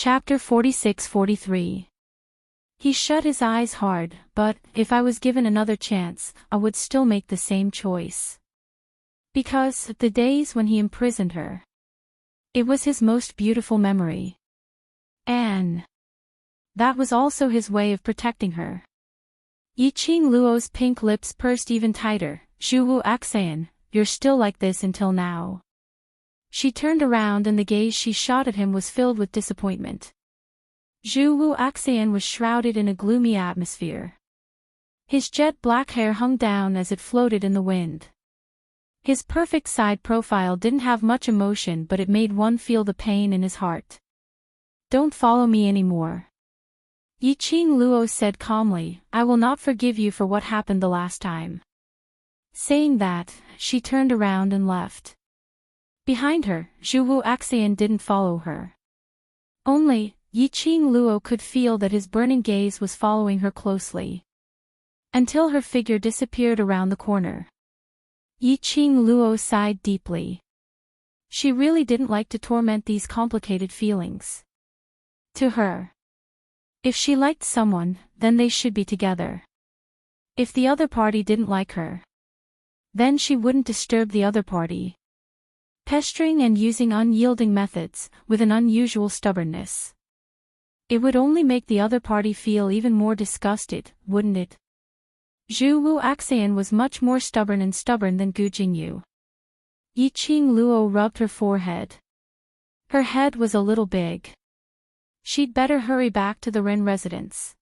Chapter 46-43. He shut his eyes hard, but, if I was given another chance, I would still make the same choice. Because, the days when he imprisoned her. It was his most beautiful memory. And that was also his way of protecting her. Yiqing Luo's pink lips pursed even tighter. Zhuwu Axan, you're still like this until now. She turned around and the gaze she shot at him was filled with disappointment. Zhuwu Axan was shrouded in a gloomy atmosphere. His jet black hair hung down as it floated in the wind. His perfect side profile didn't have much emotion, but it made one feel the pain in his heart. Don't follow me anymore. Yiqing Luo said calmly, I will not forgive you for what happened the last time. Saying that, she turned around and left. Behind her, Zhuwu Axan didn't follow her. Only, Yiqing Luo could feel that his burning gaze was following her closely. Until her figure disappeared around the corner. Yiqing Luo sighed deeply. She really didn't like to torment these complicated feelings. To her, if she liked someone, then they should be together. If the other party didn't like her, then she wouldn't disturb the other party. Pestering and using unyielding methods, with an unusual stubbornness. It would only make the other party feel even more disgusted, wouldn't it? Zhuwu Axan was much more stubborn than Gu Jingyu. Yiqing Luo rubbed her forehead. Her head was a little big. She'd better hurry back to the Ren residence.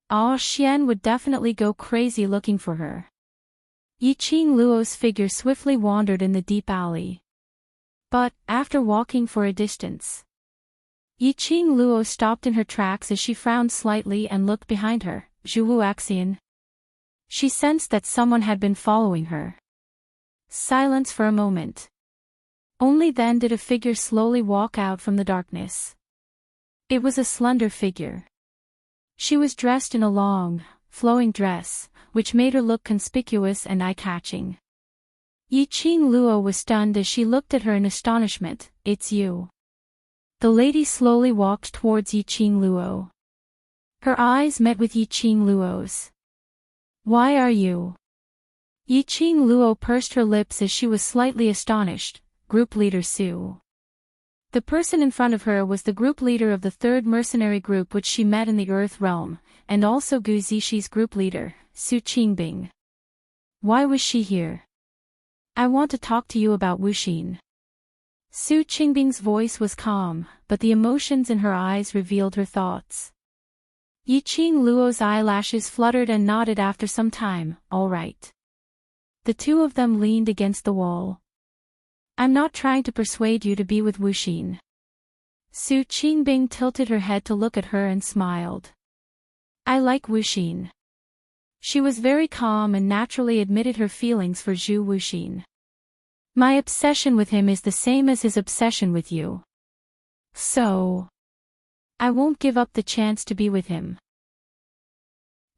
Ah Xian would definitely go crazy looking for her. Yiqing Luo's figure swiftly wandered in the deep alley. But, after walking for a distance, Yiqing Luo stopped in her tracks as she frowned slightly and looked behind her. Zhuwu Axan. She sensed that someone had been following her. Silence for a moment. Only then did a figure slowly walk out from the darkness. It was a slender figure. She was dressed in a long, flowing dress, which made her look conspicuous and eye-catching. Yiqing Luo was stunned as she looked at her in astonishment. It's you. The lady slowly walked towards Yiqing Luo. Her eyes met with Yiqing Luo's. Why are you? Yiqing Luo pursed her lips as she was slightly astonished. Group leader Su. The person in front of her was the group leader of the third mercenary group which she met in the Earth realm, and also Gu Zixi group leader, Su Qingbing. Why was she here? I want to talk to you about Wuxin. Su Qingbing's voice was calm, but the emotions in her eyes revealed her thoughts. Yiqing Luo's eyelashes fluttered and nodded after some time. All right. The two of them leaned against the wall. I'm not trying to persuade you to be with Wuxin. Su Qingbing tilted her head to look at her and smiled. I like Wuxin. She was very calm and naturally admitted her feelings for Zhu Wuxin. My obsession with him is the same as his obsession with you. So, I won't give up the chance to be with him.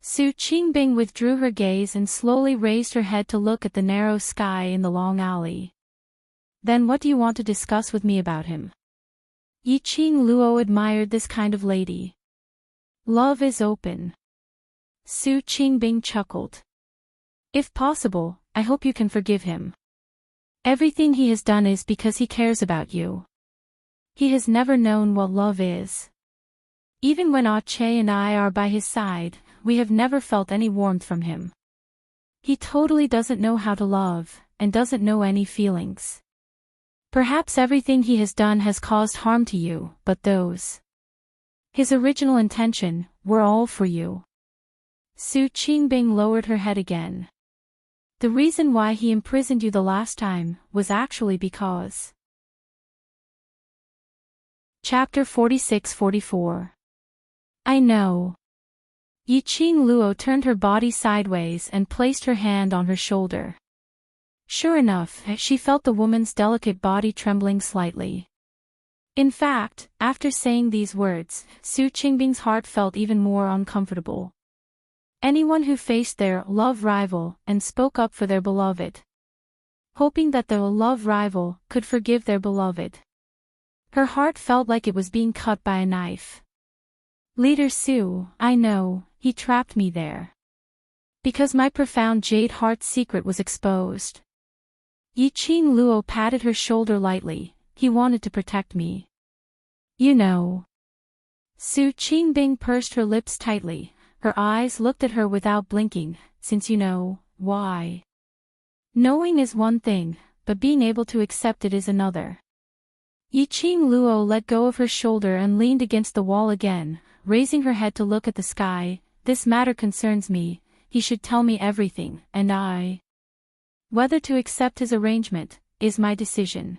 Su Qingbing withdrew her gaze and slowly raised her head to look at the narrow sky in the long alley. Then what do you want to discuss with me about him? Yiqing Luo admired this kind of lady. Love is open. Su Qingbing chuckled. If possible, I hope you can forgive him. Everything he has done is because he cares about you. He has never known what love is. Even when Ah Che and I are by his side, we have never felt any warmth from him. He totally doesn't know how to love, and doesn't know any feelings. Perhaps everything he has done has caused harm to you, but those, his original intention, were all for you. Su Qingbing lowered her head again. The reason why he imprisoned you the last time was actually because. Chapter 46-44. I know. Yiqing Luo turned her body sideways and placed her hand on her shoulder. Sure enough, she felt the woman's delicate body trembling slightly. In fact, after saying these words, Su Qingbing's heart felt even more uncomfortable. Anyone who faced their love rival and spoke up for their beloved, hoping that the love rival could forgive their beloved. Her heart felt like it was being cut by a knife. Leader Su, I know, he trapped me there. Because my profound jade heart secret was exposed. Yiqing Luo patted her shoulder lightly, he wanted to protect me. You know. Su Qingbing pursed her lips tightly, her eyes looked at her without blinking, since you know, why. Knowing is one thing, but being able to accept it is another. Yiqing Luo let go of her shoulder and leaned against the wall again, raising her head to look at the sky. This matter concerns me, he should tell me everything, and I. Whether to accept his arrangement, is my decision.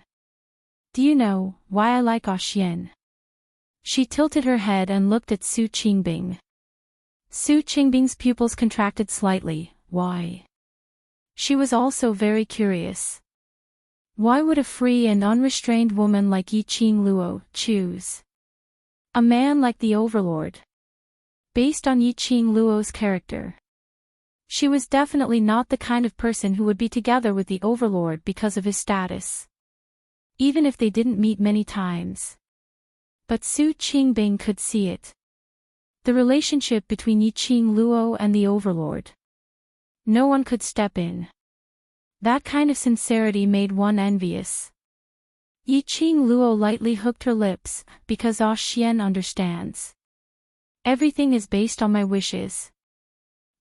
Do you know why I like Xian? She tilted her head and looked at Su Qingbing. Su Qingbing's pupils contracted slightly. Why? She was also very curious. Why would a free and unrestrained woman like Yiqing Luo choose a man like the Overlord? Based on Yiqing Luo's character, she was definitely not the kind of person who would be together with the Overlord because of his status. Even if they didn't meet many times. But Su Qingbing could see it. The relationship between Yiqing Luo and the Overlord. No one could step in. That kind of sincerity made one envious. Yiqing Luo lightly hooked her lips, because Xian understands. Everything is based on my wishes.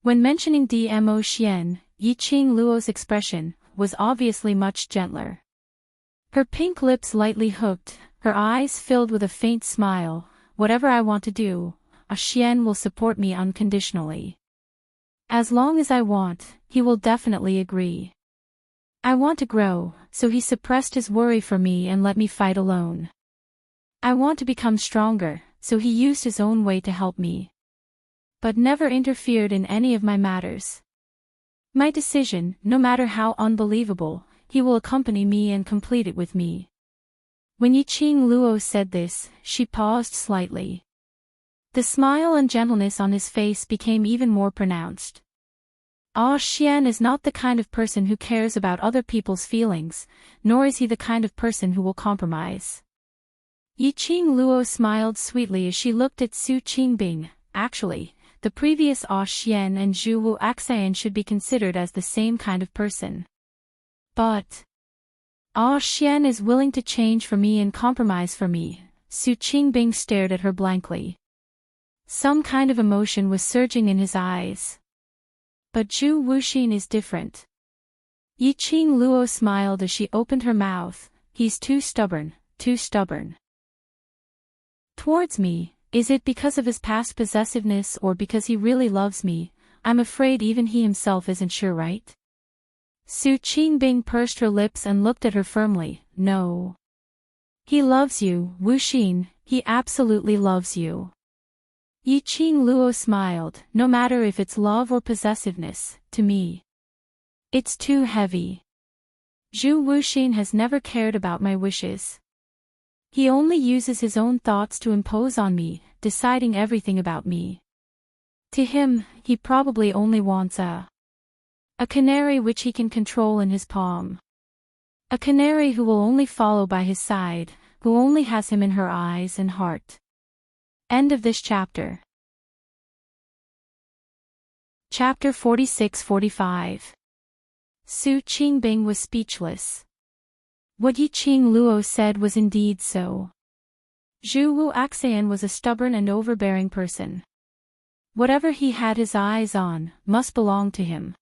When mentioning Dmo Xian, Yiqing Luo's expression was obviously much gentler. Her pink lips lightly hooked, her eyes filled with a faint smile. Whatever I want to do, Xian will support me unconditionally. As long as I want, he will definitely agree. I want to grow, so he suppressed his worry for me and let me fight alone. I want to become stronger, so he used his own way to help me. But never interfered in any of my matters. My decision, no matter how unbelievable, he will accompany me and complete it with me. When Yiqing Luo said this, she paused slightly. The smile and gentleness on his face became even more pronounced. Xian is not the kind of person who cares about other people's feelings, nor is he the kind of person who will compromise. Yiqing Luo smiled sweetly as she looked at Su Qingbing. Actually, the previous Xian and Zhu Wu Axian should be considered as the same kind of person. But Xian is willing to change for me and compromise for me. Su Qingbing stared at her blankly. Some kind of emotion was surging in his eyes. But Zhu Wuxin is different. Yiqing Luo smiled as she opened her mouth. He's too stubborn, too stubborn. Towards me, is it because of his past possessiveness or because he really loves me? I'm afraid even he himself isn't sure, right? Su Qingbing pursed her lips and looked at her firmly. No. He loves you, Wuxin, he absolutely loves you. Yiqing Luo smiled. No matter if it's love or possessiveness, to me. It's too heavy. Zhu Wuxin has never cared about my wishes. He only uses his own thoughts to impose on me, deciding everything about me. To him, he probably only wants a canary which he can control in his palm. A canary who will only follow by his side, who only has him in her eyes and heart. End of this chapter. Chapter 46-45. Su Qingbing was speechless. What Yiqing Luo said was indeed so. Zhu Wu Axian was a stubborn and overbearing person. Whatever he had his eyes on, must belong to him.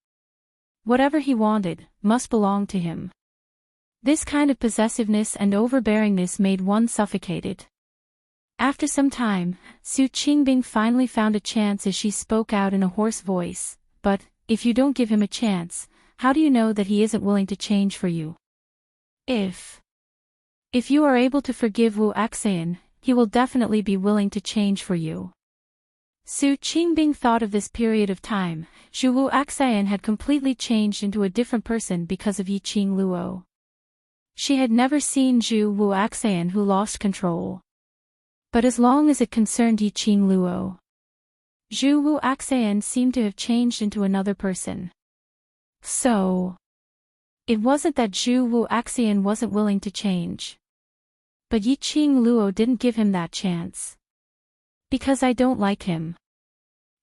Whatever he wanted, must belong to him. This kind of possessiveness and overbearingness made one suffocated. After some time, Su Qingbing finally found a chance as she spoke out in a hoarse voice. But, if you don't give him a chance, how do you know that he isn't willing to change for you? If you are able to forgive Wu Axian, he will definitely be willing to change for you. Su Qingbing thought of this period of time. Zhu Wu Axian had completely changed into a different person because of Yiqing Luo. She had never seen Zhu Wu Axian who lost control. But as long as it concerned Yiqing Luo, Zhu Wu Axian seemed to have changed into another person. So, it wasn't that Zhu Wu Axian wasn't willing to change. But Yi Qing Luo didn't give him that chance. Because I don't like him.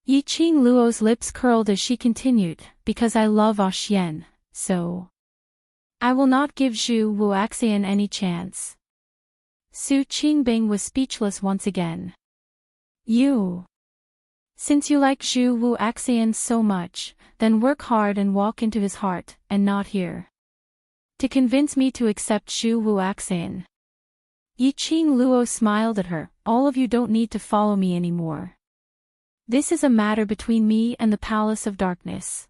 Yi Qing Luo's lips curled as she continued, because I love Ah Xian, so I will not give Zhu Wuaxian any chance. Su Qingbing was speechless once again. You. Since you like Zhu Wuaxian so much, then work hard and walk into his heart, and not here. To convince me to accept Zhu Wuaxian. Yi Qing Luo smiled at her. All of you don't need to follow me anymore. This is a matter between me and the Palace of Darkness.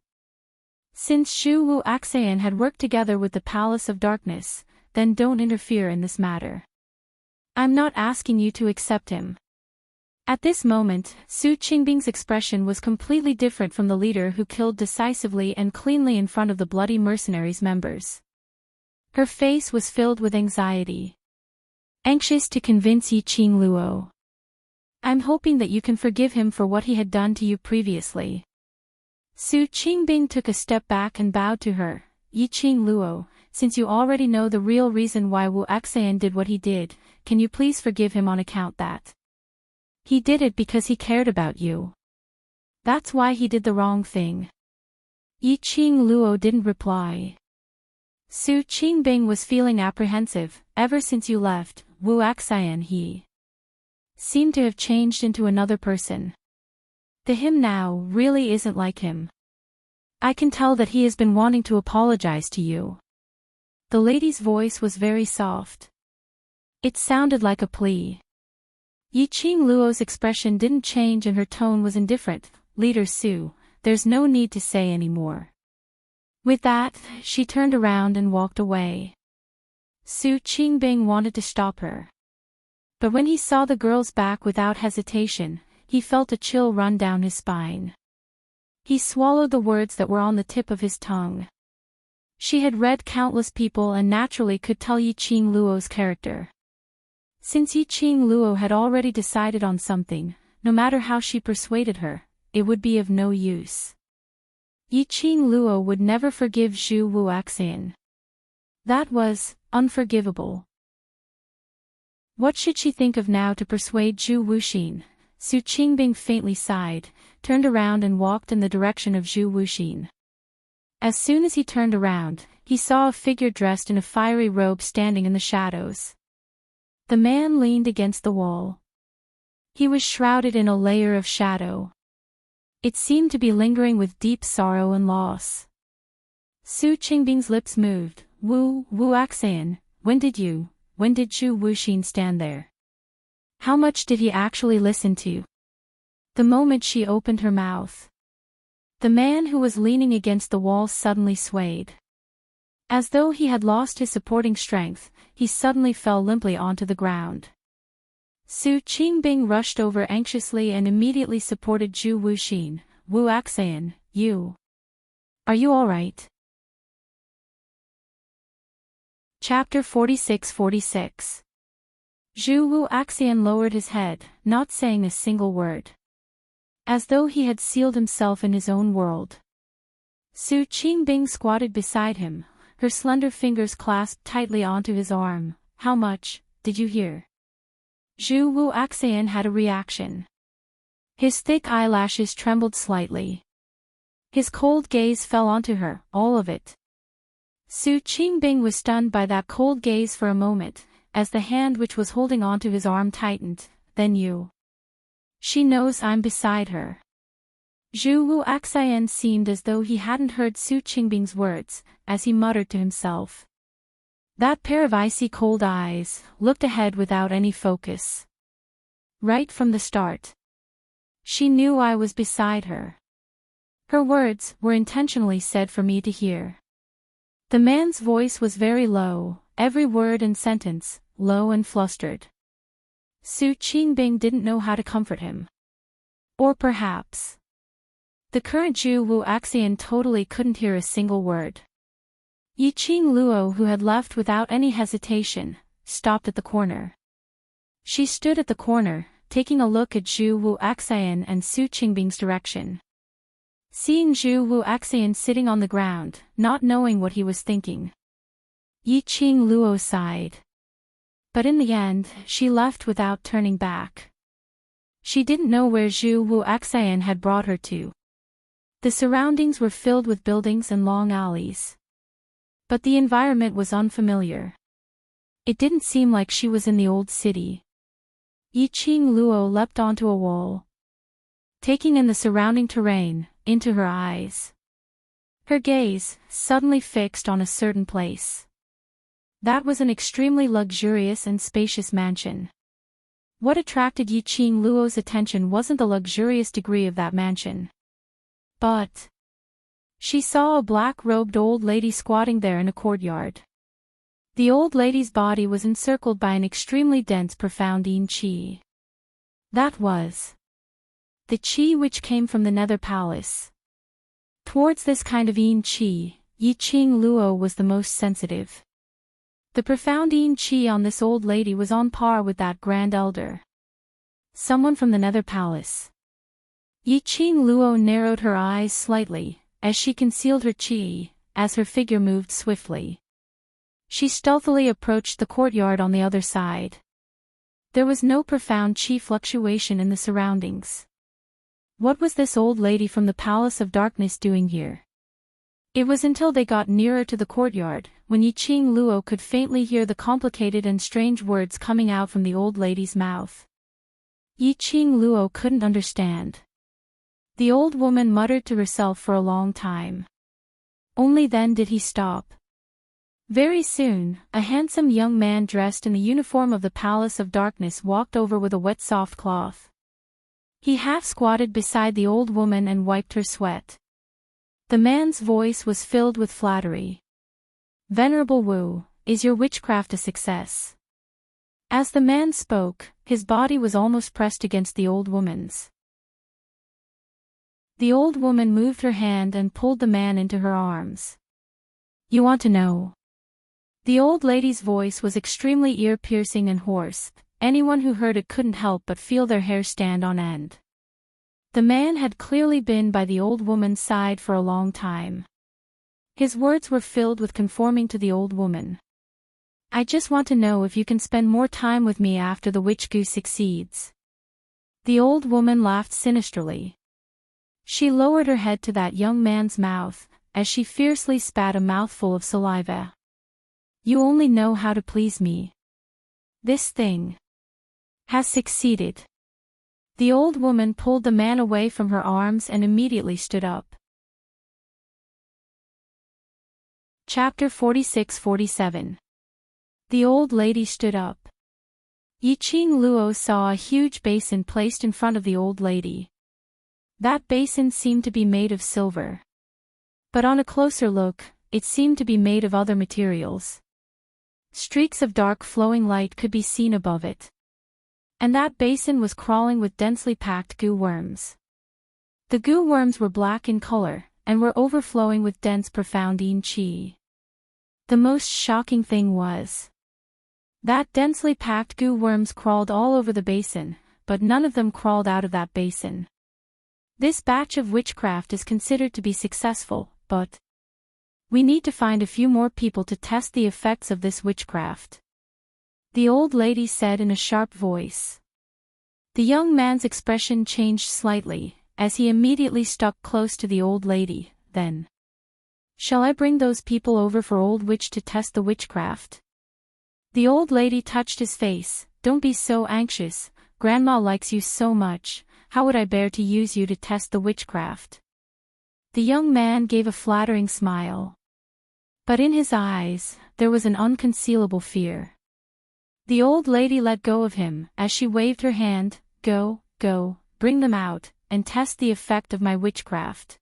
Since Zhu Wuaxian had worked together with the Palace of Darkness, then don't interfere in this matter. I'm not asking you to accept him. At this moment, Su Qingbing's expression was completely different from the leader who killed decisively and cleanly in front of the bloody mercenaries' members. Her face was filled with anxiety. Anxious to convince Yi Qing Luo. I'm hoping that you can forgive him for what he had done to you previously. Su Qingbing took a step back and bowed to her. Yi Qing Luo, since you already know the real reason why Wuaxian did what he did, can you please forgive him on account that he did it because he cared about you. That's why he did the wrong thing. Yi Qing Luo didn't reply. Su Qingbing was feeling apprehensive. Ever since you left, Wuaxian he seemed to have changed into another person. The him now really isn't like him. I can tell that he has been wanting to apologize to you. The lady's voice was very soft. It sounded like a plea. Yi Qing Luo's expression didn't change and her tone was indifferent. Leader Su, there's no need to say any more. With that, she turned around and walked away. Su Qingbing wanted to stop her. But when he saw the girl's back without hesitation, he felt a chill run down his spine. He swallowed the words that were on the tip of his tongue. She had read countless people and naturally could tell Yi Qing Luo's character. Since Yi Qing Luo had already decided on something, no matter how she persuaded her, it would be of no use. Yi Qing Luo would never forgive Zhu Wuaxian. That was unforgivable. What should she think of now to persuade Zhu Wuxin? Su Qingbing faintly sighed, turned around and walked in the direction of Zhu Wuxin. As soon as he turned around, he saw a figure dressed in a fiery robe standing in the shadows. The man leaned against the wall. He was shrouded in a layer of shadow. It seemed to be lingering with deep sorrow and loss. Su Qingbing's lips moved. Wuaxian, when did Zhu Wuxin stand there? How much did he actually listen to? The moment she opened her mouth, the man who was leaning against the wall suddenly swayed. As though he had lost his supporting strength, he suddenly fell limply onto the ground. Su Qingbing rushed over anxiously and immediately supported Zhu Wuxin. Wuaxian, are you all right? Chapter 46-46. Zhu Wuaxian lowered his head, not saying a single word. As though he had sealed himself in his own world. Su Qingbing squatted beside him, her slender fingers clasped tightly onto his arm. How much, did you hear? Zhu Wuaxian had a reaction. His thick eyelashes trembled slightly. His cold gaze fell onto her, all of it. Su Qingbing was stunned by that cold gaze for a moment, as the hand which was holding onto his arm tightened. Then you. She knows I'm beside her. Zhu Wuaxian seemed as though he hadn't heard Su Qingbing's words, as he muttered to himself. That pair of icy cold eyes looked ahead without any focus. Right from the start. She knew I was beside her. Her words were intentionally said for me to hear. The man's voice was very low, every word and sentence, low and flustered. Su Qingbing didn't know how to comfort him. Or perhaps the current Zhu Wuaxian totally couldn't hear a single word. Yi Qing Luo, who had left without any hesitation, stopped at the corner. She stood at the corner, taking a look at Zhu Wuaxian and Su Qingbing's direction. Seeing Zhu Wuaxian sitting on the ground, not knowing what he was thinking, Yi Qing Luo sighed. But in the end, she left without turning back. She didn't know where Zhu Wu Axayan had brought her to. The surroundings were filled with buildings and long alleys. But the environment was unfamiliar. It didn't seem like she was in the old city. Yiqing Luo leapt onto a wall, taking in the surrounding terrain, into her eyes. Her gaze, suddenly fixed on a certain place. That was an extremely luxurious and spacious mansion. What attracted Yiqing Luo's attention wasn't the luxurious degree of that mansion. But she saw a black-robed old lady squatting there in a courtyard. The old lady's body was encircled by an extremely dense profound yin qi. That was the qi which came from the Nether Palace. Towards this kind of yin qi, Yiqing Luo was the most sensitive. The profound yin qi on this old lady was on par with that grand elder. Someone from the Nether Palace. Yiqing Luo narrowed her eyes slightly, as she concealed her qi, as her figure moved swiftly. She stealthily approached the courtyard on the other side. There was no profound qi fluctuation in the surroundings. What was this old lady from the Palace of Darkness doing here? It was until they got nearer to the courtyard, when Yiqing Luo could faintly hear the complicated and strange words coming out from the old lady's mouth. Yiqing Luo couldn't understand. The old woman muttered to herself for a long time. Only then did he stop. Very soon, a handsome young man dressed in the uniform of the Palace of Darkness walked over with a wet soft cloth. He half-squatted beside the old woman and wiped her sweat. The man's voice was filled with flattery. "Venerable Wu, is your witchcraft a success?" As the man spoke, his body was almost pressed against the old woman's. The old woman moved her hand and pulled the man into her arms. "You want to know?" The old lady's voice was extremely ear-piercing and hoarse. Anyone who heard it couldn't help but feel their hair stand on end. The man had clearly been by the old woman's side for a long time. His words were filled with conforming to the old woman. "I just want to know if you can spend more time with me after the witch goose succeeds." The old woman laughed sinisterly. She lowered her head to that young man's mouth, as she fiercely spat a mouthful of saliva. "You only know how to please me. This thing has succeeded." The old woman pulled the man away from her arms and immediately stood up. Chapter 46-47. The old lady stood up. Yiqing Luo saw a huge basin placed in front of the old lady. That basin seemed to be made of silver. But on a closer look, it seemed to be made of other materials. Streaks of dark flowing light could be seen above it. And that basin was crawling with densely packed goo worms. The goo worms were black in color, and were overflowing with dense profound yin qi. The most shocking thing was that densely packed goo worms crawled all over the basin, but none of them crawled out of that basin. This batch of witchcraft is considered to be successful, but we need to find a few more people to test the effects of this witchcraft. The old lady said in a sharp voice. The young man's expression changed slightly, as he immediately stuck close to the old lady. Then, "Shall I bring those people over for Old Witch to test the witchcraft?" The old lady touched his face. "Don't be so anxious, Grandma likes you so much, how would I bear to use you to test the witchcraft?" The young man gave a flattering smile. But in his eyes, there was an unconcealable fear. The old lady let go of him, as she waved her hand. Go, bring them out, and test the effect of my witchcraft."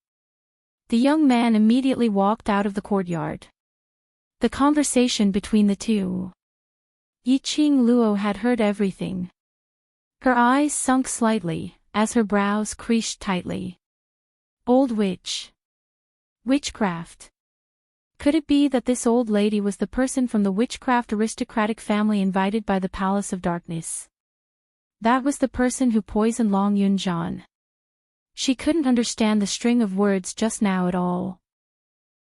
The young man immediately walked out of the courtyard. The conversation between the two. Yiqing Luo had heard everything. Her eyes sunk slightly, as her brows creased tightly. Old witch. Witchcraft. Could it be that this old lady was the person from the witchcraft aristocratic family invited by the Palace of Darkness? That was the person who poisoned Long Yunjian. She couldn't understand the string of words just now at all.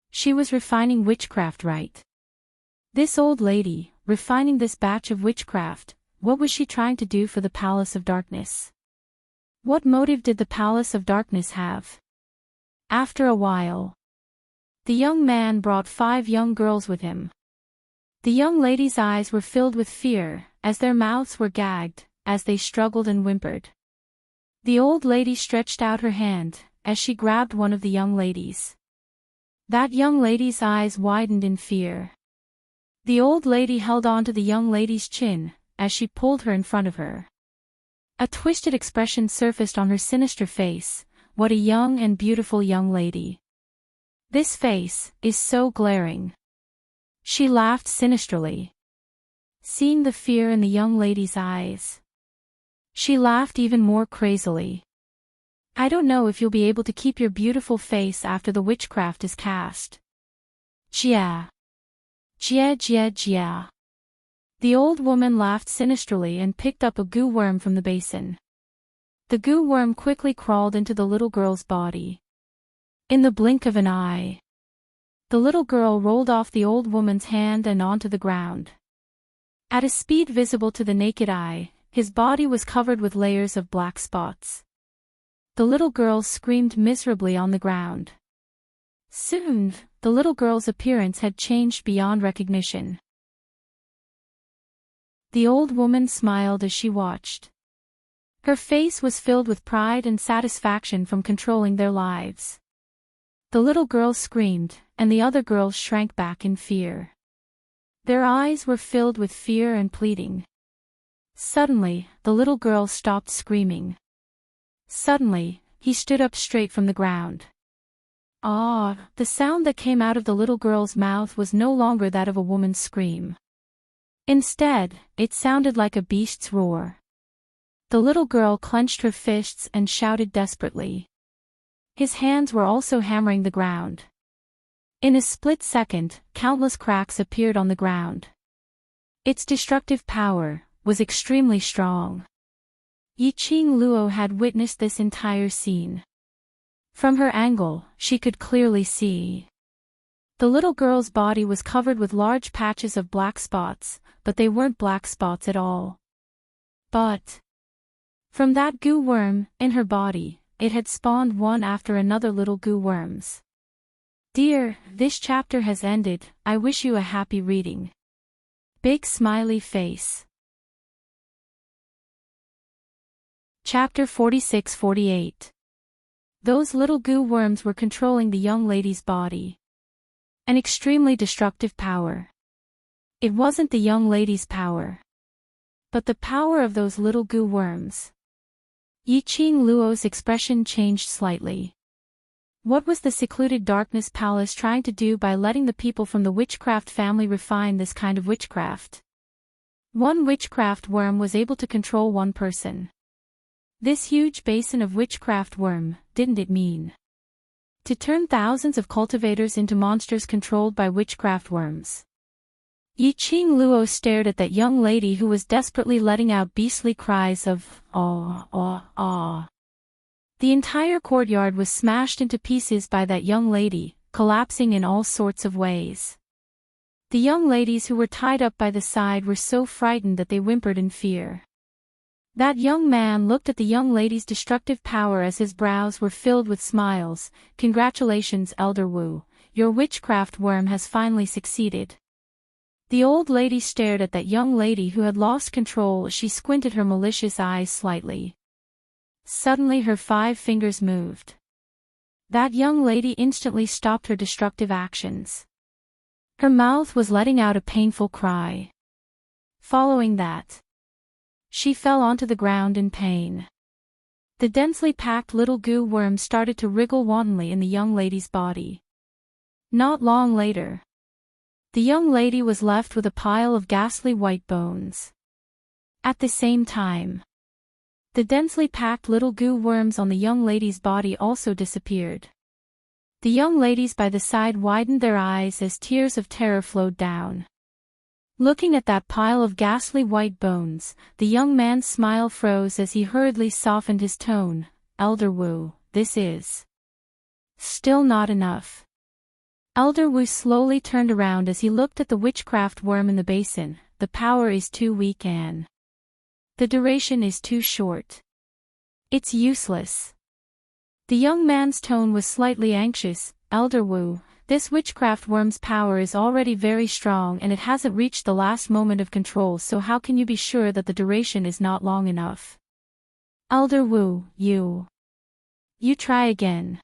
She was refining witchcraft right. This old lady, refining this batch of witchcraft. What was she trying to do for the Palace of Darkness? What motive did the Palace of Darkness have? After a while, the young man brought 5 young girls with him. The young ladies' eyes were filled with fear, as their mouths were gagged, as they struggled and whimpered. The old lady stretched out her hand, as she grabbed one of the young ladies. That young lady's eyes widened in fear. The old lady held on to the young lady's chin, as she pulled her in front of her. A twisted expression surfaced on her sinister face. What a young and beautiful young lady. This face is so glaring. She laughed sinisterly. Seeing the fear in the young lady's eyes, she laughed even more crazily. I don't know if you'll be able to keep your beautiful face after the witchcraft is cast. Jia. Jia jia jia. The old woman laughed sinisterly and picked up a goo worm from the basin. The goo worm quickly crawled into the little girl's body. In the blink of an eye, the little girl rolled off the old woman's hand and onto the ground. At a speed visible to the naked eye, his body was covered with layers of black spots. The little girl screamed miserably on the ground. Soon, the little girl's appearance had changed beyond recognition. The old woman smiled as she watched. Her face was filled with pride and satisfaction from controlling their lives. The little girl screamed, and the other girls shrank back in fear. Their eyes were filled with fear and pleading. Suddenly, the little girl stopped screaming. Suddenly, he stood up straight from the ground. Ah! The sound that came out of the little girl's mouth was no longer that of a woman's scream. Instead, it sounded like a beast's roar. The little girl clenched her fists and shouted desperately. His hands were also hammering the ground. In a split second, countless cracks appeared on the ground. Its destructive power was extremely strong. Yiqing Luo had witnessed this entire scene. From her angle, she could clearly see. The little girl's body was covered with large patches of black spots, but they weren't black spots at all. But from that goo worm, in her body, it had spawned one after another little goo worms. Dear, this chapter has ended. I wish you a happy reading. Big smiley face. Chapter 46-48. Those little goo worms were controlling the young lady's body. An extremely destructive power. It wasn't the young lady's power, but the power of those little goo worms. Yiqing Luo's expression changed slightly. What was the secluded darkness palace trying to do by letting the people from the witchcraft family refine this kind of witchcraft? One witchcraft worm was able to control one person. This huge basin of witchcraft worm, didn't it mean to turn thousands of cultivators into monsters controlled by witchcraft worms? Yiqing Luo stared at that young lady who was desperately letting out beastly cries of "aw, aw, aw." The entire courtyard was smashed into pieces by that young lady, collapsing in all sorts of ways. The young ladies who were tied up by the side were so frightened that they whimpered in fear. That young man looked at the young lady's destructive power as his brows were filled with smiles. Congratulations, Elder Wu, your witchcraft worm has finally succeeded. The old lady stared at that young lady who had lost control as she squinted her malicious eyes slightly. Suddenly her 5 fingers moved. That young lady instantly stopped her destructive actions. Her mouth was letting out a painful cry. Following that, she fell onto the ground in pain. The densely packed little goo worm started to wriggle wantonly in the young lady's body. Not long later, the young lady was left with a pile of ghastly white bones. At the same time, the densely packed little goo worms on the young lady's body also disappeared. The young ladies by the side widened their eyes as tears of terror flowed down. Looking at that pile of ghastly white bones, the young man's smile froze as he hurriedly softened his tone. Elder Wu, this is still not enough. Elder Wu slowly turned around as he looked at the witchcraft worm in the basin. the power is too weak and the duration is too short. It's useless. The young man's tone was slightly anxious. Elder Wu, this witchcraft worm's power is already very strong and it hasn't reached the last moment of control, so how can you be sure that the duration is not long enough? Elder Wu, you try again.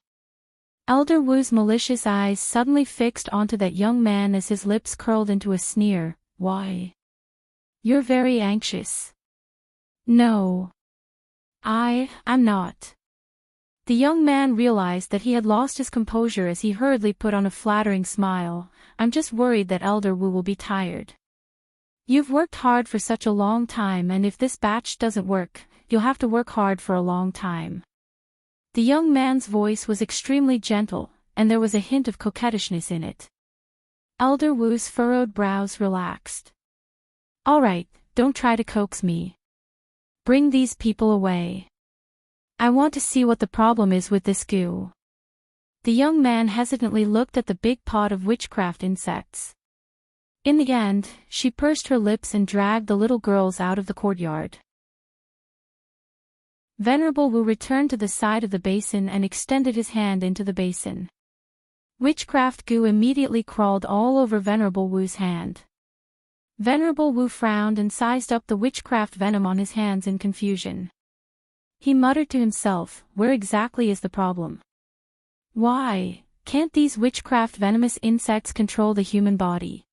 Elder Wu's malicious eyes suddenly fixed onto that young man as his lips curled into a sneer. Why? You're very anxious. No. I'm not. The young man realized that he had lost his composure as he hurriedly put on a flattering smile. I'm just worried that Elder Wu will be tired. You've worked hard for such a long time, and if this batch doesn't work, you'll have to work hard for a long time. The young man's voice was extremely gentle, and there was a hint of coquettishness in it. Elder Wu's furrowed brows relaxed. All right, don't try to coax me. Bring these people away. I want to see what the problem is with this goo. The young man hesitantly looked at the big pot of witchcraft insects. In the end, she pursed her lips and dragged the little girls out of the courtyard. Venerable Wu returned to the side of the basin and extended his hand into the basin. Witchcraft goo immediately crawled all over Venerable Wu's hand. Venerable Wu frowned and sized up the witchcraft venom on his hands in confusion. He muttered to himself, where exactly is the problem? Why can't these witchcraft venomous insects control the human body?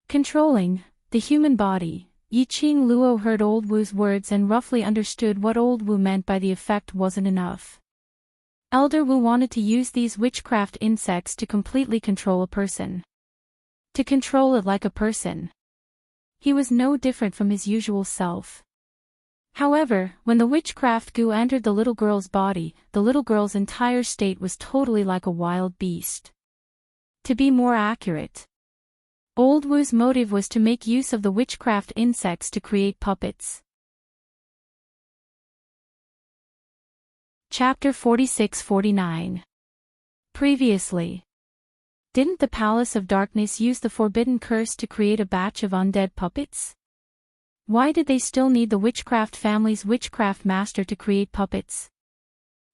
Controlling the human body. Yi Qing Luo heard Old Wu's words and roughly understood what Old Wu meant by the effect wasn't enough. Elder Wu wanted to use these witchcraft insects to completely control a person. To control it like a person. He was no different from his usual self. However, when the witchcraft goo entered the little girl's body, the little girl's entire state was totally like a wild beast. To be more accurate, Old Wu's motive was to make use of the witchcraft insects to create puppets. Chapter 46-49. Previously. Didn't the Palace of Darkness use the forbidden curse to create a batch of undead puppets? Why did they still need the witchcraft family's witchcraft master to create puppets?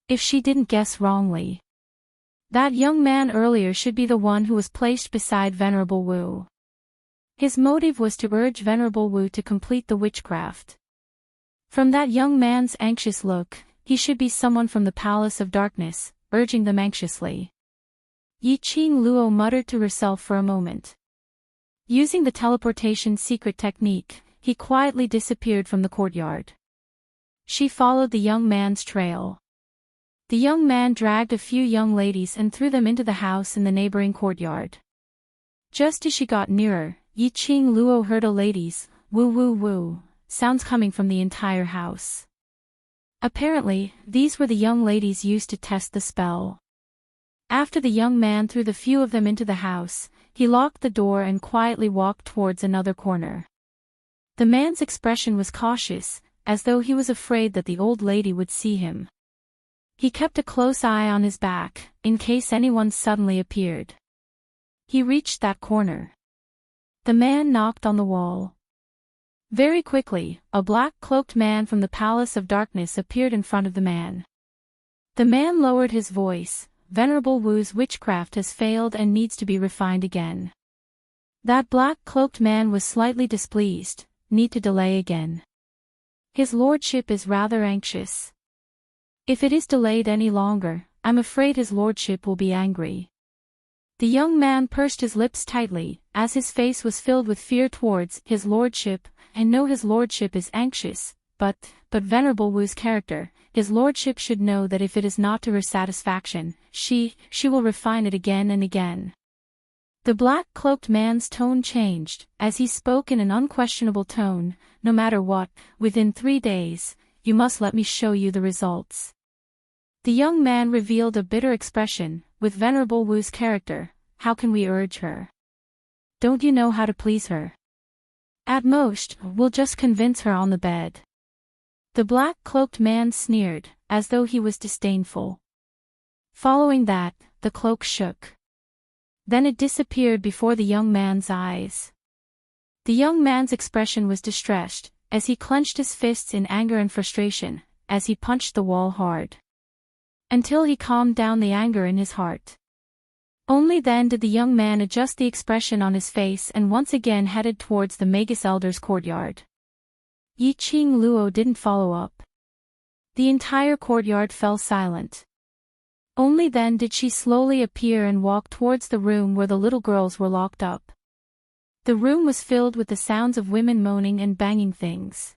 If she didn't guess wrongly, that young man earlier should be the one who was placed beside Venerable Wu. His motive was to urge Venerable Wu to complete the witchcraft. From that young man's anxious look, he should be someone from the Palace of Darkness, urging them anxiously. Yi Qing Luo muttered to herself for a moment. Using the teleportation secret technique, he quietly disappeared from the courtyard. She followed the young man's trail. The young man dragged a few young ladies and threw them into the house in the neighboring courtyard. Just as she got nearer, Yi Qing Luo heard a lady's woo woo woo sounds coming from the entire house. Apparently, these were the young ladies used to test the spell. After the young man threw the few of them into the house, he locked the door and quietly walked towards another corner. The man's expression was cautious, as though he was afraid that the old lady would see him. He kept a close eye on his back, in case anyone suddenly appeared. He reached that corner. The man knocked on the wall. Very quickly, a black-cloaked man from the Palace of Darkness appeared in front of the man. The man lowered his voice. Venerable Wu's witchcraft has failed and needs to be refined again. That black-cloaked man was slightly displeased. Need to delay again. His lordship is rather anxious. If it is delayed any longer, I'm afraid his lordship will be angry. The young man pursed his lips tightly, as his face was filled with fear towards his lordship. I know his lordship is anxious, but Venerable Wu's character, his lordship should know that if it is not to her satisfaction, she will refine it again and again. The black-cloaked man's tone changed, as he spoke in an unquestionable tone. No matter what, within 3 days, you must let me show you the results. The young man revealed a bitter expression. With Venerable Wu's character, how can we urge her? Don't you know how to please her? At most, we'll just convince her on the bed. The black-cloaked man sneered, as though he was disdainful. Following that, the cloak shook. Then it disappeared before the young man's eyes. The young man's expression was distressed, as he clenched his fists in anger and frustration, as he punched the wall hard. Until he calmed down the anger in his heart. Only then did the young man adjust the expression on his face and once again headed towards the Magus Elder's courtyard. Yi Qing Luo didn't follow up. The entire courtyard fell silent. Only then did she slowly appear and walk towards the room where the little girls were locked up. The room was filled with the sounds of women moaning and banging things.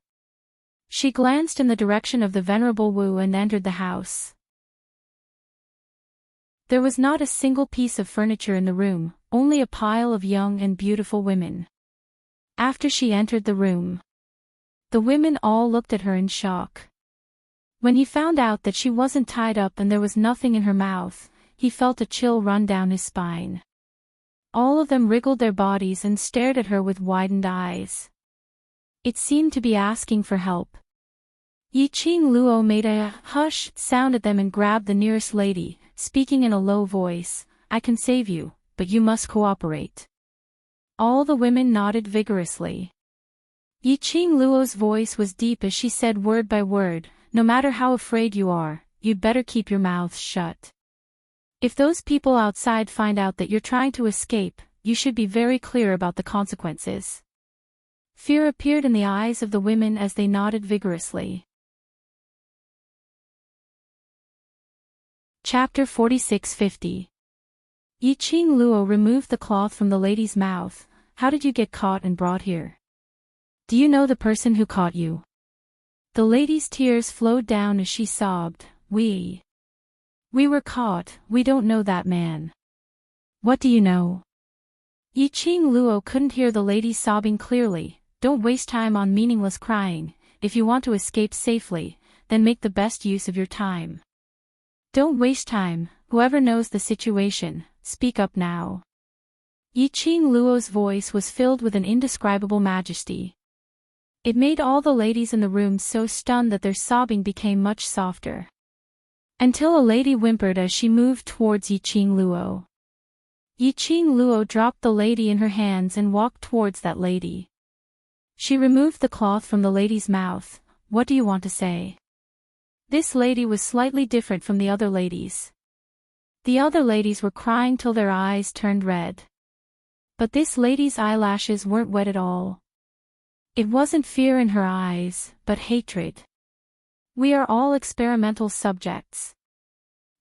She glanced in the direction of the venerable Wu and entered the house. There was not a single piece of furniture in the room, only a pile of young and beautiful women. After she entered the room, the women all looked at her in shock. When he found out that she wasn't tied up and there was nothing in her mouth, he felt a chill run down his spine. All of them wriggled their bodies and stared at her with widened eyes. It seemed to be asking for help. Yi Qing Luo made a hush sound at them and grabbed the nearest lady, speaking in a low voice, "I can save you, but you must cooperate." All the women nodded vigorously. Yi Qing Luo's voice was deep as she said word by word, "No matter how afraid you are, you'd better keep your mouths shut. If those people outside find out that you're trying to escape, you should be very clear about the consequences." Fear appeared in the eyes of the women as they nodded vigorously. Chapter 4650. Yi Qing Luo removed the cloth from the lady's mouth. "How did you get caught and brought here? Do you know the person who caught you?" The lady's tears flowed down as she sobbed, We were caught, we don't know that man." "What do you know?" Yi Qing Luo couldn't hear the lady sobbing clearly. "Don't waste time on meaningless crying. If you want to escape safely, then make the best use of your time. Don't waste time, whoever knows the situation, speak up now." Yi Qing Luo's voice was filled with an indescribable majesty. It made all the ladies in the room so stunned that their sobbing became much softer. Until a lady whimpered as she moved towards Yi Qing Luo. Yi Qing Luo dropped the lady in her hands and walked towards that lady. She removed the cloth from the lady's mouth. "What do you want to say?" This lady was slightly different from the other ladies. The other ladies were crying till their eyes turned red. But this lady's eyelashes weren't wet at all. It wasn't fear in her eyes, but hatred. "We are all experimental subjects."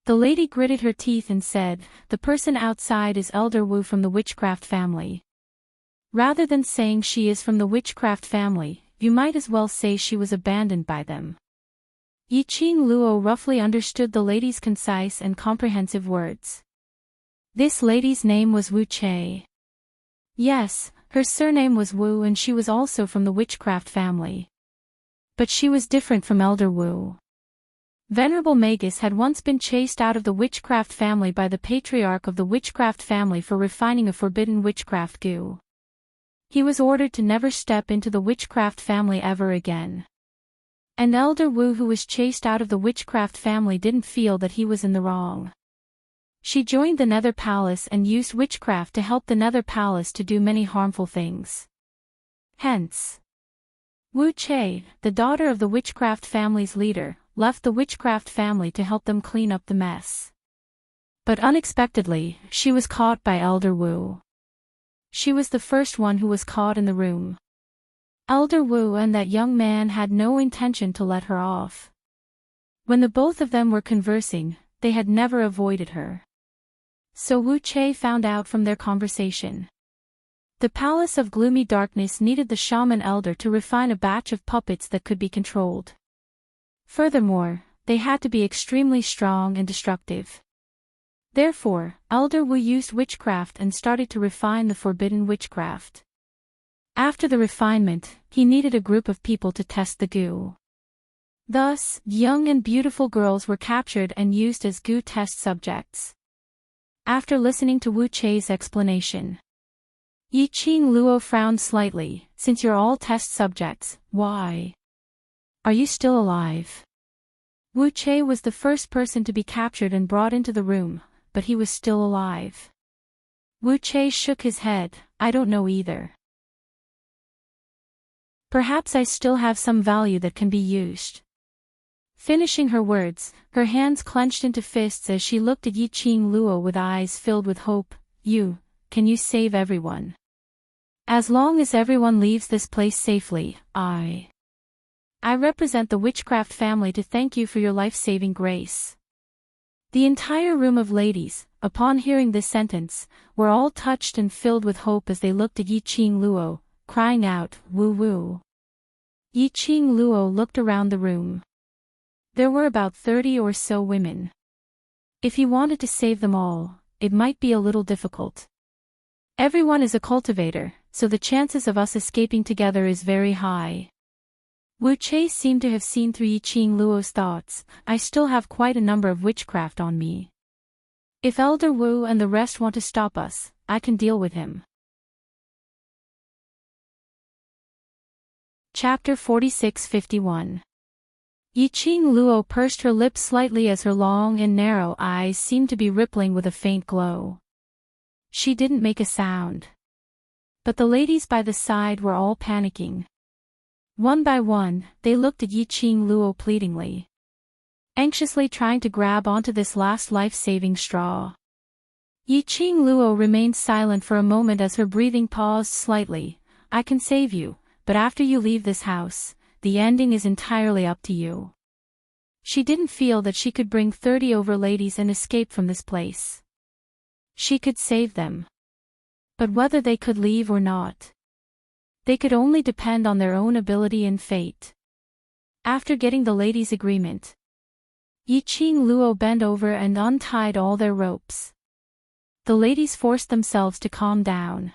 The lady gritted her teeth and said, "The person outside is Elder Wu from the witchcraft family. Rather than saying she is from the witchcraft family, you might as well say she was abandoned by them." Yi Qing Luo roughly understood the lady's concise and comprehensive words. This lady's name was Wu Che. Yes, her surname was Wu and she was also from the witchcraft family. But she was different from Elder Wu. Venerable Magus had once been chased out of the witchcraft family by the patriarch of the witchcraft family for refining a forbidden witchcraft goo. He was ordered to never step into the witchcraft family ever again. And Elder Wu, who was chased out of the witchcraft family, didn't feel that he was in the wrong. She joined the Nether Palace and used witchcraft to help the Nether Palace to do many harmful things. Hence, Wu Che, the daughter of the witchcraft family's leader, left the witchcraft family to help them clean up the mess. But unexpectedly, she was caught by Elder Wu. She was the first one who was caught in the room. Elder Wu and that young man had no intention to let her off. When the both of them were conversing, they had never avoided her. So Wu Che found out from their conversation. The Palace of Gloomy Darkness needed the shaman elder to refine a batch of puppets that could be controlled. Furthermore, they had to be extremely strong and destructive. Therefore, Elder Wu used witchcraft and started to refine the forbidden witchcraft. After the refinement, he needed a group of people to test the goo. Thus, young and beautiful girls were captured and used as goo test subjects. After listening to Wu Che's explanation, Yi Qing Luo frowned slightly. "Since you're all test subjects, why are you still alive?" Wu Che was the first person to be captured and brought into the room, but he was still alive. Wu Che shook his head. "I don't know either." Perhaps I still have some value that can be used. Finishing her words, her hands clenched into fists as she looked at Yiqing Luo with eyes filled with hope. Can you save everyone? As long as everyone leaves this place safely, I represent the witchcraft family to thank you for your life-saving grace. The entire room of ladies, upon hearing this sentence, were all touched and filled with hope as they looked at Yiqing Luo, crying out, "Woo woo." Yiqing Luo looked around the room. There were about 30 or so women. If he wanted to save them all, it might be a little difficult. Everyone is a cultivator, so the chances of us escaping together is very high. Wu Che seemed to have seen through Yiqing Luo's thoughts. I still have quite a number of witchcraft on me. If Elder Wu and the rest want to stop us, I can deal with him. Chapter 46-51. Yiqing Luo pursed her lips slightly as her long and narrow eyes seemed to be rippling with a faint glow. She didn't make a sound. But the ladies by the side were all panicking. One by one, they looked at Yiqing Luo pleadingly, anxiously trying to grab onto this last life-saving straw. Yiqing Luo remained silent for a moment as her breathing paused slightly. I can save you, but after you leave this house, the ending is entirely up to you. She didn't feel that she could bring 30 over ladies and escape from this place. She could save them. But whether they could leave or not, they could only depend on their own ability and fate. After getting the ladies' agreement, Yiqing Luo bent over and untied all their ropes. The ladies forced themselves to calm down.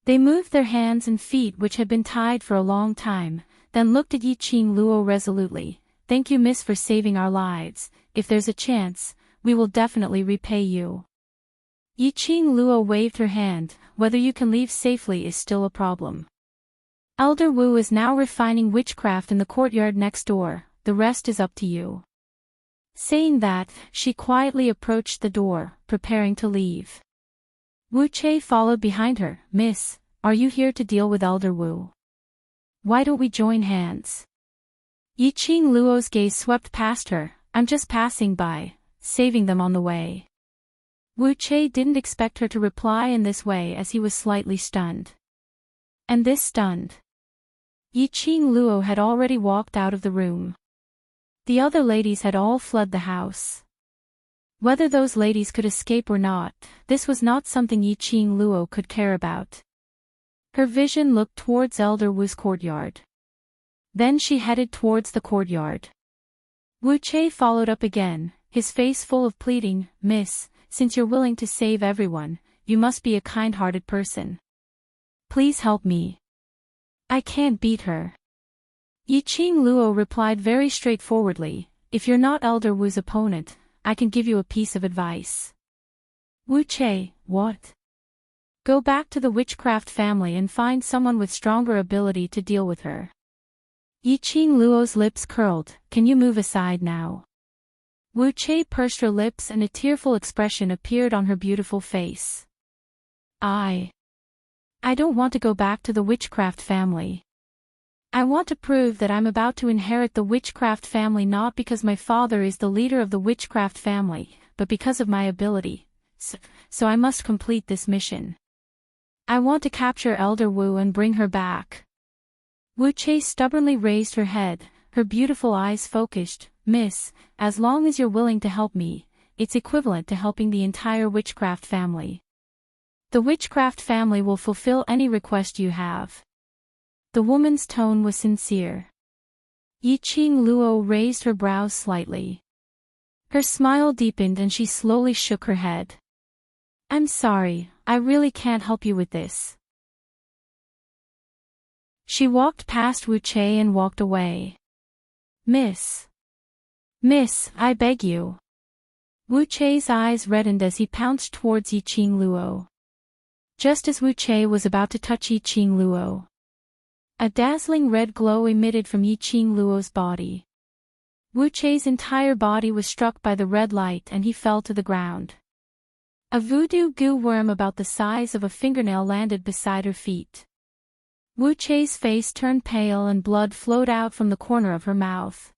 They moved their hands and feet which had been tied for a long time, then looked at Yiqing Luo resolutely. Thank you, miss, for saving our lives. If there's a chance, we will definitely repay you. Yiqing Luo waved her hand. Whether you can leave safely is still a problem. Elder Wu is now refining witchcraft in the courtyard next door. The rest is up to you. Saying that, she quietly approached the door, preparing to leave. Wu Che followed behind her. Miss, are you here to deal with Elder Wu? Why don't we join hands? Yiqing Luo's gaze swept past her. I'm just passing by, saving them on the way. Wu Che didn't expect her to reply in this way as he was slightly stunned. And this stunned Yiqing Luo had already walked out of the room. The other ladies had all fled the house. Whether those ladies could escape or not, this was not something Yiqing Luo could care about. Her vision looked towards Elder Wu's courtyard. Then she headed towards the courtyard. Wu Che followed up again, his face full of pleading. Miss, since you're willing to save everyone, you must be a kind-hearted person. Please help me. I can't beat her. Yiqing Luo replied very straightforwardly. If you're not Elder Wu's opponent, I can give you a piece of advice. Wu Che, what? Go back to the witchcraft family and find someone with stronger ability to deal with her. Yiqing Luo's lips curled. Can you move aside now? Wu Che pursed her lips and a tearful expression appeared on her beautiful face. I don't want to go back to the witchcraft family. I want to prove that I'm about to inherit the witchcraft family not because my father is the leader of the witchcraft family, but because of my ability. So I must complete this mission. I want to capture Elder Wu and bring her back. Wu Che stubbornly raised her head, her beautiful eyes focused. Miss, as long as you're willing to help me, it's equivalent to helping the entire witchcraft family. The witchcraft family will fulfill any request you have. The woman's tone was sincere. Yiqing Luo raised her brows slightly. Her smile deepened and she slowly shook her head. I'm sorry, I really can't help you with this. She walked past Wu Che and walked away. Miss, I beg you. Wu Che's eyes reddened as he pounced towards Yiqing Luo. Just as Wu Che was about to touch Yiqing Luo, a dazzling red glow emitted from Yiqing Luo's body. Wu Che's entire body was struck by the red light and he fell to the ground. A voodoo goo worm about the size of a fingernail landed beside her feet. Wu Chei's face turned pale and blood flowed out from the corner of her mouth.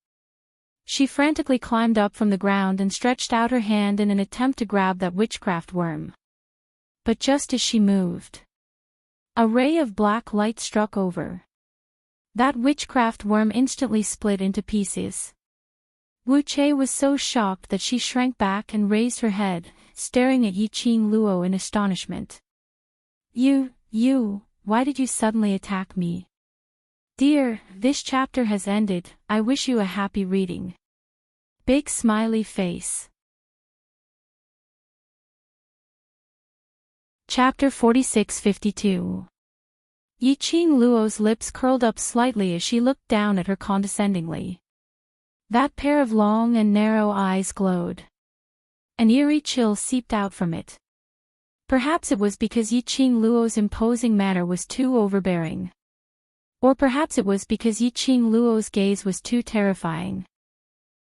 She frantically climbed up from the ground and stretched out her hand in an attempt to grab that witchcraft worm. But just as she moved, a ray of black light struck over. That witchcraft worm instantly split into pieces. Wu Chei was so shocked that she shrank back and raised her head, staring at Yiqing Luo in astonishment. You, why did you suddenly attack me? Dear, this chapter has ended, I wish you a happy reading. Big smiley face. Chapter 46-52. Yiqing Luo's lips curled up slightly as she looked down at her condescendingly. That pair of long and narrow eyes glowed. An eerie chill seeped out from it. Perhaps it was because Yiqing Luo's imposing manner was too overbearing. Or perhaps it was because Yiqing Luo's gaze was too terrifying.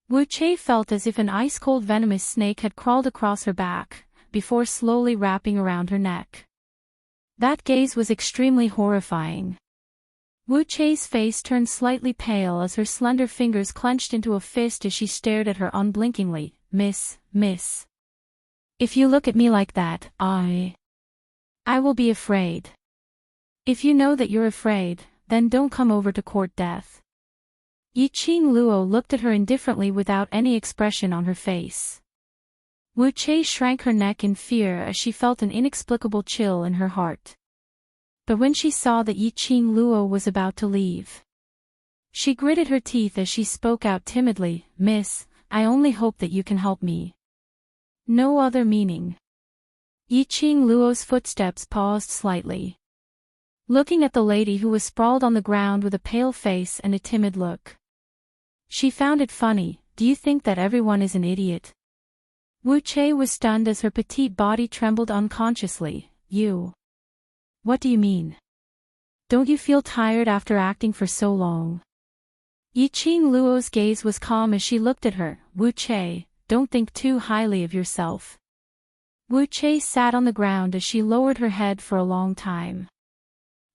Wu Chei felt as if an ice-cold venomous snake had crawled across her back, before slowly wrapping around her neck. That gaze was extremely horrifying. Wu Chei's face turned slightly pale as her slender fingers clenched into a fist as she stared at her unblinkingly. Miss. If you look at me like that, I will be afraid. If you know that you're afraid, then don't come over to court death. Yiqing Luo looked at her indifferently without any expression on her face. Wu Chei shrank her neck in fear as she felt an inexplicable chill in her heart. But when she saw that Yiqing Luo was about to leave, she gritted her teeth as she spoke out timidly, Miss, I only hope that you can help me. No other meaning. Yiqing Luo's footsteps paused slightly, looking at the lady who was sprawled on the ground with a pale face and a timid look. She found it funny. Do you think that everyone is an idiot? Wu Chei was stunned as her petite body trembled unconsciously. You. What do you mean? Don't you feel tired after acting for so long? Yiqing Luo's gaze was calm as she looked at her. Wu Chei, don't think too highly of yourself. Wu Chei sat on the ground as she lowered her head for a long time.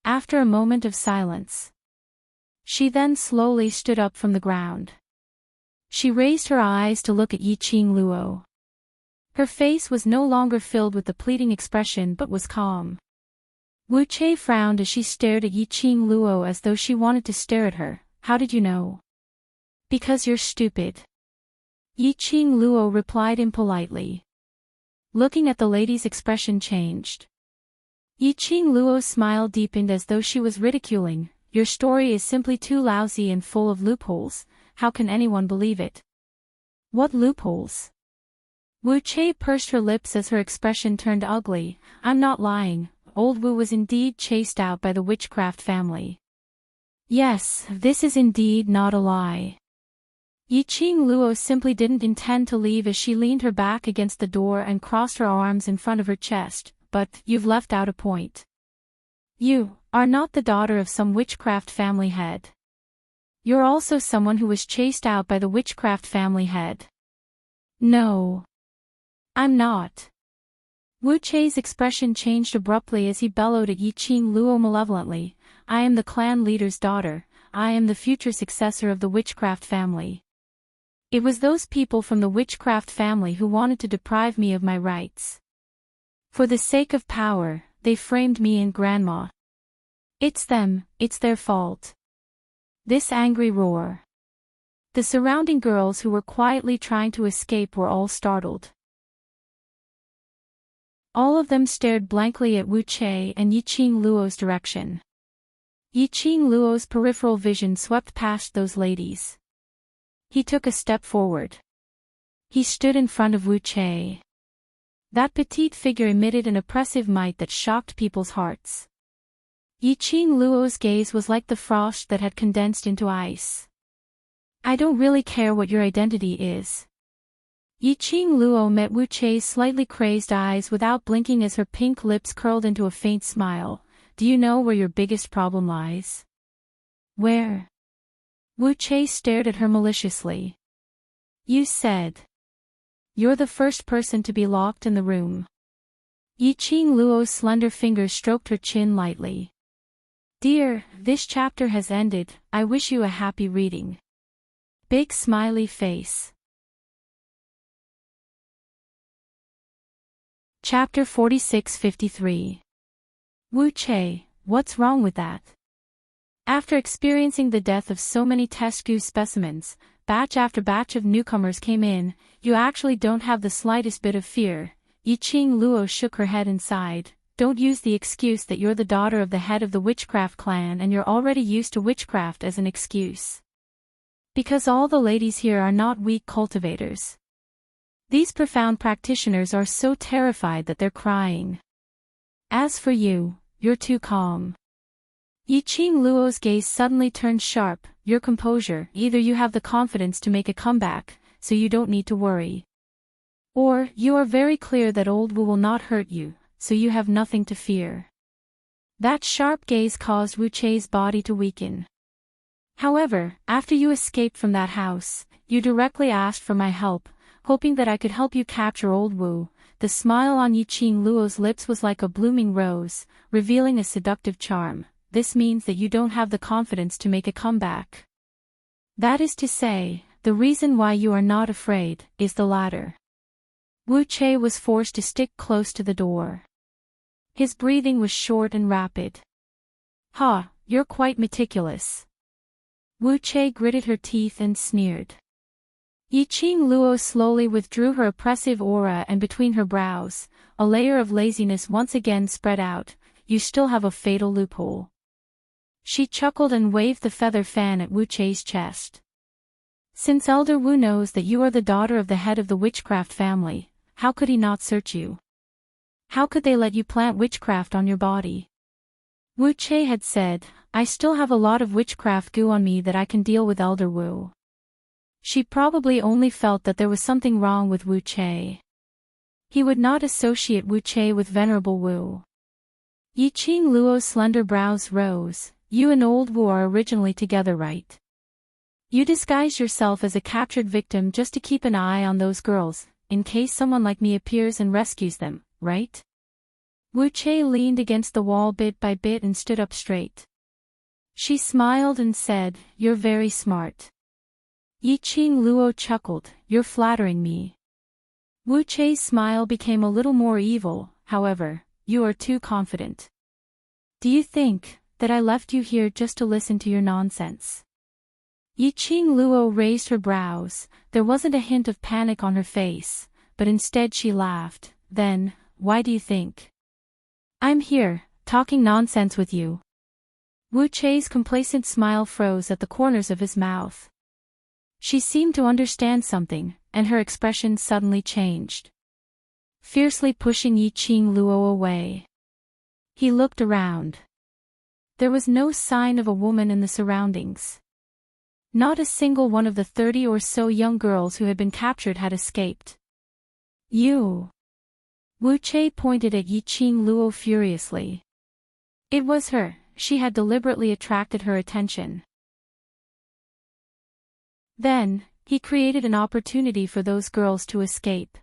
After a moment of silence, she then slowly stood up from the ground. She raised her eyes to look at Yiqing Luo. Her face was no longer filled with the pleading expression but was calm. Wu Chei frowned as she stared at Yiqing Luo as though she wanted to stare at her. How did you know? Because you're stupid. Yiqing Luo replied impolitely. Looking at the lady's expression changed. Yiqing Luo's smile deepened as though she was ridiculing. Your story is simply too lousy and full of loopholes. How can anyone believe it? What loopholes? Wu Chei pursed her lips as her expression turned ugly. I'm not lying. Old Wu was indeed chased out by the witchcraft family. Yes, this is indeed not a lie. Yiqing Luo simply didn't intend to leave as she leaned her back against the door and crossed her arms in front of her chest, but you've left out a point. You are not the daughter of some witchcraft family head. You're also someone who was chased out by the witchcraft family head. No. I'm not. Wu Chei's expression changed abruptly as he bellowed at Yiqing Luo malevolently. I am the clan leader's daughter. I am the future successor of the witchcraft family. It was those people from the witchcraft family who wanted to deprive me of my rights. For the sake of power, they framed me and Grandma. It's them, it's their fault. This angry roar. The surrounding girls who were quietly trying to escape were all startled. All of them stared blankly at Wu Chei and Yiqing Luo's direction. Yiqing Luo's peripheral vision swept past those ladies. He took a step forward. He stood in front of Wu Chei. That petite figure emitted an oppressive might that shocked people's hearts. Yiqing Luo's gaze was like the frost that had condensed into ice. I don't really care what your identity is. Yiqing Luo met Wu Chei's slightly crazed eyes without blinking as her pink lips curled into a faint smile. Do you know where your biggest problem lies? Where? Wu Chei stared at her maliciously. You said. You're the first person to be locked in the room. Yiqing Luo's slender fingers stroked her chin lightly. Dear, this chapter has ended, I wish you a happy reading. Big smiley face. Chapter 4653. Wu Che, what's wrong with that? After experiencing the death of so many test goose specimens, batch after batch of newcomers came in, you actually don't have the slightest bit of fear. Yiqing Luo shook her head and sighed. Don't use the excuse that you're the daughter of the head of the witchcraft clan and you're already used to witchcraft as an excuse. Because all the ladies here are not weak cultivators. These profound practitioners are so terrified that they're crying. As for you, you're too calm. Yiqing Luo's gaze suddenly turned sharp. Your composure, either you have the confidence to make a comeback, so you don't need to worry. Or, you are very clear that old Wu will not hurt you, so you have nothing to fear. That sharp gaze caused Wu Che's body to weaken. However, after you escaped from that house, you directly asked for my help, hoping that I could help you capture old Wu. The smile on Yiqing Luo's lips was like a blooming rose, revealing a seductive charm. This means that you don't have the confidence to make a comeback. That is to say, the reason why you are not afraid is the latter. Wu Che was forced to stick close to the door. His breathing was short and rapid. Ha, you're quite meticulous. Wu Che gritted her teeth and sneered. Yiqing Luo slowly withdrew her oppressive aura and between her brows, a layer of laziness once again spread out. You still have a fatal loophole. She chuckled and waved the feather fan at Wu Che's chest. Since Elder Wu knows that you are the daughter of the head of the witchcraft family, how could he not search you? How could they let you plant witchcraft on your body? Wu Che had said, I still have a lot of witchcraft goo on me that I can deal with Elder Wu. She probably only felt that there was something wrong with Wu Che. He would not associate Wu Che with Venerable Wu. Yiqing Luo's slender brows rose. You and old Wu are originally together, right? You disguised yourself as a captured victim just to keep an eye on those girls, in case someone like me appears and rescues them, right? Wu Che leaned against the wall bit by bit and stood up straight. She smiled and said, You're very smart. Yiqing Luo chuckled, You're flattering me. Wu Che's smile became a little more evil. However, you are too confident. Do you think that I left you here just to listen to your nonsense? Yiqing Luo raised her brows. There wasn't a hint of panic on her face, but instead she laughed. Then, why do you think I'm here, talking nonsense with you? Wu Che's complacent smile froze at the corners of his mouth. She seemed to understand something, and her expression suddenly changed. Fiercely pushing Yiqing Luo away, he looked around. There was no sign of a woman in the surroundings. Not a single one of the 30 or so young girls who had been captured had escaped. You! Wu Che pointed at Yiqing Luo furiously. It was her. She had deliberately attracted her attention. Then, he created an opportunity for those girls to escape.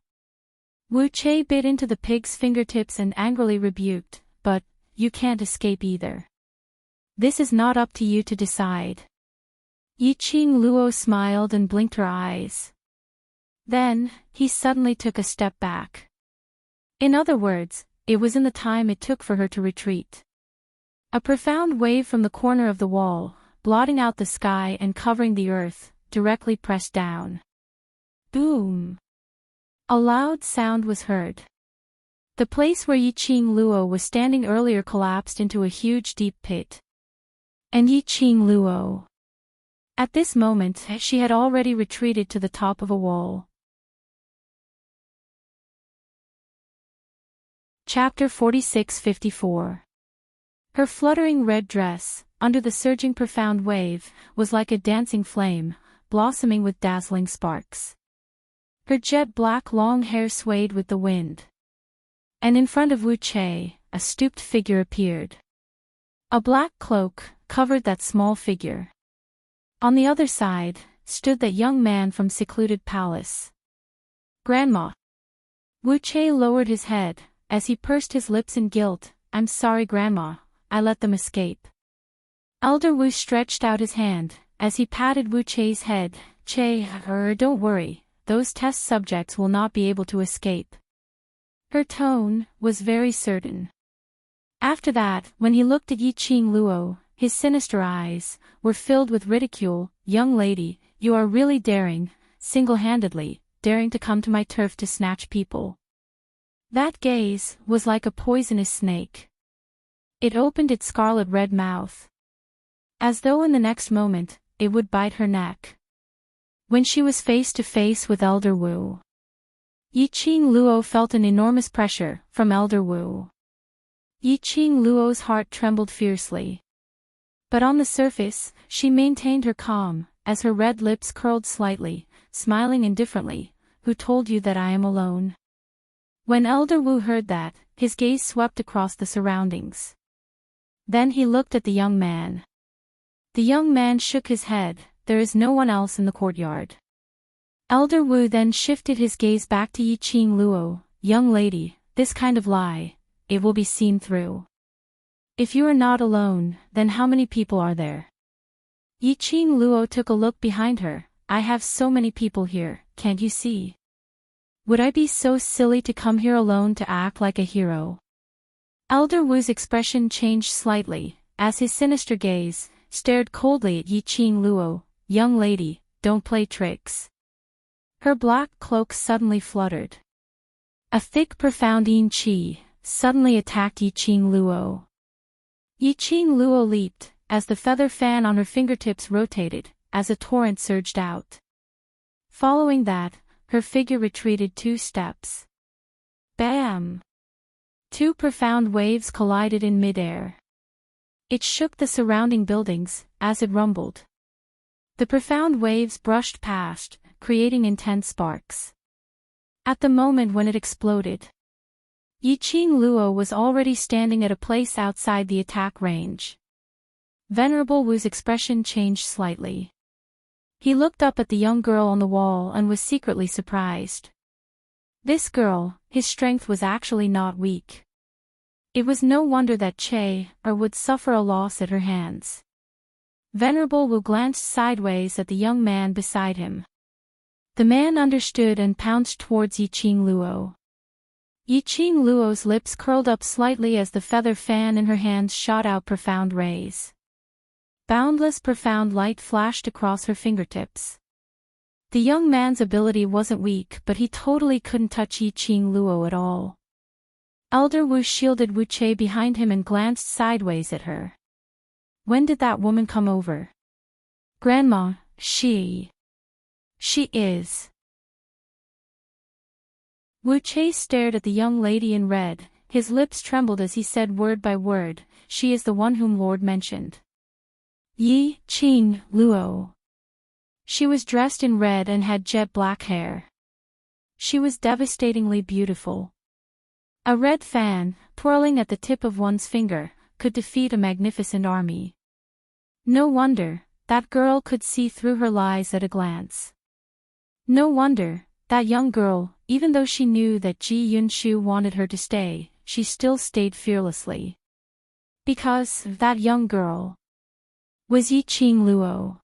Wu Che bit into the pig's fingertips and angrily rebuked, But, you can't escape either. This is not up to you to decide. Yiqing Luo smiled and blinked her eyes. Then, he suddenly took a step back. In other words, it was in the time it took for her to retreat. A profound wave from the corner of the wall, blotting out the sky and covering the earth, directly pressed down. Boom! A loud sound was heard. The place where Yiqing Luo was standing earlier collapsed into a huge deep pit. And Yiqing Luo. At this moment, she had already retreated to the top of a wall. Chapter 4654. Her fluttering red dress, under the surging profound wave, was like a dancing flame, blossoming with dazzling sparks. Her jet-black long hair swayed with the wind. And in front of Wu Che, a stooped figure appeared. A black cloak covered that small figure. On the other side, stood that young man from secluded palace. Grandma. Wu Che lowered his head, as he pursed his lips in guilt. I'm sorry, Grandma, I let them escape. Elder Wu stretched out his hand, as he patted Wu Chei's head. Chei, don't worry, those test subjects will not be able to escape. Her tone was very certain. After that, when he looked at Yi Qing Luo, his sinister eyes were filled with ridicule. Young lady, you are really daring, single-handedly, daring to come to my turf to snatch people. That gaze was like a poisonous snake. It opened its scarlet-red mouth, as though in the next moment, it would bite her neck. When she was face to face with Elder Wu, Yi Qing Luo felt an enormous pressure from Elder Wu. Yi Qing Luo's heart trembled fiercely. But on the surface, she maintained her calm, as her red lips curled slightly, smiling indifferently. Who told you that I am alone? When Elder Wu heard that, his gaze swept across the surroundings. Then he looked at the young man. The young man shook his head. There is no one else in the courtyard. Elder Wu then shifted his gaze back to Yi Qing Luo. Young lady, this kind of lie, it will be seen through. If you are not alone, then how many people are there? Yi Qing Luo took a look behind her. I have so many people here, can't you see? Would I be so silly to come here alone to act like a hero? Elder Wu's expression changed slightly, as his sinister gaze stared coldly at Yi Qing Luo. Young lady, don't play tricks. Her black cloak suddenly fluttered. A thick profound yin qi suddenly attacked Yi Qing Luo. Yi Qing Luo leaped, as the feather fan on her fingertips rotated, as a torrent surged out. Following that, her figure retreated 2 steps. Bam! 2 profound waves collided in midair. It shook the surrounding buildings, as it rumbled. The profound waves brushed past, creating intense sparks. At the moment when it exploded, Yi Qing Luo was already standing at a place outside the attack range. Venerable Wu's expression changed slightly. He looked up at the young girl on the wall and was secretly surprised. This girl, his strength was actually not weak. It was no wonder that Chei would suffer a loss at her hands. Venerable Wu glanced sideways at the young man beside him. The man understood and pounced towards Yi Qing Luo. Yi Qing Luo's lips curled up slightly as the feather fan in her hands shot out profound rays. Boundless profound light flashed across her fingertips. The young man's ability wasn't weak, but he totally couldn't touch Yi Qing Luo at all. Elder Wu shielded Wu Chei behind him and glanced sideways at her. When did that woman come over? Grandma, she is. Wu Chei stared at the young lady in red, his lips trembled as he said word by word, she is the one whom Lord mentioned. Yi Qing Luo. She was dressed in red and had jet black hair. She was devastatingly beautiful. A red fan, twirling at the tip of one's finger, could defeat a magnificent army. No wonder, that girl could see through her lies at a glance. No wonder, that young girl, even though she knew that Ji Yunshu wanted her to stay, she still stayed fearlessly. Because that young girl was Yi Qing Luo.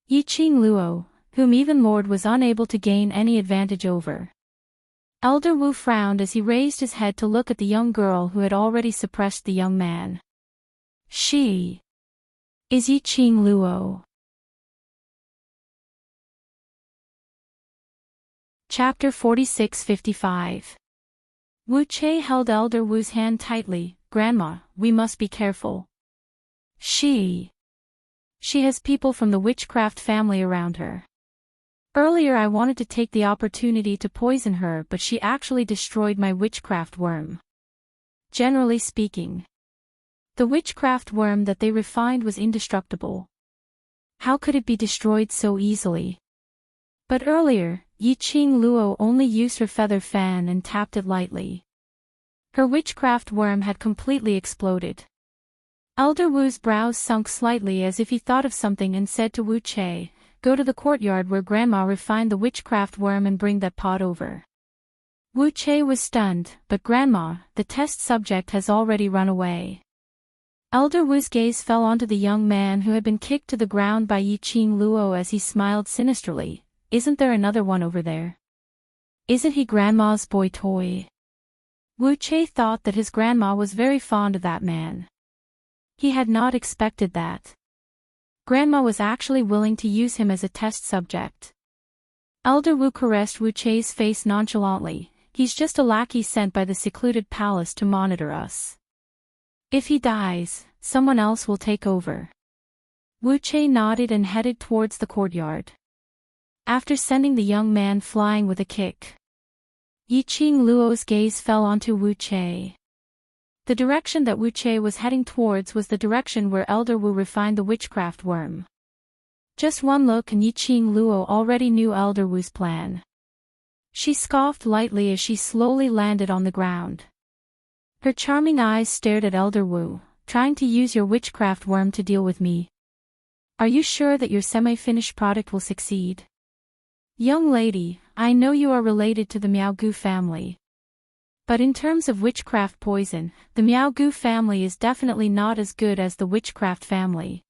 Yi Qing Luo, whom even Lord was unable to gain any advantage over. Elder Wu frowned as he raised his head to look at the young girl who had already suppressed the young man. She is Yi Qing Luo. Chapter 46-55. Wu Chei held Elder Wu's hand tightly. Grandma, we must be careful. She has people from the witchcraft family around her. Earlier I wanted to take the opportunity to poison her, but she actually destroyed my witchcraft worm. Generally speaking, the witchcraft worm that they refined was indestructible. How could it be destroyed so easily? But earlier, Yi Qing Luo only used her feather fan and tapped it lightly. Her witchcraft worm had completely exploded. Elder Wu's brows sunk slightly as if he thought of something and said to Wu Chei, go to the courtyard where Grandma refined the witchcraft worm and bring that pot over. Wu Chei was stunned, but Grandma, the test subject has already run away. Elder Wu's gaze fell onto the young man who had been kicked to the ground by Yiqing Luo as he smiled sinisterly. Isn't there another one over there? Isn't he grandma's boy toy? Wu Che thought that his grandma was very fond of that man. He had not expected that. Grandma was actually willing to use him as a test subject. Elder Wu caressed Wu Che's face nonchalantly. He's just a lackey sent by the secluded palace to monitor us. If he dies, someone else will take over. Wu Che nodded and headed towards the courtyard. After sending the young man flying with a kick, Yiqing Luo's gaze fell onto Wu Che. The direction that Wu Che was heading towards was the direction where Elder Wu refined the witchcraft worm. Just one look and Yiqing Luo already knew Elder Wu's plan. She scoffed lightly as she slowly landed on the ground. Her charming eyes stared at Elder Wu, trying to use your witchcraft worm to deal with me. Are you sure that your semi-finished product will succeed? Young lady, I know you are related to the Miaogu family. But in terms of witchcraft poison, the Miaogu family is definitely not as good as the witchcraft family.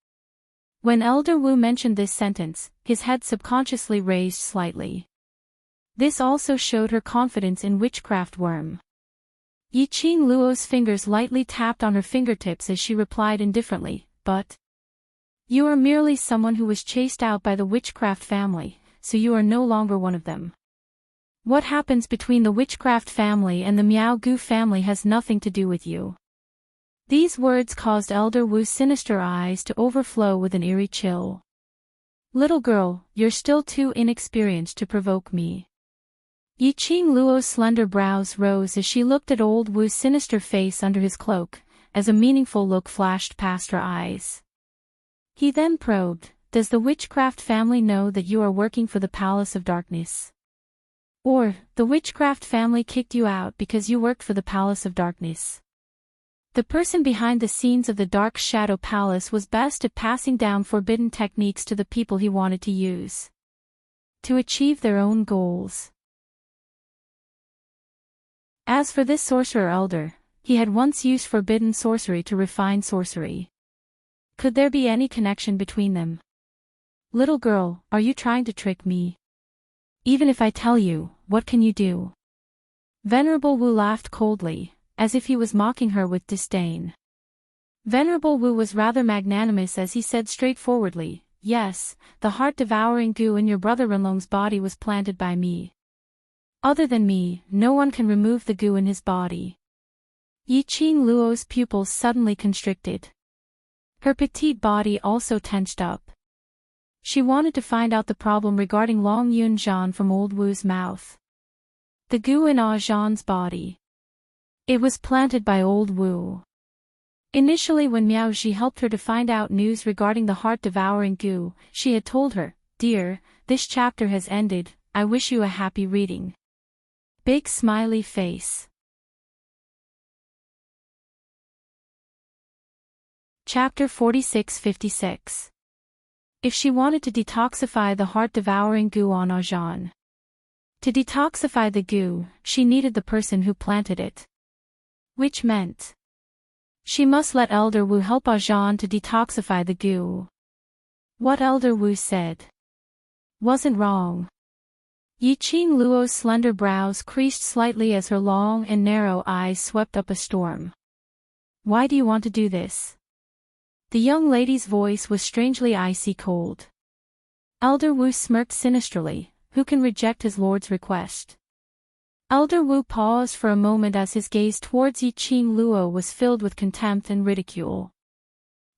When Elder Wu mentioned this sentence, his head subconsciously raised slightly. This also showed her confidence in witchcraft worm. Yiqing Luo's fingers lightly tapped on her fingertips as she replied indifferently, but you are merely someone who was chased out by the witchcraft family, so you are no longer one of them. What happens between the witchcraft family and the Miaogu family has nothing to do with you. These words caused Elder Wu's sinister eyes to overflow with an eerie chill. Little girl, you're still too inexperienced to provoke me. Yiqing Luo's slender brows rose as she looked at old Wu's sinister face under his cloak, as a meaningful look flashed past her eyes. He then probed, does the witchcraft family know that you are working for the Palace of Darkness? Or, the witchcraft family kicked you out because you worked for the Palace of Darkness? The person behind the scenes of the Dark Shadow Palace was best at passing down forbidden techniques to the people he wanted to use to achieve their own goals. As for this sorcerer elder, he had once used forbidden sorcery to refine sorcery. Could there be any connection between them? Little girl, are you trying to trick me? Even if I tell you, what can you do? Venerable Wu laughed coldly, as if he was mocking her with disdain. Venerable Wu was rather magnanimous as he said straightforwardly, yes, the heart-devouring goo in your brother Renlong's body was planted by me. Other than me, no one can remove the goo in his body. Yiqing Luo's pupils suddenly constricted. Her petite body also tensed up. She wanted to find out the problem regarding Long Yun Zhan from old Wu's mouth. The goo in Ah Zhan's body. It was planted by old Wu. Initially when Miao Ji helped her to find out news regarding the heart-devouring goo, she had told her, dear, this chapter has ended, I wish you a happy reading. Big smiley face. Chapter 46-56. If she wanted to detoxify the heart-devouring goo on Ah Zhan. To detoxify the goo, she needed the person who planted it. Which meant she must let Elder Wu help Ah Zhan to detoxify the goo. What Elder Wu said wasn't wrong. Yiqing Luo's slender brows creased slightly as her long and narrow eyes swept up a storm. Why do you want to do this? The young lady's voice was strangely icy cold. Elder Wu smirked sinisterly, who can reject his lord's request? Elder Wu paused for a moment as his gaze towards Yiqing Luo was filled with contempt and ridicule.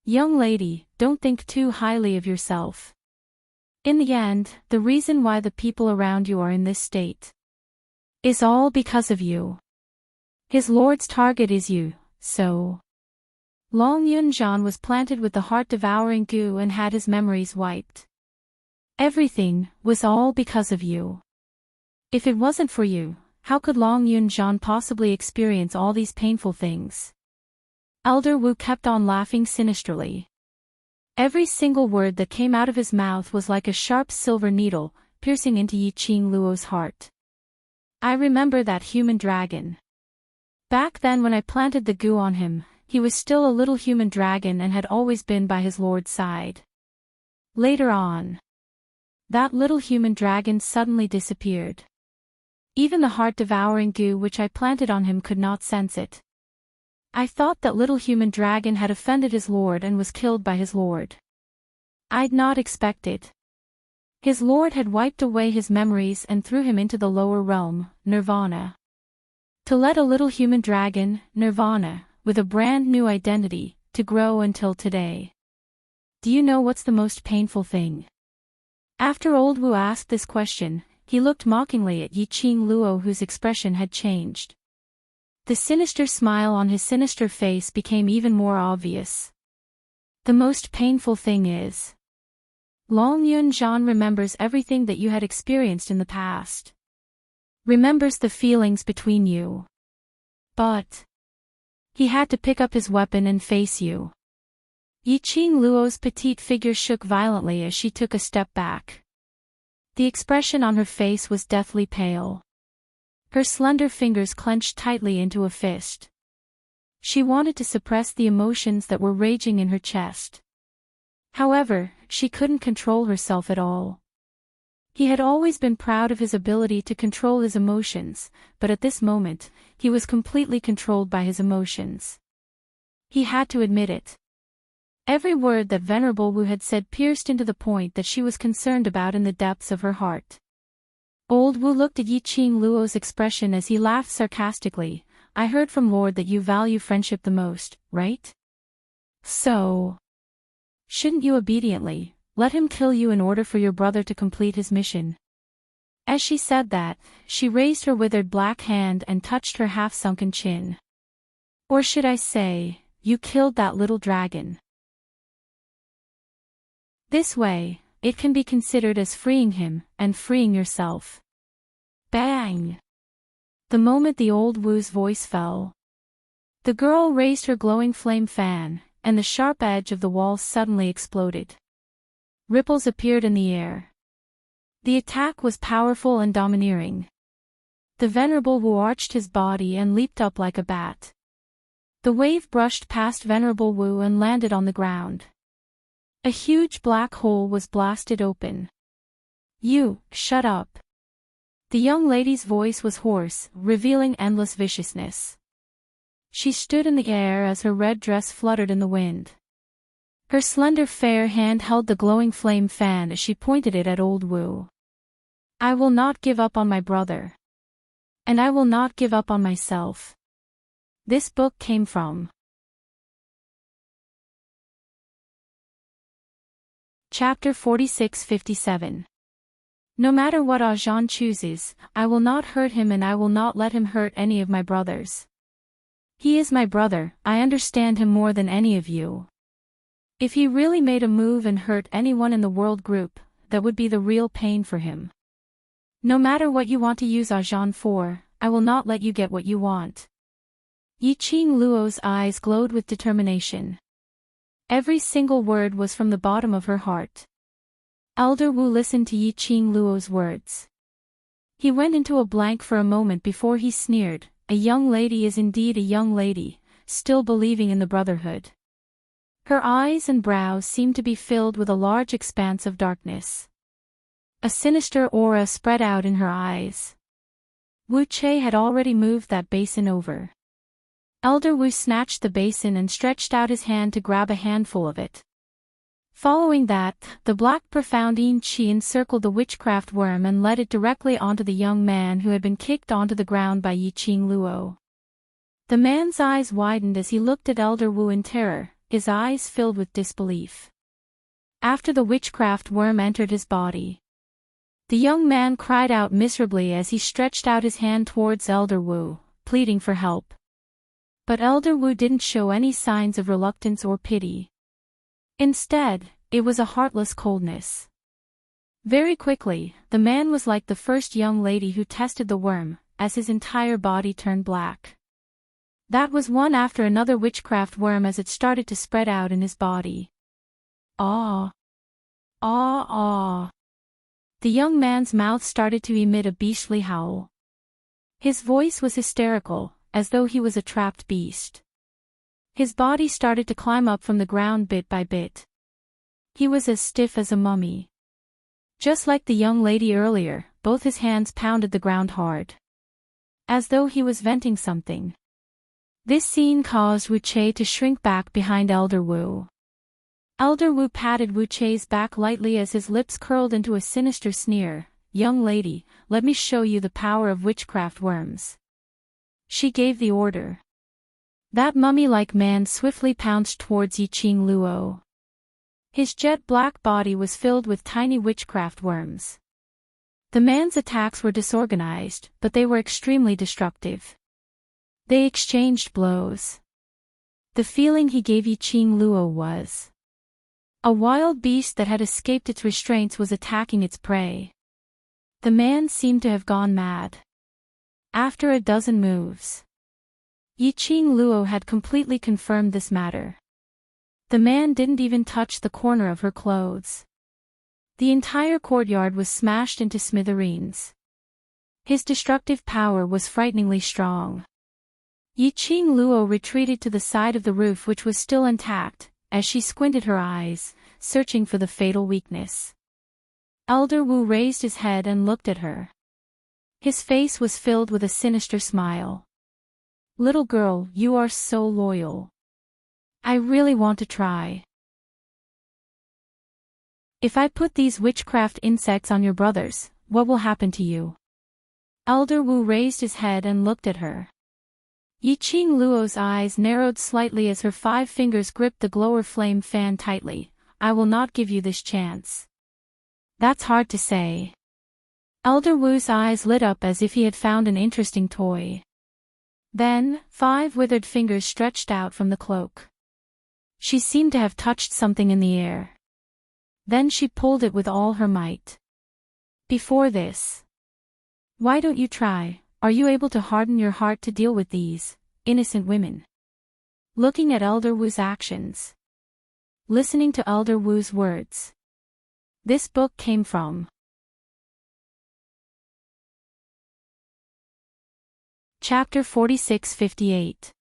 Young lady, don't think too highly of yourself. In the end, the reason why the people around you are in this state is all because of you. His lord's target is you, so. Long Yun Zhan was planted with the heart-devouring goo and had his memories wiped. Everything was all because of you. If it wasn't for you, how could Long Yun Zhan possibly experience all these painful things? Elder Wu kept on laughing sinisterly. Every single word that came out of his mouth was like a sharp silver needle, piercing into Yiqing Luo's heart. I remember that human dragon. Back then when I planted the goo on him, he was still a little human dragon and had always been by his lord's side. Later on, that little human dragon suddenly disappeared. Even the heart-devouring goo which I planted on him could not sense it. I thought that little human dragon had offended his lord and was killed by his lord. I'd not expected. His lord had wiped away his memories and threw him into the lower realm, Nirvana. To let a little human dragon, Nirvana, with a brand new identity, to grow until today. Do you know what's the most painful thing? After old Wu asked this question, he looked mockingly at Yiqing Luo, whose expression had changed. The sinister smile on his sinister face became even more obvious. The most painful thing is, Long Yun Zhan remembers everything that you had experienced in the past. Remembers the feelings between you. But he had to pick up his weapon and face you. Yiqing Luo's petite figure shook violently as she took a step back. The expression on her face was deathly pale. Her slender fingers clenched tightly into a fist. She wanted to suppress the emotions that were raging in her chest. However, she couldn't control herself at all. He had always been proud of his ability to control his emotions, but at this moment, he was completely controlled by his emotions. He had to admit it. Every word that Venerable Wu had said pierced into the point that she was concerned about in the depths of her heart. Old Wu looked at Yiqing Luo's expression as he laughed sarcastically. I heard from Lord that you value friendship the most, right? So, shouldn't you obediently let him kill you in order for your brother to complete his mission? As she said that, she raised her withered black hand and touched her half-sunken chin. Or should I say, you killed that little dragon. This way, it can be considered as freeing him, and freeing yourself. Bang! The moment the old Wu's voice fell, the girl raised her glowing flame fan, and the sharp edge of the wall suddenly exploded. Ripples appeared in the air. The attack was powerful and domineering. The Venerable Wu arched his body and leaped up like a bat. The wave brushed past Venerable Wu and landed on the ground. A huge black hole was blasted open. You, shut up. The young lady's voice was hoarse, revealing endless viciousness. She stood in the air as her red dress fluttered in the wind. Her slender fair hand held the glowing flame fan as she pointed it at old Wu. I will not give up on my brother. And I will not give up on myself. This book came from Chapter 46-57. No matter what Zhan chooses, I will not hurt him and I will not let him hurt any of my brothers. He is my brother, I understand him more than any of you. If he really made a move and hurt anyone in the world group, that would be the real pain for him. No matter what you want to use Zhan for, I will not let you get what you want. Yiqing Luo's eyes glowed with determination. Every single word was from the bottom of her heart. Elder Wu listened to Yiqing Luo's words. He went into a blank for a moment before he sneered, a young lady is indeed a young lady, still believing in the brotherhood. Her eyes and brows seemed to be filled with a large expanse of darkness. A sinister aura spread out in her eyes. Wu Che had already moved that basin over. Elder Wu snatched the basin and stretched out his hand to grab a handful of it. Following that, the black profound Yin Qi encircled the witchcraft worm and led it directly onto the young man who had been kicked onto the ground by Yiqing Luo. The man's eyes widened as he looked at Elder Wu in terror, his eyes filled with disbelief. After the witchcraft worm entered his body, the young man cried out miserably as he stretched out his hand towards Elder Wu, pleading for help. But Elder Wu didn't show any signs of reluctance or pity. Instead, it was a heartless coldness. Very quickly, the man was like the first young lady who tested the worm, as his entire body turned black. That was one after another witchcraft worm as it started to spread out in his body. Ah! Ah! Ah! The young man's mouth started to emit a beastly howl. His voice was hysterical, as though he was a trapped beast. His body started to climb up from the ground bit by bit. He was as stiff as a mummy. Just like the young lady earlier, both his hands pounded the ground hard, as though he was venting something. This scene caused Wu Che to shrink back behind Elder Wu. Elder Wu patted Wu Che's back lightly as his lips curled into a sinister sneer. "Young lady, let me show you the power of witchcraft worms." She gave the order. That mummy-like man swiftly pounced towards Yiqing Luo. His jet-black body was filled with tiny witchcraft worms. The man's attacks were disorganized, but they were extremely destructive. They exchanged blows. The feeling he gave Yiqing Luo was a wild beast that had escaped its restraints was attacking its prey. The man seemed to have gone mad. After a dozen moves, Yiqing Luo had completely confirmed this matter. The man didn't even touch the corner of her clothes. The entire courtyard was smashed into smithereens. His destructive power was frighteningly strong. Yiqing Luo retreated to the side of the roof which was still intact, as she squinted her eyes, searching for the fatal weakness. Elder Wu raised his head and looked at her. His face was filled with a sinister smile. "Little girl, you are so loyal. I really want to try. If I put these witchcraft insects on your brothers, what will happen to you?" Elder Wu raised his head and looked at her. Yiqing Luo's eyes narrowed slightly as her 5 fingers gripped the glower flame fan tightly. "I will not give you this chance." "That's hard to say." Elder Wu's eyes lit up as if he had found an interesting toy. Then, 5 withered fingers stretched out from the cloak. She seemed to have touched something in the air. Then she pulled it with all her might. "Before this, why don't you try? Are you able to harden your heart to deal with these innocent women?" Looking at Elder Wu's actions, listening to Elder Wu's words. This book came from Chapter 4658.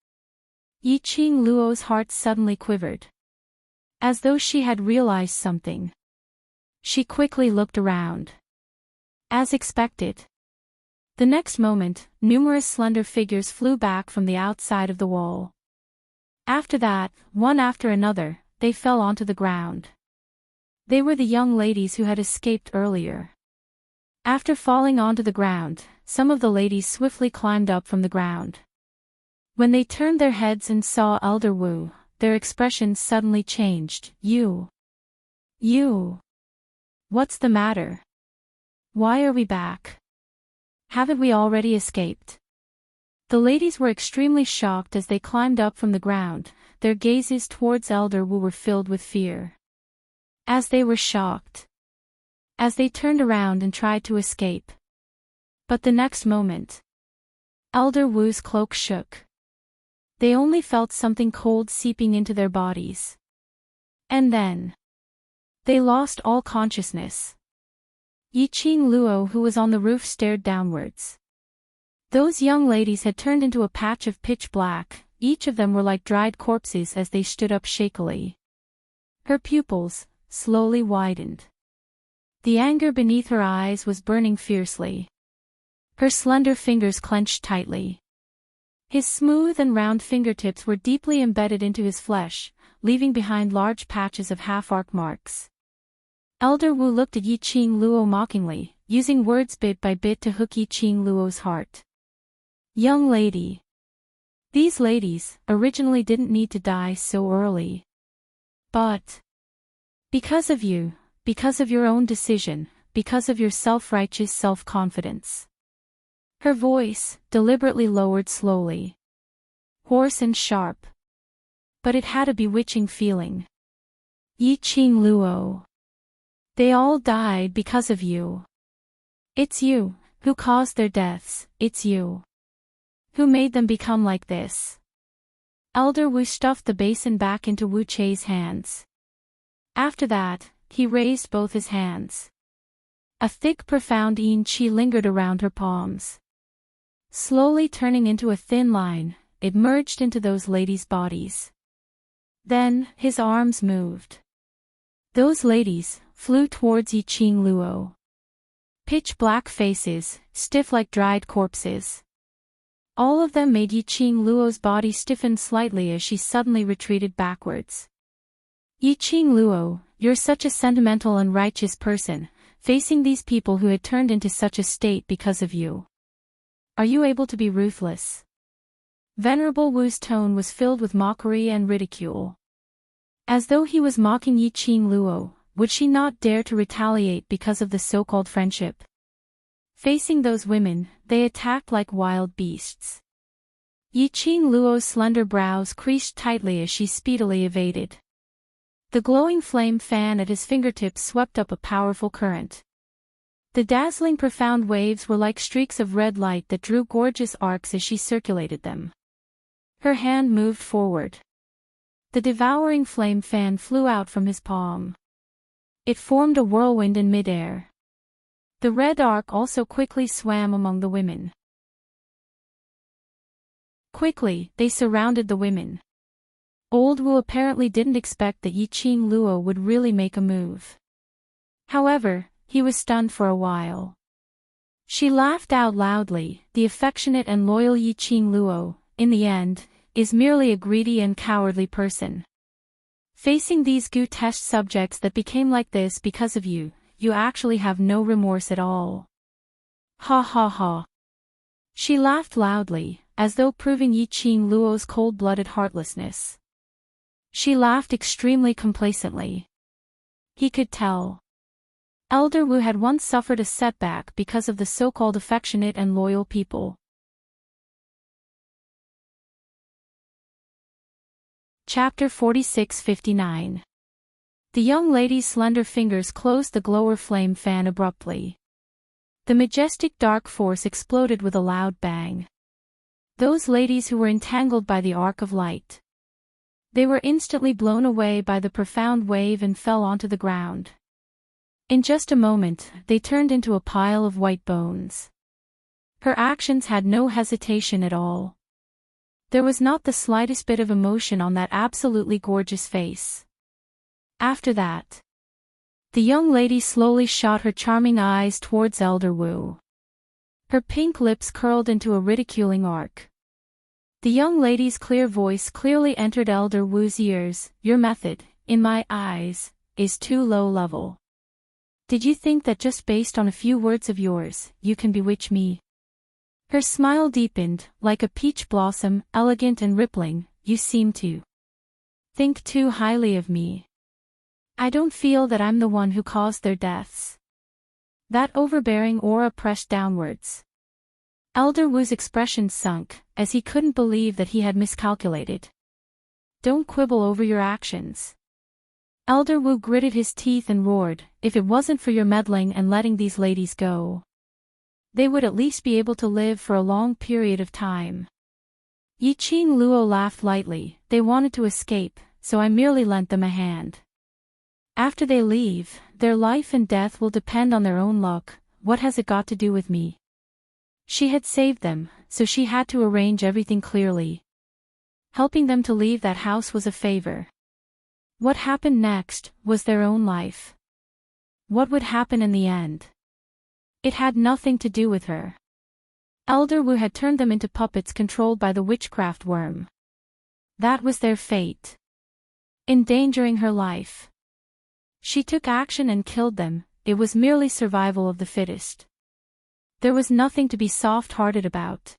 Yiqing Luo's heart suddenly quivered, as though she had realized something. She quickly looked around. As expected, the next moment, numerous slender figures flew back from the outside of the wall. After that, one after another, they fell onto the ground. They were the young ladies who had escaped earlier. After falling onto the ground, some of the ladies swiftly climbed up from the ground. When they turned their heads and saw Elder Wu, their expressions suddenly changed. You. What's the matter? Why are we back? Haven't we already escaped?" The ladies were extremely shocked as they climbed up from the ground. Their gazes towards Elder Wu were filled with fear. As they were shocked, as they turned around and tried to escape. But the next moment, Elder Wu's cloak shook. They only felt something cold seeping into their bodies. And then, they lost all consciousness. Yiqing Luo, who was on the roof, stared downwards. Those young ladies had turned into a patch of pitch black. Each of them were like dried corpses as they stood up shakily. Her pupils slowly widened. The anger beneath her eyes was burning fiercely. Her slender fingers clenched tightly. His smooth and round fingertips were deeply embedded into his flesh, leaving behind large patches of half-arc marks. Elder Wu looked at Yiqing Luo mockingly, using words bit by bit to hook Yiqing Luo's heart. "Young lady. These ladies originally didn't need to die so early. But because of you, because of your own decision, because of your self-righteous self-confidence." Her voice, deliberately lowered slowly. Hoarse and sharp. But it had a bewitching feeling. "Yiqing Luo. They all died because of you. It's you who caused their deaths, it's you who made them become like this." Elder Wu stuffed the basin back into Wu Che's hands. After that, he raised both his hands. A thick profound yin qi lingered around her palms. Slowly turning into a thin line, it merged into those ladies' bodies. Then, his arms moved. Those ladies flew towards Yi Qing Luo. Pitch black faces, stiff like dried corpses. All of them made Yi Qing Luo's body stiffen slightly as she suddenly retreated backwards. Yi Qing Luo, you're such a sentimental and righteous person, facing these people who had turned into such a state because of you. Are you able to be ruthless? Venerable Wu's tone was filled with mockery and ridicule. As though he was mocking Yi Qing Luo, would she not dare to retaliate because of the so-called friendship? Facing those women, they attacked like wild beasts. Yi Qing Luo's slender brows creased tightly as she speedily evaded. The glowing flame fan at his fingertips swept up a powerful current. The dazzling profound waves were like streaks of red light that drew gorgeous arcs as she circulated them. Her hand moved forward. The devouring flame fan flew out from his palm. It formed a whirlwind in midair. The red arc also quickly swam among the women. Quickly, they surrounded the women. Old Wu apparently didn't expect that Yi Qing Luo would really make a move. However, he was stunned for a while. She laughed out loudly. The affectionate and loyal Yi Qing Luo, in the end, is merely a greedy and cowardly person. Facing these grotesque subjects that became like this because of you, you actually have no remorse at all. Ha ha ha. She laughed loudly, as though proving Yi Qing Luo's cold-blooded heartlessness. She laughed extremely complacently. He could tell. Elder Wu had once suffered a setback because of the so-called affectionate and loyal people. Chapter 46-59. The young lady's slender fingers closed the glower flame fan abruptly. The majestic dark force exploded with a loud bang. Those ladies who were entangled by the arc of light. They were instantly blown away by the profound wave and fell onto the ground. In just a moment, they turned into a pile of white bones. Her actions had no hesitation at all. There was not the slightest bit of emotion on that absolutely gorgeous face. After that, the young lady slowly shot her charming eyes towards Elder Wu. Her pink lips curled into a ridiculing arc. The young lady's clear voice clearly entered Elder Wu's ears. Your method, in my eyes, is too low level. Did you think that just based on a few words of yours, you can bewitch me? Her smile deepened, like a peach blossom, elegant and rippling. You seem to think too highly of me. I don't feel that I'm the one who caused their deaths. That overbearing aura pressed downwards. Elder Wu's expression sunk, as he couldn't believe that he had miscalculated. Don't quibble over your actions. Elder Wu gritted his teeth and roared, if it wasn't for your meddling and letting these ladies go, they would at least be able to live for a long period of time. Yi Qing Luo laughed lightly. They wanted to escape, so I merely lent them a hand. After they leave, their life and death will depend on their own luck. What has it got to do with me? She had saved them, so she had to arrange everything clearly. Helping them to leave that house was a favor. What happened next was their own life. What would happen in the end? It had nothing to do with her. Elder Wu had turned them into puppets controlled by the witchcraft worm. That was their fate. Endangering her life. She took action and killed them. It was merely survival of the fittest. There was nothing to be soft-hearted about.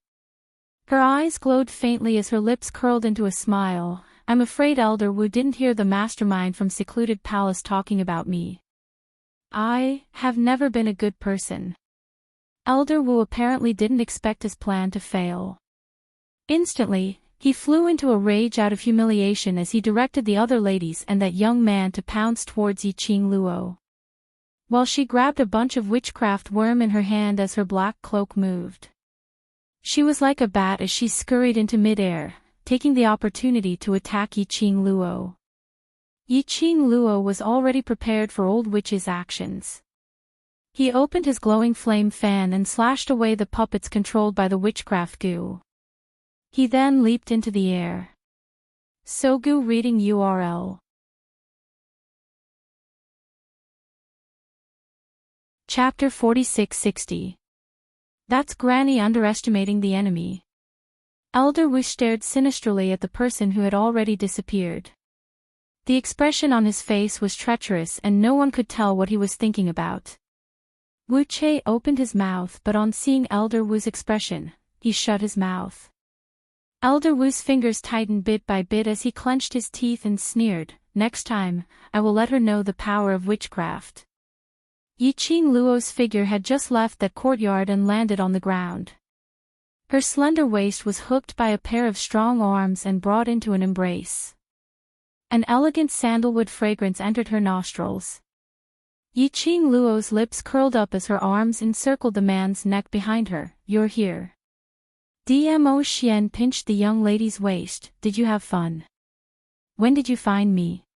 Her eyes glowed faintly as her lips curled into a smile. I'm afraid Elder Wu didn't hear the mastermind from secluded palace talking about me. I have never been a good person. Elder Wu apparently didn't expect his plan to fail. Instantly, he flew into a rage out of humiliation as he directed the other ladies and that young man to pounce towards Yi Qing Luo. While she grabbed a bunch of witchcraft worm in her hand as her black cloak moved. She was like a bat as she scurried into midair, taking the opportunity to attack Yi Qing Luo. Yi Qing Luo was already prepared for old witch's actions. He opened his glowing flame fan and slashed away the puppets controlled by the witchcraft goo. He then leaped into the air. Sogu reading URL. Chapter 4660. That's Granny underestimating the enemy. Elder Wu stared sinisterly at the person who had already disappeared. The expression on his face was treacherous and no one could tell what he was thinking about. Wu Che opened his mouth, but on seeing Elder Wu's expression, he shut his mouth. Elder Wu's fingers tightened bit by bit as he clenched his teeth and sneered, "Next time, I will let her know the power of witchcraft." Yiqing Luo's figure had just left that courtyard and landed on the ground. Her slender waist was hooked by a pair of strong arms and brought into an embrace. An elegant sandalwood fragrance entered her nostrils. Yiqing Luo's lips curled up as her arms encircled the man's neck behind her. "You're here." Dmo Xian pinched the young lady's waist. "Did you have fun? When did you find me?"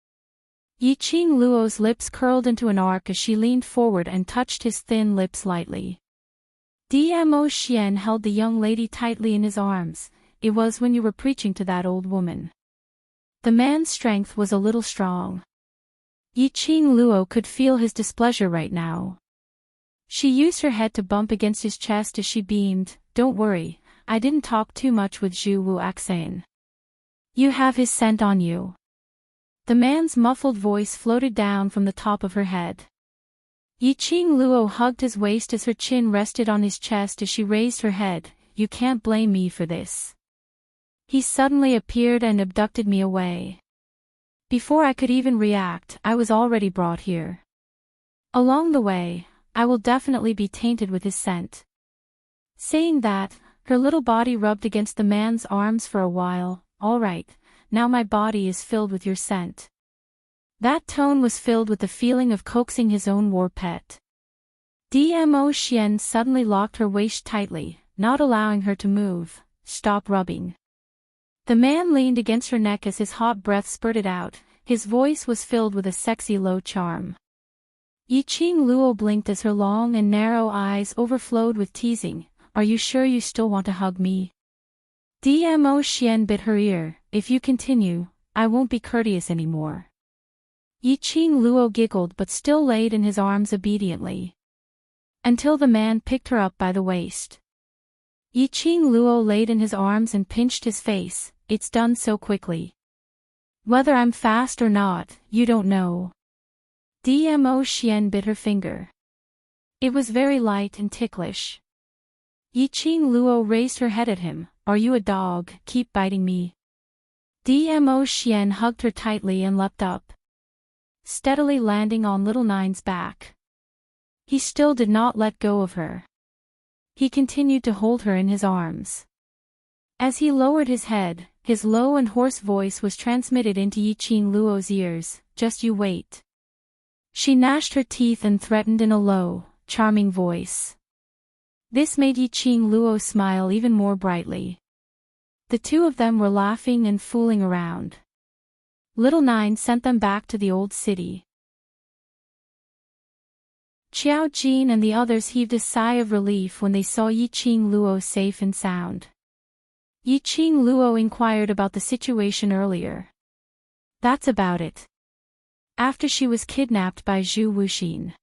Yiqing Luo's lips curled into an arc as she leaned forward and touched his thin lips lightly. Dmo Xian held the young lady tightly in his arms. "It was when you were preaching to that old woman." The man's strength was a little strong. Yiqing Luo could feel his displeasure right now. She used her head to bump against his chest as she beamed. "Don't worry, I didn't talk too much with Zhu Wu Axane. You have his scent on you." The man's muffled voice floated down from the top of her head. Yiqing Luo hugged his waist as her chin rested on his chest as she raised her head. "You can't blame me for this. He suddenly appeared and abducted me away. Before I could even react, I was already brought here. Along the way, I will definitely be tainted with his scent." Saying that, her little body rubbed against the man's arms for a while. "All right, now my body is filled with your scent." That tone was filled with the feeling of coaxing his own war pet. Dmo Xian suddenly locked her waist tightly, not allowing her to move. "Stop rubbing." The man leaned against her neck as his hot breath spurted out. His voice was filled with a sexy low charm. Yiqing Luo blinked as her long and narrow eyes overflowed with teasing. "Are you sure you still want to hug me?" Dmo Xian bit her ear. "If you continue, I won't be courteous anymore." Yiqing Luo giggled but still laid in his arms obediently. Until the man picked her up by the waist. Yiqing Luo laid in his arms and pinched his face. "It's done so quickly. Whether I'm fast or not, you don't know." Dmo Xian bit her finger. It was very light and ticklish. Yiqing Luo raised her head at him. "Are you a dog? Keep biting me." Dmo Xian hugged her tightly and leapt up, steadily landing on little Nine's back. He still did not let go of her. He continued to hold her in his arms. As he lowered his head, his low and hoarse voice was transmitted into Yiqing Luo's ears. "Just you wait." She gnashed her teeth and threatened in a low, charming voice. This made Yiqing Luo smile even more brightly. The two of them were laughing and fooling around. Little Nine sent them back to the old city. Qiao Jin and the others heaved a sigh of relief when they saw Yiqing Luo safe and sound. Yiqing Luo inquired about the situation earlier. "That's about it. After she was kidnapped by Zhu Wuxin."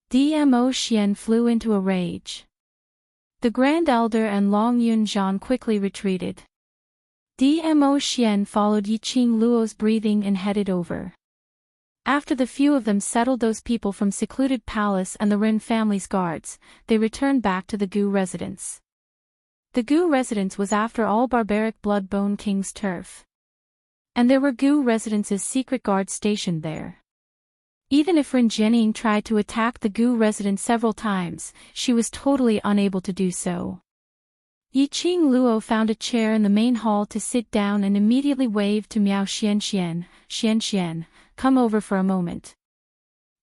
Dmo Xian flew into a rage. The Grand Elder and Long Yunzhan quickly retreated. Dmo Xian followed Yiqing Luo's breathing and headed over. After the few of them settled those people from secluded palace and the Rin family's guards, they returned back to the Gu residence. The Gu residence was after all barbaric Bloodbone King's turf. And there were Gu residence's secret guards stationed there. Even if Rin Jining tried to attack the Gu residence several times, she was totally unable to do so. Yiqing Luo found a chair in the main hall to sit down and immediately waved to Miao Xianxian. "Xianxian, come over for a moment."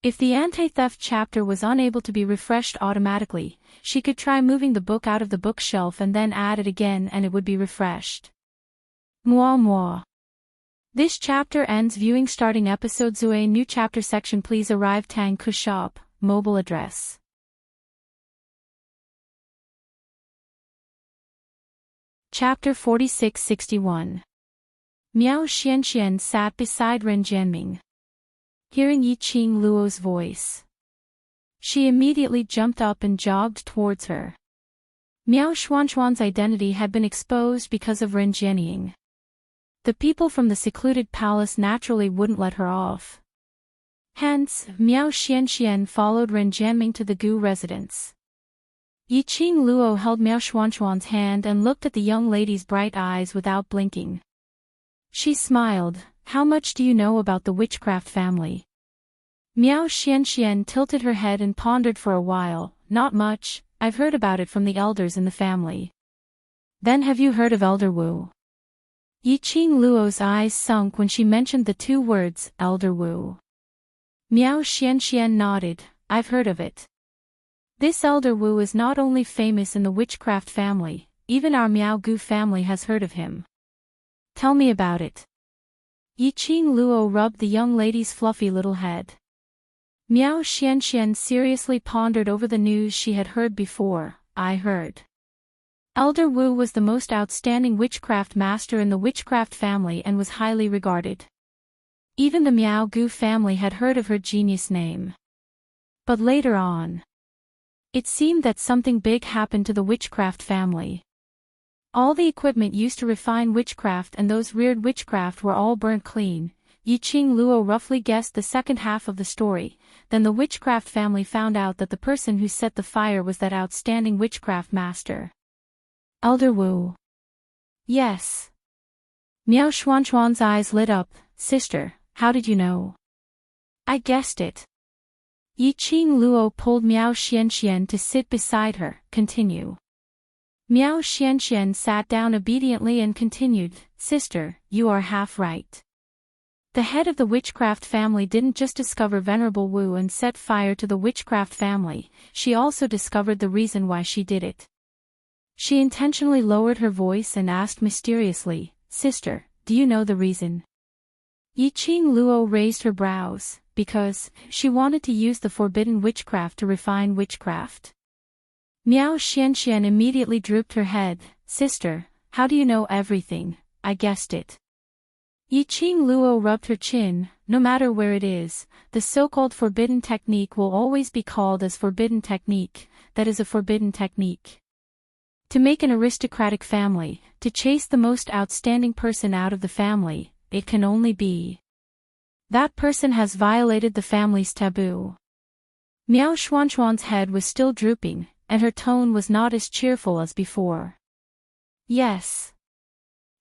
If the anti-theft chapter was unable to be refreshed automatically, she could try moving the book out of the bookshelf and then add it again and it would be refreshed. Moi moi. This chapter ends viewing starting episode Zue new chapter section please arrive Tang Ku shop, mobile address. Chapter 4661. Miao Xianxian sat beside Ren Jianming. Hearing Yi Qing Luo's voice, she immediately jumped up and jogged towards her. Miao Xuanxuan's identity had been exposed because of Ren Jianying. The people from the secluded palace naturally wouldn't let her off. Hence, Miao Xianxian followed Ren Jianming to the Gu residence. Yi Qing Luo held Miao Xuanxuan's hand and looked at the young lady's bright eyes without blinking. She smiled. How much do you know about the witchcraft family? Miao Xianxian tilted her head and pondered for a while. Not much, I've heard about it from the elders in the family. Then have you heard of Elder Wu? Yi Qing Luo's eyes sunk when she mentioned the two words, Elder Wu. Miao Xianxian nodded. I've heard of it. This Elder Wu is not only famous in the witchcraft family, even our Miao Gu family has heard of him. Tell me about it. Yi Qing Luo rubbed the young lady's fluffy little head. Miao Xianxian seriously pondered over the news she had heard before. I heard. Elder Wu was the most outstanding witchcraft master in the witchcraft family and was highly regarded. Even the Miao Gu family had heard of her genius name. But later on, it seemed that something big happened to the witchcraft family. All the equipment used to refine witchcraft and those reared witchcraft were all burnt clean. Yi Qing Luo roughly guessed the second half of the story. Then the witchcraft family found out that the person who set the fire was that outstanding witchcraft master. Elder Wu. Yes. Miao Xuanxuan's eyes lit up. Sister, how did you know? I guessed it. Yi Qing Luo pulled Miao Xianxian to sit beside her. Continue. Miao Xianxian sat down obediently and continued. Sister, you are half right. The head of the witchcraft family didn't just discover Venerable Wu and set fire to the witchcraft family, she also discovered the reason why she did it. She intentionally lowered her voice and asked mysteriously, Sister, do you know the reason? Yi Qing Luo raised her brows, because she wanted to use the forbidden witchcraft to refine witchcraft. Miao Xianxian immediately drooped her head. Sister, how do you know everything? I guessed it. Yi Qing Luo rubbed her chin. No matter where it is, the so-called forbidden technique will always be called as forbidden technique, that is a forbidden technique. To make an aristocratic family, to chase the most outstanding person out of the family, it can only be. That person has violated the family's taboo. Miao Xuanxuan's head was still drooping, and her tone was not as cheerful as before. Yes.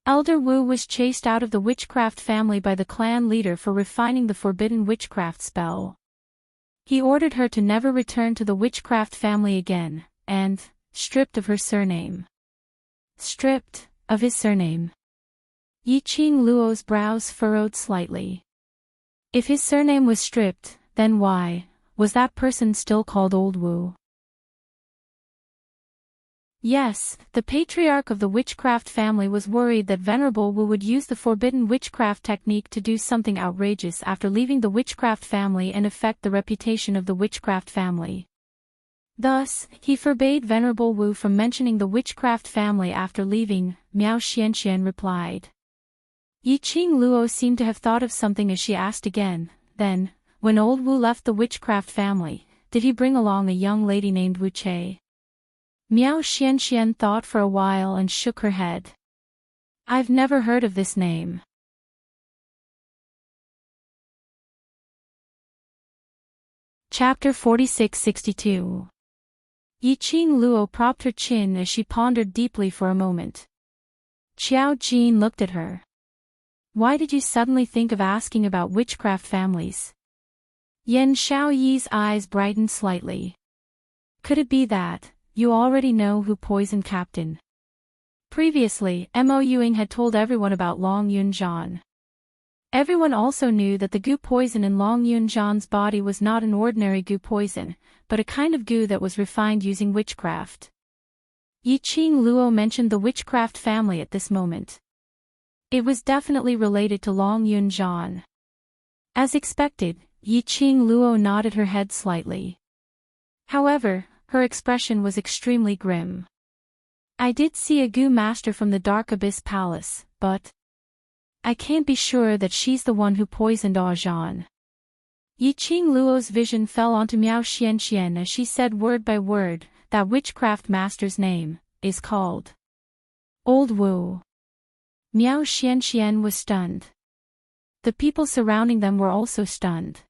Elder Wu was chased out of the witchcraft family by the clan leader for refining the forbidden witchcraft spell. He ordered her to never return to the witchcraft family again, and, stripped of her surname. Stripped of his surname. Yi Qing Luo's brows furrowed slightly. If his surname was stripped, then why was that person still called Old Wu? Yes, the patriarch of the witchcraft family was worried that Venerable Wu would use the forbidden witchcraft technique to do something outrageous after leaving the witchcraft family and affect the reputation of the witchcraft family. Thus, he forbade Venerable Wu from mentioning the witchcraft family after leaving. Miao Xianxian replied. Yi Qing Luo seemed to have thought of something as she asked again, then, when Old Wu left the witchcraft family, did he bring along a young lady named Wu Che? Miao Xianxian thought for a while and shook her head. I've never heard of this name. Chapter 46-62. Yi Qing Luo propped her chin as she pondered deeply for a moment. Qiao Jin looked at her. Why did you suddenly think of asking about witchcraft families? Yan Xiaoyi's eyes brightened slightly. Could it be that you already know who poisoned Captain? Previously, Mo Yuing had told everyone about Long Yunzhan. Everyone also knew that the goo poison in Long Yunzhan's body was not an ordinary goo poison, but a kind of goo that was refined using witchcraft. Yi Qing Luo mentioned the witchcraft family at this moment. It was definitely related to Long Yunzhan. As expected, Yi Qing Luo nodded her head slightly. However, her expression was extremely grim. I did see a goo master from the Dark Abyss Palace, but I can't be sure that she's the one who poisoned Ajan. Yiqing Luo's vision fell onto Miao Xianxian as she said word by word, that witchcraft master's name is called Old Wu. Miao Xianxian was stunned. The people surrounding them were also stunned.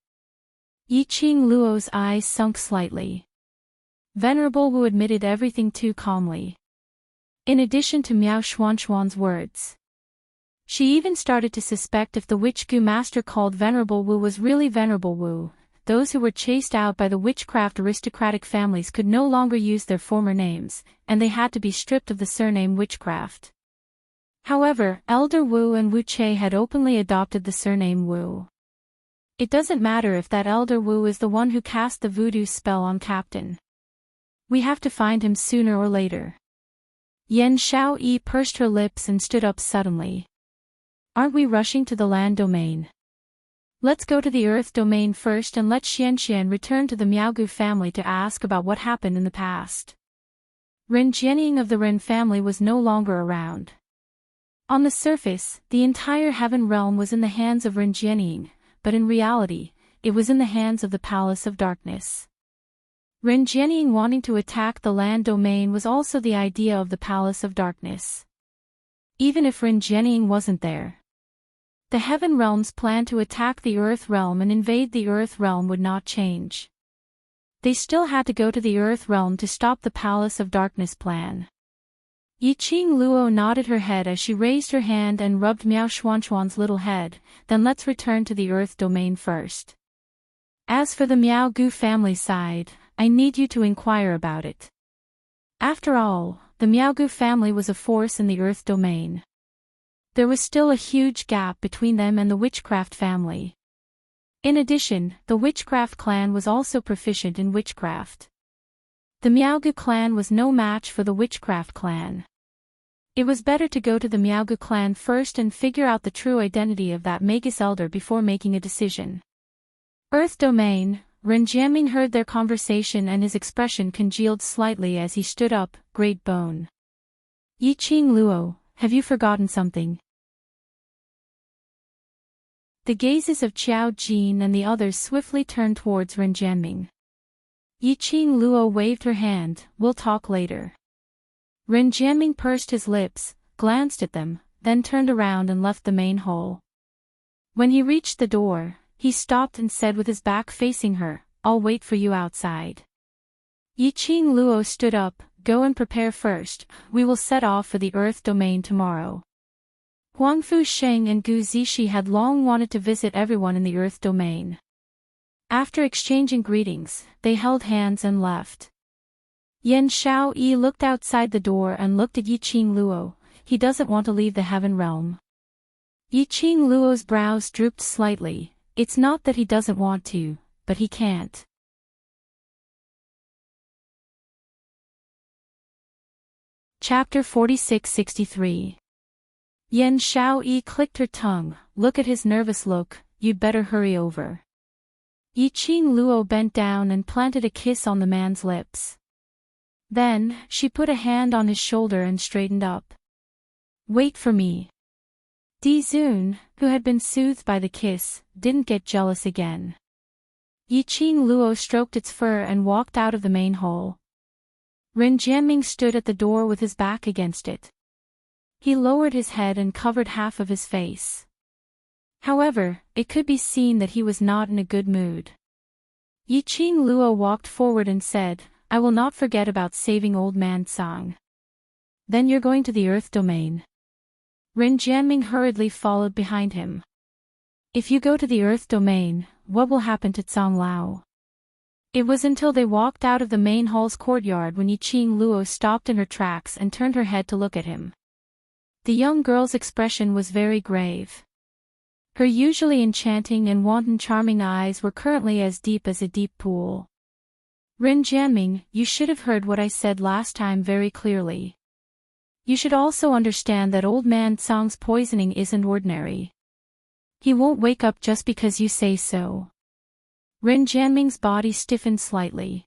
Yiqing Luo's eyes sunk slightly. Venerable Wu admitted everything too calmly. In addition to Miao Xuanxuan's words, she even started to suspect if the witch gu master called Venerable Wu was really Venerable Wu. Those who were chased out by the witchcraft aristocratic families could no longer use their former names, and they had to be stripped of the surname witchcraft. However, Elder Wu and Wu Che had openly adopted the surname Wu. It doesn't matter if that Elder Wu is the one who cast the voodoo spell on Captain. We have to find him sooner or later. Yan Xiaoyi pursed her lips and stood up suddenly. Aren't we rushing to the land domain? Let's go to the earth domain first and let Xianxian return to the Miaogu family to ask about what happened in the past. Ren Jianying of the Ren family was no longer around. On the surface, the entire heaven realm was in the hands of Ren Jianying, but in reality, it was in the hands of the Palace of Darkness. Ren Jianying wanting to attack the land domain was also the idea of the Palace of Darkness. Even if Ren Jianying wasn't there, the Heaven Realm's plan to attack the Earth Realm and invade the Earth Realm would not change. They still had to go to the Earth Realm to stop the Palace of Darkness plan. Yiqing Luo nodded her head as she raised her hand and rubbed Miao Xuanxuan's little head. Then let's return to the Earth domain first. As for the Miao Gu family side, I need you to inquire about it. After all, the Miao Gu family was a force in the Earth domain. There was still a huge gap between them and the witchcraft family. In addition, the witchcraft clan was also proficient in witchcraft. The Miaogu clan was no match for the witchcraft clan. It was better to go to the Miaogu clan first and figure out the true identity of that Magus elder before making a decision. Earth domain. Ren Jianming heard their conversation and his expression congealed slightly as he stood up. Great bone. Yiqing Luo, have you forgotten something? The gazes of Qiao Jin and the others swiftly turned towards Ren Jianming. Yiqing Luo waved her hand. We'll talk later. Ren Jianming pursed his lips, glanced at them, then turned around and left the main hall. When he reached the door, he stopped and said with his back facing her, I'll wait for you outside. Yiqing Luo stood up. Go and prepare first, we will set off for the Earth domain tomorrow. Huangfu Sheng and Gu Zixi had long wanted to visit everyone in the Earth domain. After exchanging greetings, they held hands and left. Yan Xiaoyi looked outside the door and looked at Yiqing Luo. He doesn't want to leave the Heaven Realm. Yiqing Luo's brows drooped slightly. It's not that he doesn't want to, but he can't. Chapter 46-63. Yan Xiaoyi clicked her tongue. Look at his nervous look, you'd better hurry over. Yiqing Luo bent down and planted a kiss on the man's lips. Then, she put a hand on his shoulder and straightened up. Wait for me. Di Zun, who had been soothed by the kiss, didn't get jealous again. Yiqing Luo stroked its fur and walked out of the main hall. Ren Jianming stood at the door with his back against it. He lowered his head and covered half of his face. However, it could be seen that he was not in a good mood. Yiqing Luo walked forward and said, I will not forget about saving old man Tsang. Then you're going to the Earth domain. Ren Jianming hurriedly followed behind him. If you go to the Earth domain, what will happen to Tsang Lao? It was until they walked out of the main hall's courtyard when Yiqing Luo stopped in her tracks and turned her head to look at him. The young girl's expression was very grave. Her usually enchanting and wanton charming eyes were currently as deep as a deep pool. Ren Jianming, you should have heard what I said last time very clearly. You should also understand that old man Tsang's poisoning isn't ordinary. He won't wake up just because you say so. Ren Jianming's body stiffened slightly.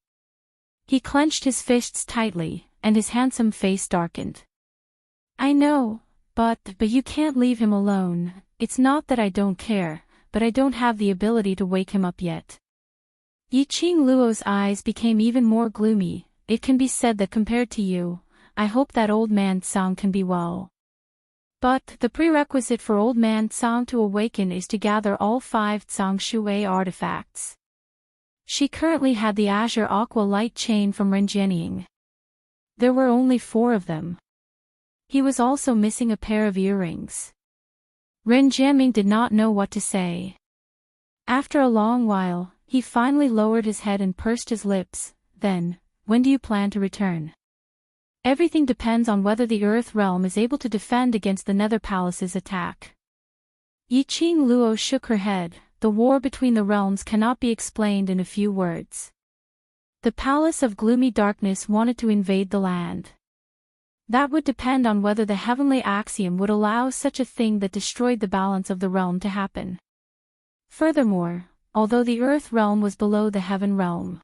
He clenched his fists tightly, and his handsome face darkened. I know, but you can't leave him alone. it's not that I don't care, but I don't have the ability to wake him up yet. Yiqing Luo's eyes became even more gloomy. It can be said that compared to you, I hope that old man Tsang can be well. But the prerequisite for old man Tsang to awaken is to gather all 5 Tsang Shui artifacts. She currently had the azure aqua light chain from Renjianying. There were only 4 of them. He was also missing a pair of earrings. Renjianying did not know what to say. After a long while, he finally lowered his head and pursed his lips. Then, when do you plan to return? Everything depends on whether the Earth Realm is able to defend against the Nether Palace's attack. Yiqing Luo shook her head. The war between the realms cannot be explained in a few words. The Palace of Gloomy Darkness wanted to invade the land. That would depend on whether the heavenly axiom would allow such a thing that destroyed the balance of the realm to happen. Furthermore, although the Earth Realm was below the Heaven Realm.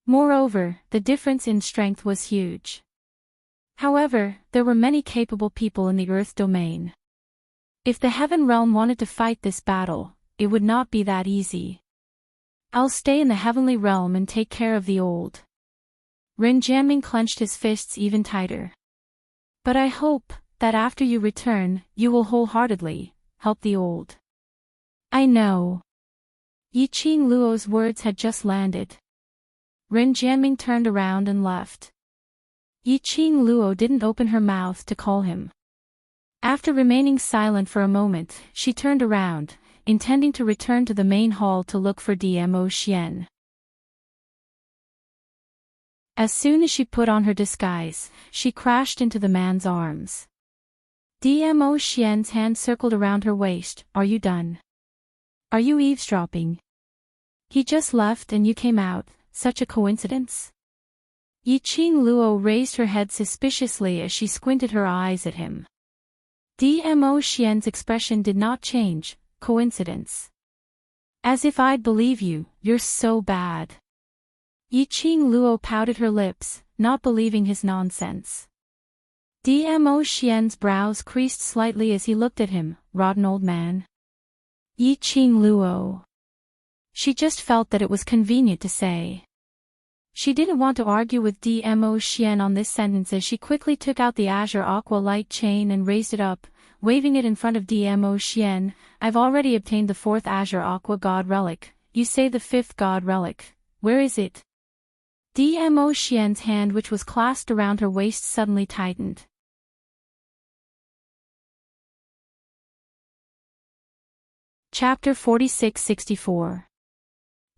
Moreover, the difference in strength was huge. However, there were many capable people in the Earth domain. If the Heaven Realm wanted to fight this battle, it would not be that easy. I'll stay in the Heavenly Realm and take care of the old. Renjianying clenched his fists even tighter. But I hope that after you return, you will wholeheartedly help the old. I know. Yiqing Luo's words had just landed. Renjianying turned around and left. Yiqing Luo didn't open her mouth to call him. After remaining silent for a moment, she turned around, intending to return to the main hall to look for Dmo Xian. As soon as she put on her disguise, she crashed into the man's arms. Dmo Xian's hand circled around her waist. Are you done? Are you eavesdropping? He just left and you came out, such a coincidence? Yiqing Luo raised her head suspiciously as she squinted her eyes at him. Dmo Xian's expression did not change. Coincidence? As if I'd believe you, you're so bad. Yiqing Luo pouted her lips, not believing his nonsense. Dmo Xian's brows creased slightly as he looked at him. Rotten old man. Yiqing Luo. She just felt that it was convenient to say. She didn't want to argue with Dmo Xian on this sentence as she quickly took out the azure aqua light chain and raised it up, waving it in front of Dmo Xian. I've already obtained the 4th azure aqua god relic. You say the 5th god relic. Where is it? Dmo Xian's hand, which was clasped around her waist, suddenly tightened. Chapter 46-64.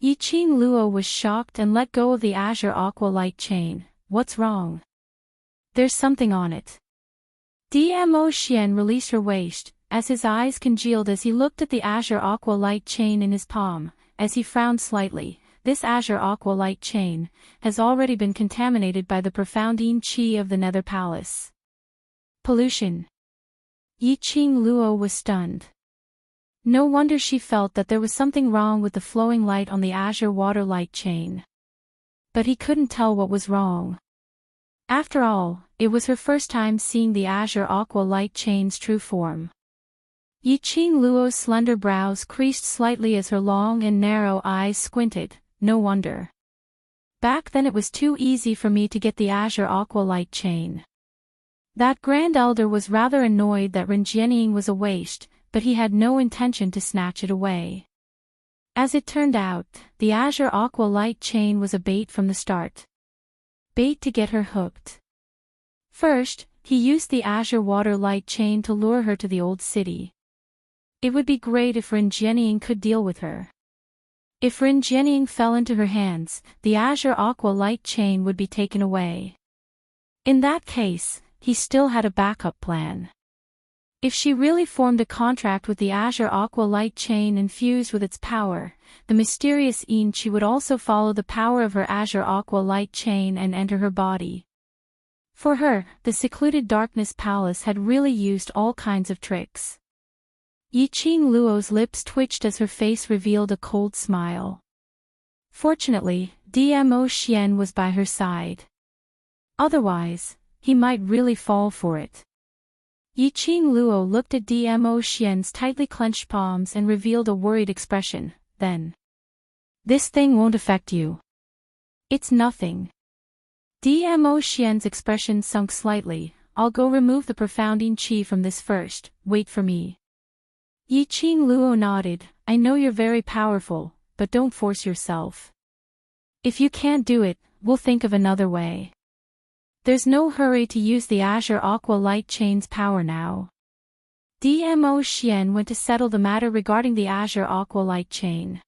Yiqing Luo was shocked and let go of the azure aqua light chain. What's wrong? There's something on it. Dmo Xian released her waist, as his eyes congealed as he looked at the azure aqua light chain in his palm. As he frowned slightly, this azure aqua light chain has already been contaminated by the profound yin qi of the Nether Palace. Pollution. Yiqing Luo was stunned. No wonder she felt that there was something wrong with the flowing light on the azure water light chain. But he couldn't tell what was wrong. After all, it was her first time seeing the azure aqua light chain's true form. Yiqing Luo's slender brows creased slightly as her long and narrow eyes squinted. No wonder. Back then it was too easy for me to get the azure aqua light chain. That Grand Elder was rather annoyed that Renjianying was a waste, but he had no intention to snatch it away. As it turned out, the azure aqua light chain was a bait from the start. Bait to get her hooked. First, he used the azure water light chain to lure her to the old city. It would be great if Renjianying could deal with her. If Renjianying fell into her hands, the azure aqua light chain would be taken away. In that case, he still had a backup plan. If she really formed a contract with the azure aqua light chain and fused with its power, the mysterious yin qi would also follow the power of her azure aqua light chain and enter her body. For her, the secluded darkness palace had really used all kinds of tricks. Yiqing Luo's lips twitched as her face revealed a cold smile. Fortunately, Dmo Xian was by her side. Otherwise, he might really fall for it. Yiqing Luo looked at Dmo Xian's tightly clenched palms and revealed a worried expression, then. This thing won't affect you. It's nothing. Dmo Xian's expression sunk slightly. I'll go remove the profounding qi from this first, wait for me. Yiqing Luo nodded, I know you're very powerful, but don't force yourself. If you can't do it, we'll think of another way. There's no hurry to use the Azure Aqua Light Chain's power now. Dmo Xian went to settle the matter regarding the Azure Aqua Light Chain.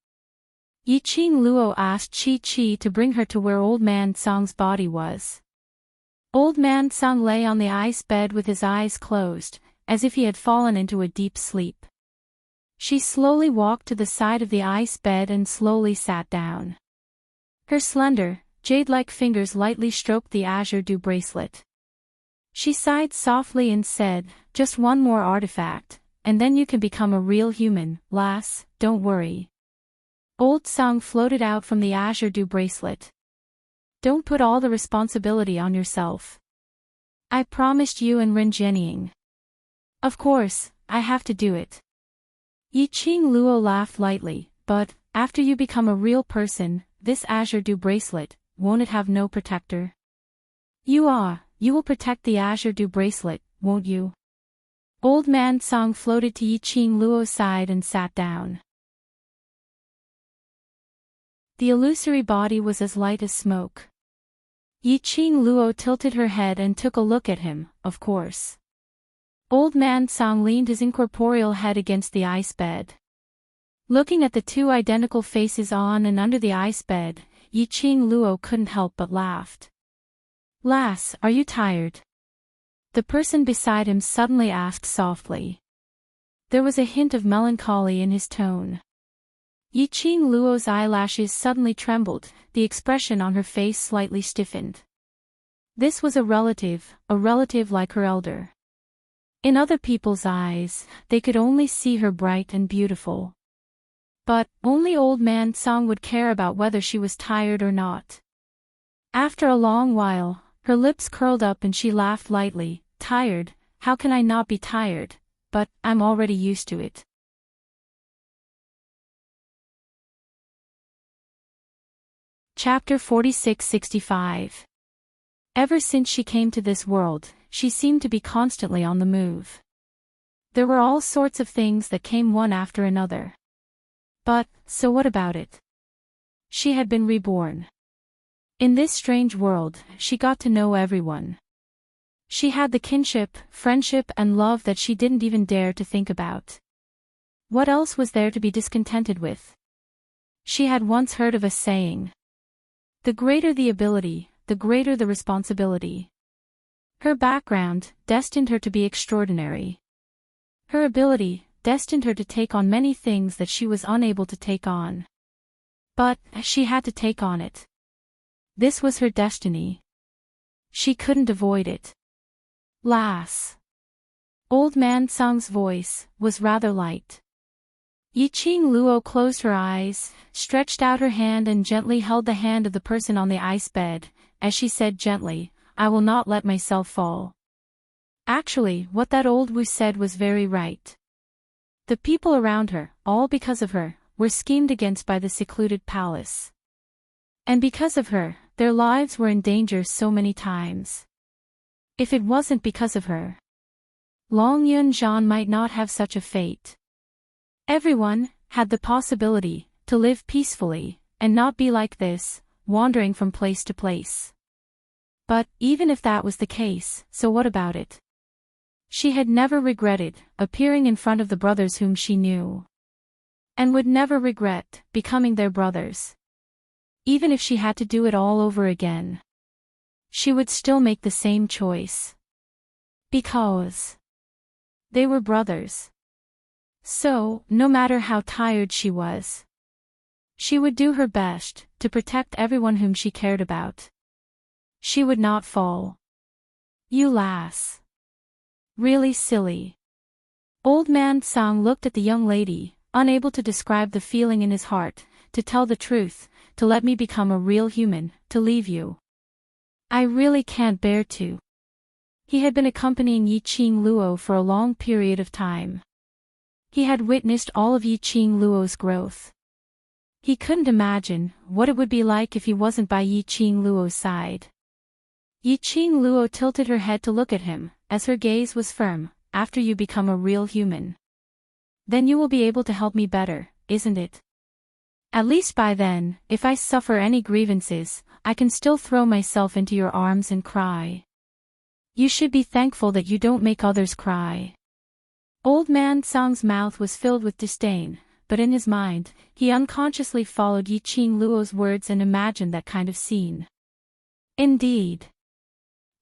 Yiqing Luo asked Chi to bring her to where Old Man Song's body was. Old Man Song lay on the ice bed with his eyes closed, as if he had fallen into a deep sleep. She slowly walked to the side of the ice bed and slowly sat down. Her slender, jade-like fingers lightly stroked the azure dew bracelet. She sighed softly and said, just one more artifact, and then you can become a real human, lass, don't worry. Old Song floated out from the azure dew bracelet. Don't put all the responsibility on yourself. I promised you and Renjining. Of course, I have to do it. Yiqing Luo laughed lightly, but, after you become a real person, this azure dew bracelet, won't it have no protector? You will protect the azure dew bracelet, won't you? Old Man Song floated to Yiqing Luo's side and sat down. The illusory body was as light as smoke. Yiqing Luo tilted her head and took a look at him, of course. Old Man Song leaned his incorporeal head against the ice bed. Looking at the two identical faces on and under the ice bed, Yiqing Luo couldn't help but laughed. Lass, are you tired? The person beside him suddenly asked softly. There was a hint of melancholy in his tone. Yiqing Luo's eyelashes suddenly trembled, the expression on her face slightly stiffened. This was a relative like her elder. In other people's eyes, they could only see her bright and beautiful. But, only Old Man Song would care about whether she was tired or not. After a long while, her lips curled up and she laughed lightly, tired, how can I not be tired, but, I'm already used to it. Chapter 46-65. Ever since she came to this world, she seemed to be constantly on the move. There were all sorts of things that came one after another. But, so what about it? She had been reborn. In this strange world, she got to know everyone. She had the kinship, friendship and love that she didn't even dare to think about. What else was there to be discontented with? She had once heard of a saying. The greater the ability, the greater the responsibility. Her background destined her to be extraordinary. Her ability destined her to take on many things that she was unable to take on. But, she had to take on it. This was her destiny. She couldn't avoid it. Lass. Old Man Song's voice was rather light. Yiqing Luo closed her eyes, stretched out her hand and gently held the hand of the person on the ice bed, as she said gently, I will not let myself fall. Actually, what that old Wu said was very right. The people around her, all because of her, were schemed against by the secluded palace. And because of her, their lives were in danger so many times. If it wasn't because of her, Long Yunjian might not have such a fate. Everyone had the possibility to live peacefully, and not be like this, wandering from place to place. But, even if that was the case, so what about it? She had never regretted appearing in front of the brothers whom she knew. And would never regret becoming their brothers. Even if she had to do it all over again. She would still make the same choice. Because they were brothers. So, no matter how tired she was, she would do her best to protect everyone whom she cared about. She would not fall. You lass. Really silly. Old Man Song looked at the young lady, unable to describe the feeling in his heart, to tell the truth, to let me become a real human, to leave you. I really can't bear to. He had been accompanying Yi Qing Luo for a long period of time. He had witnessed all of Yi Qing Luo's growth. He couldn't imagine what it would be like if he wasn't by Yi Qing Luo's side. Yi Qing Luo tilted her head to look at him, as her gaze was firm. After you become a real human, then you will be able to help me better, isn't it? At least by then, if I suffer any grievances, I can still throw myself into your arms and cry. You should be thankful that you don't make others cry. Old man Song's mouth was filled with disdain, but in his mind, he unconsciously followed Yi Qing Luo's words and imagined that kind of scene. Indeed.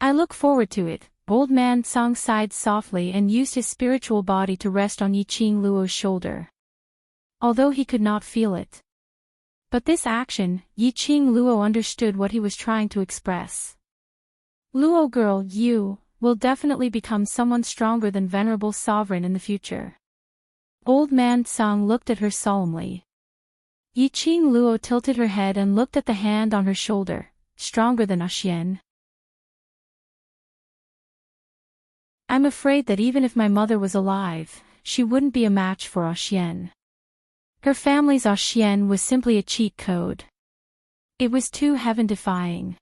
I look forward to it. Old man Song sighed softly and used his spiritual body to rest on Yi Qing Luo's shoulder. Although he could not feel it. But this action, Yi Qing Luo understood what he was trying to express. Luo girl, you will definitely become someone stronger than Venerable Sovereign in the future. Old man Song looked at her solemnly. Yi Qing Luo tilted her head and looked at the hand on her shoulder. Stronger than Xian. I'm afraid that even if my mother was alive, she wouldn't be a match for Xian. Her family's Xian was simply a cheat code. It was too heaven-defying.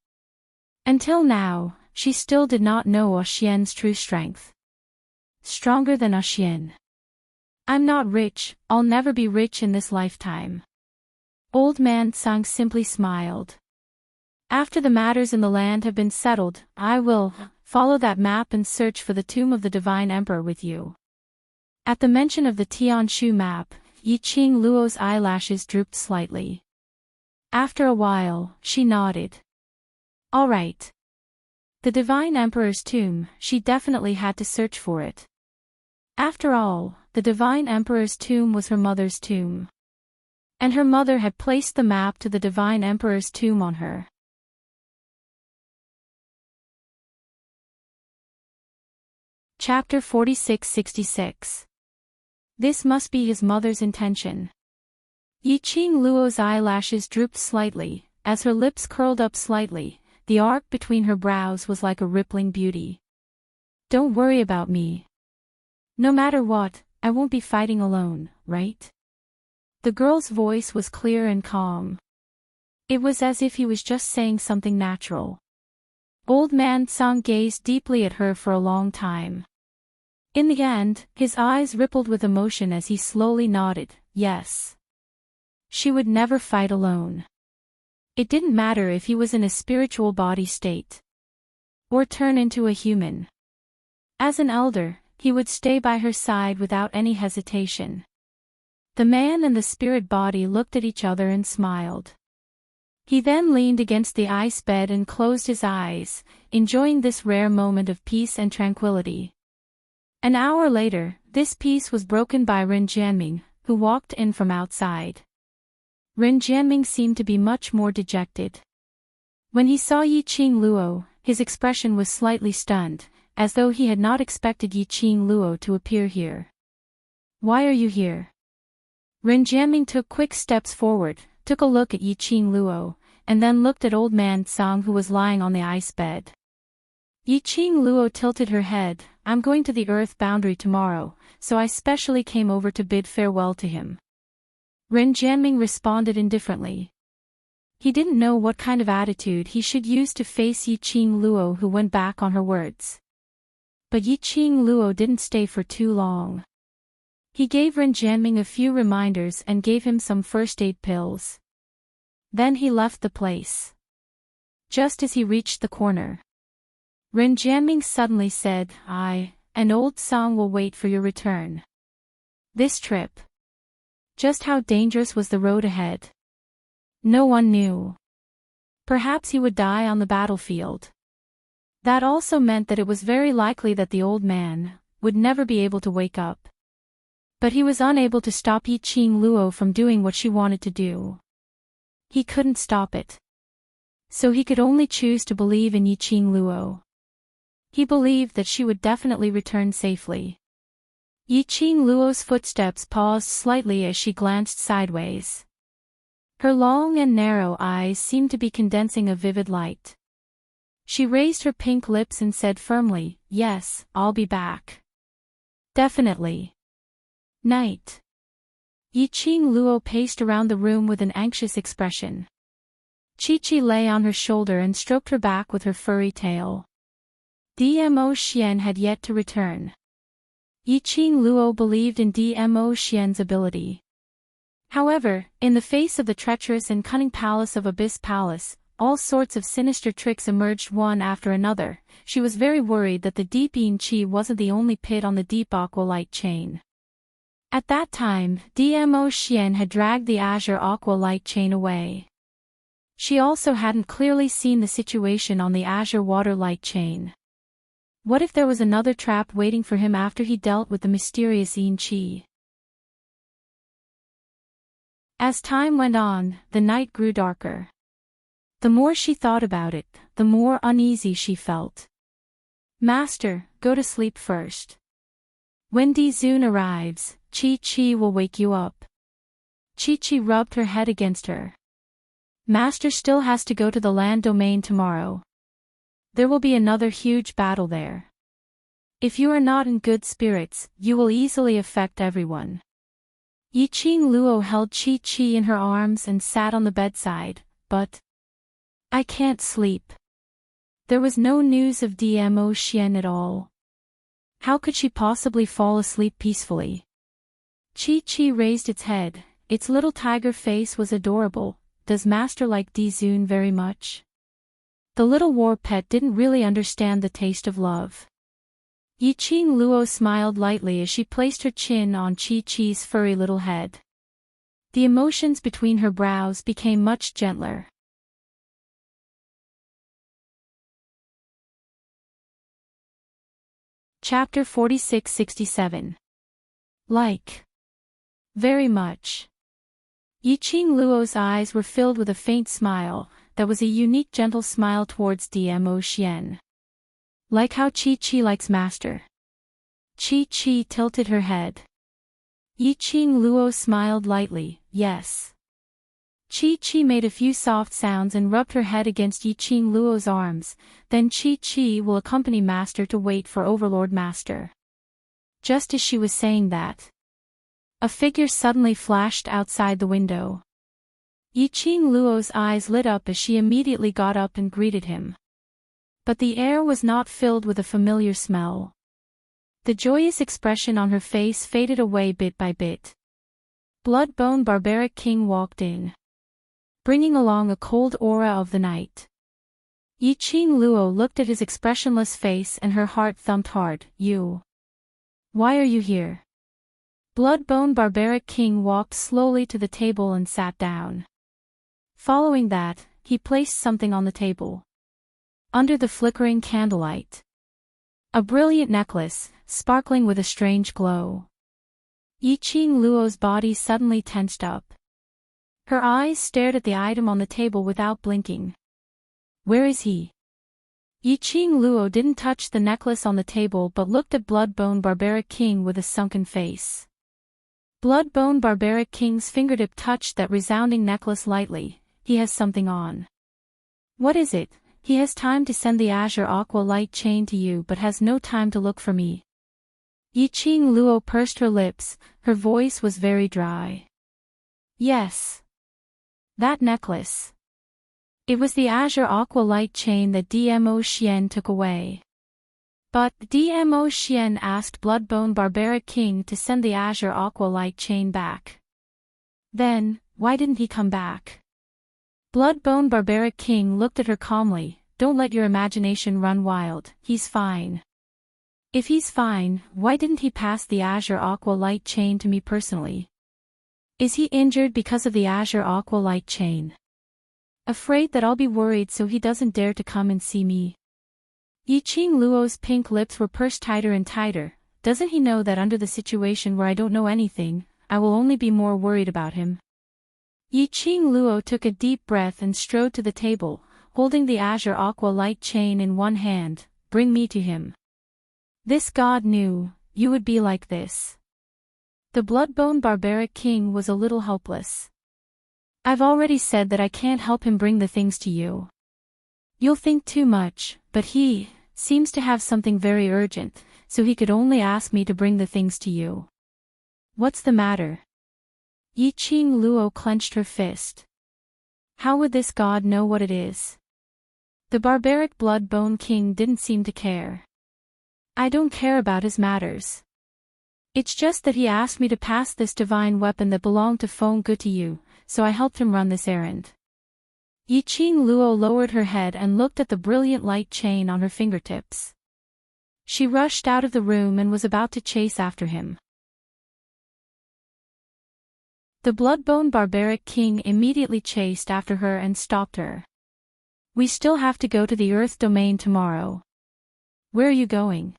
Until now, she still did not know Xian's true strength. Stronger than Xian. I'm not rich, I'll never be rich in this lifetime. Old man Song simply smiled. After the matters in the land have been settled, I will follow that map and search for the tomb of the Divine Emperor with you. At the mention of the Tianshu map, Yi Qing Luo's eyelashes drooped slightly. After a while, she nodded. All right. The Divine Emperor's tomb, she definitely had to search for it. After all, the Divine Emperor's tomb was her mother's tomb. And her mother had placed the map to the Divine Emperor's tomb on her. Chapter 46-66. This must be his mother's intention. Yi Qing Luo's eyelashes drooped slightly, as her lips curled up slightly. The arc between her brows was like a rippling beauty. Don't worry about me. No matter what, I won't be fighting alone, right? The girl's voice was clear and calm. It was as if he was just saying something natural. Old man Song gazed deeply at her for a long time. In the end, his eyes rippled with emotion as he slowly nodded, yes. She would never fight alone. It didn't matter if he was in a spiritual body state. Or turn into a human. As an elder, he would stay by her side without any hesitation. The man and the spirit body looked at each other and smiled. He then leaned against the ice bed and closed his eyes, enjoying this rare moment of peace and tranquility. An hour later, this peace was broken by Ren Jianming, who walked in from outside. Ren Jianming seemed to be much more dejected. When he saw Yi Qing Luo, his expression was slightly stunned, as though he had not expected Yi Qing Luo to appear here. Why are you here? Ren Jianming took quick steps forward, took a look at Yi Qing Luo, and then looked at old man Song who was lying on the ice bed. Yi Qing Luo tilted her head. I'm going to the earth boundary tomorrow, so I specially came over to bid farewell to him. Ren Jianming responded indifferently. He didn't know what kind of attitude he should use to face Yi Qing Luo, who went back on her words. But Yi Qing Luo didn't stay for too long. He gave Ren Jianming a few reminders and gave him some first aid pills. Then he left the place. Just as he reached the corner, Ren Jianming suddenly said, an old song will wait for your return. This trip. Just how dangerous was the road ahead? No one knew. Perhaps he would die on the battlefield. That also meant that it was very likely that the old man would never be able to wake up. But he was unable to stop Yi Qing Luo from doing what she wanted to do. He couldn't stop it. So he could only choose to believe in Yi Qing Luo. He believed that she would definitely return safely. Yi Qing Luo's footsteps paused slightly as she glanced sideways. Her long and narrow eyes seemed to be condensing a vivid light. She raised her pink lips and said firmly, "Yes, I'll be back. Definitely." Night. Yiqing Luo paced around the room with an anxious expression. Chi-Chi lay on her shoulder and stroked her back with her furry tail. Dmo Xian had yet to return. Yiqing Luo believed in Dmo Xian's ability. However, in the face of the treacherous and cunning palace of Abyss Palace, all sorts of sinister tricks emerged one after another. She was very worried that the deep Yin Qi wasn't the only pit on the deep aqua light chain. At that time, Dmo Xian had dragged the azure aqua light chain away. She also hadn't clearly seen the situation on the azure water light chain. What if there was another trap waiting for him after he dealt with the mysterious Yin Qi? As time went on, the night grew darker. The more she thought about it, the more uneasy she felt. "Master, go to sleep first. When Dizun arrives, Chi-Chi will wake you up." Chi-Chi rubbed her head against her. "Master still has to go to the land domain tomorrow. There will be another huge battle there. If you are not in good spirits, you will easily affect everyone." Yiqing Luo held Chi-Chi in her arms and sat on the bedside, but "I can't sleep." There was no news of Dmo Xian at all. How could she possibly fall asleep peacefully? Chi-Chi raised its head. Its little tiger face was adorable. Does Master like Dizun very much? The little war pet didn't really understand the taste of love. Yiqing Luo smiled lightly as she placed her chin on Chi-Chi's furry little head. The emotions between her brows became much gentler. Chapter 46-67. Like. Very much. Yiqing Luo's eyes were filled with a faint smile, that was a unique gentle smile towards Dmo Xian. Like how Chi-Chi likes Master. Chi-Chi tilted her head. Yiqing Luo smiled lightly, yes. Chi-Chi made a few soft sounds and rubbed her head against Yiqing Luo's arms, then Chi-Chi will accompany Master to wait for Overlord Master. Just as she was saying that, a figure suddenly flashed outside the window. Yiqing Luo's eyes lit up as she immediately got up and greeted him. But the air was not filled with a familiar smell. The joyous expression on her face faded away bit by bit. Bloodbone Barbaric King walked in, bringing along a cold aura of the night. Yiqing Luo looked at his expressionless face and her heart thumped hard. "You. Why are you here?" Bloodbone Barbaric King walked slowly to the table and sat down. Following that, he placed something on the table. Under the flickering candlelight, a brilliant necklace, sparkling with a strange glow. Yiqing Luo's body suddenly tensed up. Her eyes stared at the item on the table without blinking. "Where is he?" Yiqing Luo didn't touch the necklace on the table but looked at Bloodbone Barbaric King with a sunken face. Bloodbone Barbaric King's fingertip touched that resounding necklace lightly. "He has something on." "What is it?" "He has time to send the azure aqua light chain to you but has no time to look for me." Yiqing Luo pursed her lips, her voice was very dry. "Yes. That necklace. It was the azure aqua light chain that Dmo Xian took away." But Dmo Xian asked Bloodbone Barbaric King to send the azure aqua light chain back. Then, why didn't he come back? Bloodbone Barbaric King looked at her calmly. "Don't let your imagination run wild, he's fine." "If he's fine, why didn't he pass the azure aqua light chain to me personally? Is he injured because of the azure aqua light chain? Afraid that I'll be worried so he doesn't dare to come and see me?" Yiqing Luo's pink lips were pursed tighter and tighter. "Doesn't he know that under the situation where I don't know anything, I will only be more worried about him?" Yiqing Luo took a deep breath and strode to the table, holding the azure aqua light chain in one hand. "Bring me to him. This god knew you would be like this." The Bloodbone Barbaric King was a little helpless. "I've already said that I can't help him bring the things to you. You'll think too much, but he seems to have something very urgent, so he could only ask me to bring the things to you. What's the matter? Yi Qing Luo clenched her fist. How would this god know what it is? The barbaric blood-bone king didn't seem to care. I don't care about his matters. It's just that he asked me to pass this divine weapon that belonged to Feng Gu to you, so I helped him run this errand. Yi Qing Luo lowered her head and looked at the brilliant light chain on her fingertips. She rushed out of the room and was about to chase after him. The blood-bone barbaric king immediately chased after her and stopped her. We still have to go to the Earth domain tomorrow. Where are you going?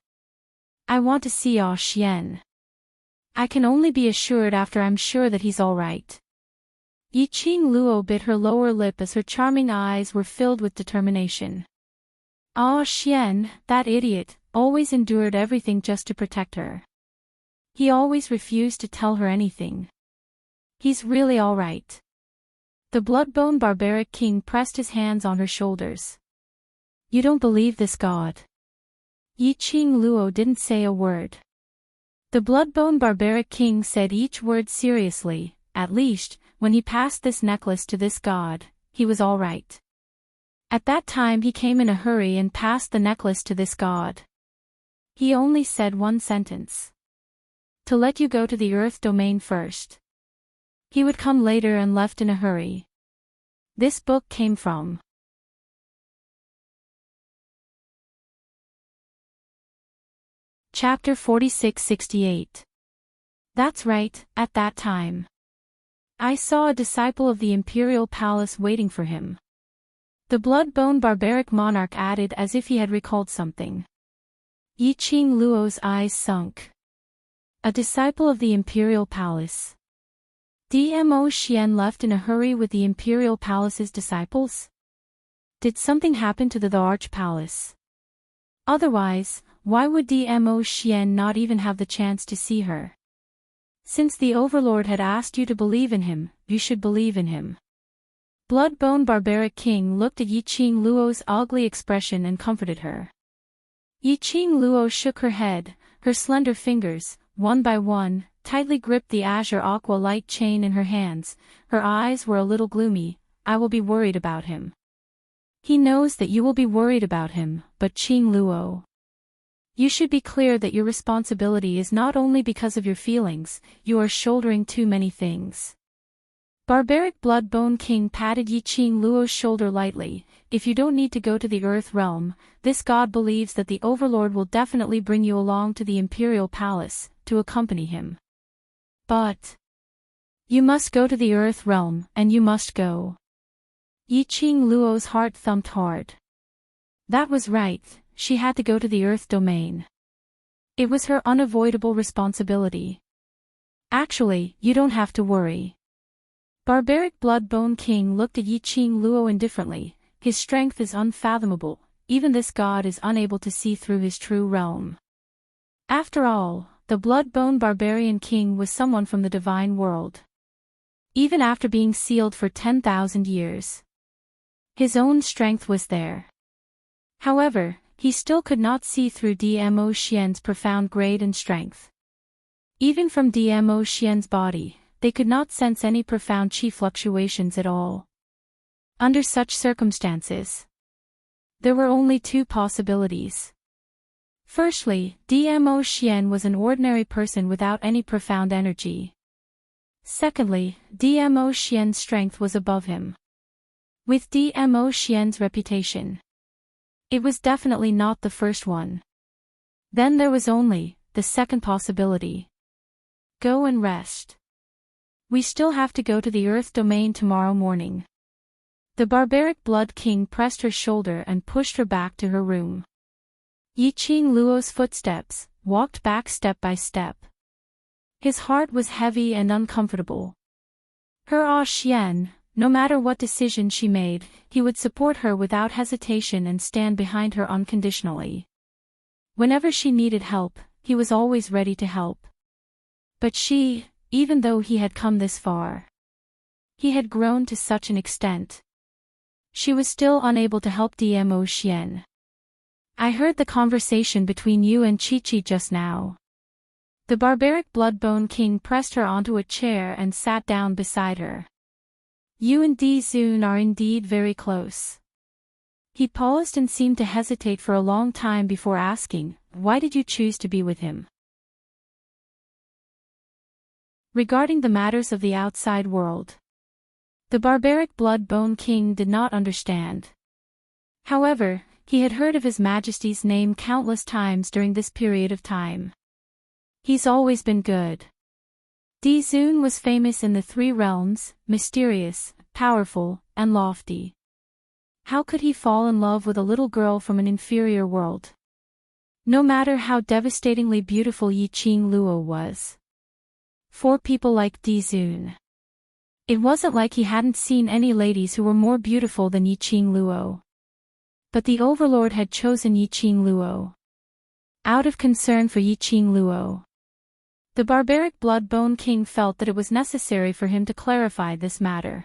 I want to see Ah Xian. I can only be assured after I'm sure that he's all right. Yi Qing Luo bit her lower lip as her charming eyes were filled with determination. Ah Xian, that idiot, always endured everything just to protect her. He always refused to tell her anything. He's really all right. The blood-bone barbaric king pressed his hands on her shoulders. You don't believe this god? Yi Qing Luo didn't say a word. The blood-bone barbaric king said each word seriously. At least, when he passed this necklace to this god, he was all right. At that time he came in a hurry and passed the necklace to this god. He only said one sentence. To let you go to the Earth domain first. He would come later and left in a hurry. This book came from Chapter 4668. That's right, at that time. I saw a disciple of the imperial palace waiting for him. The blood-bone barbaric monarch added as if he had recalled something. Yi Qing Luo's eyes sunk. A disciple of the imperial palace. Dmo Xian left in a hurry with the imperial palace's disciples? Did something happen to the Arch Palace? Otherwise, why would Dmo Xian not even have the chance to see her? Since the Overlord had asked you to believe in him, you should believe in him. Blood-bone barbaric king looked at Yi Qing Luo's ugly expression and comforted her. Yi Qing Luo shook her head, her slender fingers, one by one, tightly gripped the azure aqua light chain in her hands. Her eyes were a little gloomy. I will be worried about him. He knows that you will be worried about him, but Qing Luo. You should be clear that your responsibility is not only because of your feelings, you are shouldering too many things. Barbaric blood-bone king patted Yi Qing Luo's shoulder lightly. If you don't need to go to the Earth realm, this god believes that the Overlord will definitely bring you along to the Imperial Palace, to accompany him. But you must go to the Earth realm, and you must go. Yi Qing Luo's heart thumped hard. That was right, she had to go to the Earth domain. It was her unavoidable responsibility. Actually, you don't have to worry. Barbaric blood-bone king looked at Yi Qing Luo indifferently. His strength is unfathomable, even this god is unable to see through his true realm. After all, the blood-bone barbarian king was someone from the divine world. Even after being sealed for 10,000 years. His own strength was there. However, he still could not see through Dmo Xian's profound grade and strength. Even from Dmo Xian's body, they could not sense any profound chi fluctuations at all. Under such circumstances, there were only two possibilities. Firstly, Dmo Xian was an ordinary person without any profound energy. Secondly, Dmo Xian's strength was above him. With Dmo Xian's reputation, it was definitely not the first one. Then there was only the second possibility. Go and rest. We still have to go to the Earth domain tomorrow morning. The barbaric blood king pressed her shoulder and pushed her back to her room. Yi Qing Luo's footsteps walked back step by step. His heart was heavy and uncomfortable. Her Ah Xian, no matter what decision she made, he would support her without hesitation and stand behind her unconditionally. Whenever she needed help, he was always ready to help. But she, even though he had come this far, he had grown to such an extent. She was still unable to help Dmo Xian. I heard the conversation between you and Chi-Chi just now. The barbaric Bloodbone King pressed her onto a chair and sat down beside her. You and Di-Zun are indeed very close. He paused and seemed to hesitate for a long time before asking, why did you choose to be with him? Regarding the matters of the outside world. The barbaric Bloodbone King did not understand. However, he had heard of His Majesty's name countless times during this period of time. He's always been good. Di-Zun was famous in the three realms, mysterious, powerful, and lofty. How could he fall in love with a little girl from an inferior world? No matter how devastatingly beautiful Yi-Ching Luo was. For people like Di-Zun. It wasn't like he hadn't seen any ladies who were more beautiful than Yi-Ching Luo. But the Overlord had chosen Yi-Ching Luo. Out of concern for Yi-Ching Luo. The barbaric Bloodbone King felt that it was necessary for him to clarify this matter.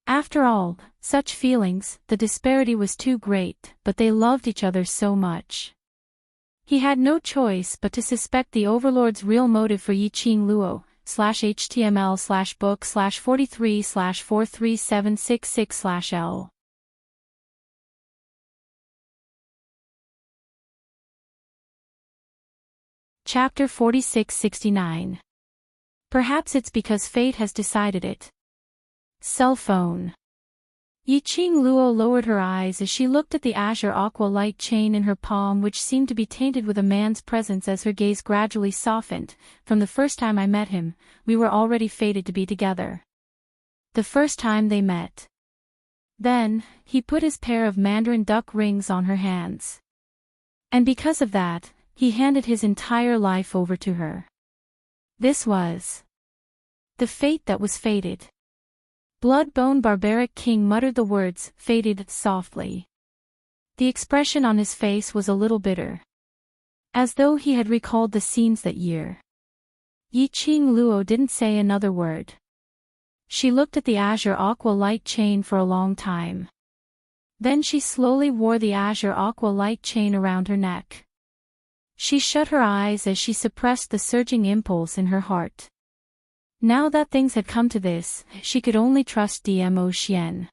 After all, such feelings, the disparity was too great, but they loved each other so much. He had no choice but to suspect the Overlord's real motive for Yi-Ching Luo, /HTML/book/43/43766/L. Chapter 4669. Perhaps it's because fate has decided it. Cell phone. Yi-Ching Luo lowered her eyes as she looked at the azure aqua light chain in her palm, which seemed to be tainted with a man's presence as her gaze gradually softened. From the first time I met him, we were already fated to be together. The first time they met. Then, he put his pair of mandarin duck rings on her hands. And because of that, he handed his entire life over to her. This was the fate that was fated. Bloodbone Barbaric King muttered the words, fated, softly. The expression on his face was a little bitter. As though he had recalled the scenes that year. Yi-Ching Luo didn't say another word. She looked at the azure aqua light chain for a long time. Then she slowly wore the azure aqua light chain around her neck. She shut her eyes as she suppressed the surging impulse in her heart. Now that things had come to this, she could only trust Dmo Xian.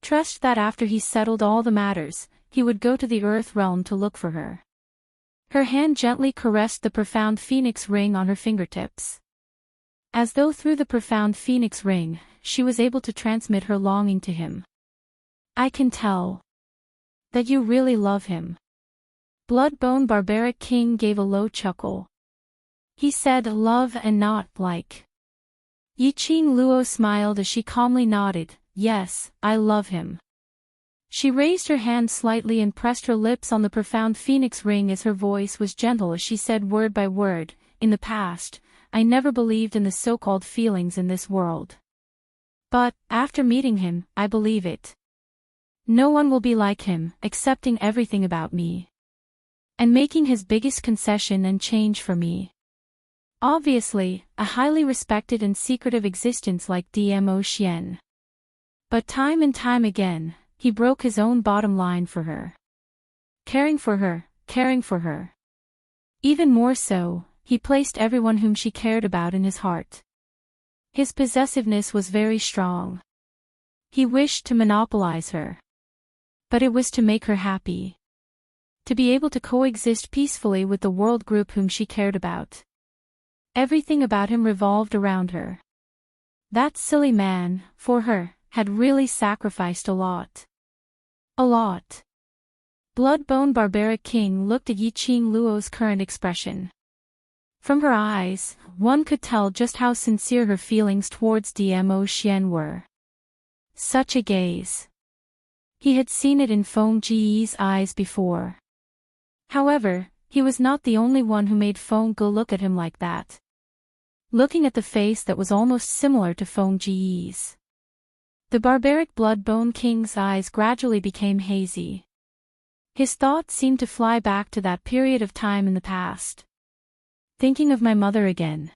Trust that after he settled all the matters, he would go to the Earth realm to look for her. Her hand gently caressed the profound phoenix ring on her fingertips. As though through the profound phoenix ring, she was able to transmit her longing to him. I can tell that you really love him. Bloodbone Barbaric King gave a low chuckle. He said love and not like. Yi-Ching Luo smiled as she calmly nodded, yes, I love him. She raised her hand slightly and pressed her lips on the profound phoenix ring as her voice was gentle as she said word by word, in the past, I never believed in the so-called feelings in this world. But, after meeting him, I believe it. No one will be like him, accepting everything about me. And making his biggest concession and change for me. Obviously, a highly respected and secretive existence like Dmo Xian. But time and time again, he broke his own bottom line for her. Caring for her, caring for her. Even more so, he placed everyone whom she cared about in his heart. His possessiveness was very strong. He wished to monopolize her. But it was to make her happy. To be able to coexist peacefully with the world group whom she cared about. Everything about him revolved around her. That silly man, for her, had really sacrificed a lot. A lot. Bloodbone Barbaric King looked at Yi-Ching Luo's current expression. From her eyes, one could tell just how sincere her feelings towards Dmo Xian were. Such a gaze. He had seen it in Feng Ji's eyes before. However, he was not the only one who made Feng Ge look at him like that. Looking at the face that was almost similar to Feng Ji's. The barbaric Bloodbone King's eyes gradually became hazy. His thoughts seemed to fly back to that period of time in the past. Thinking of my mother again.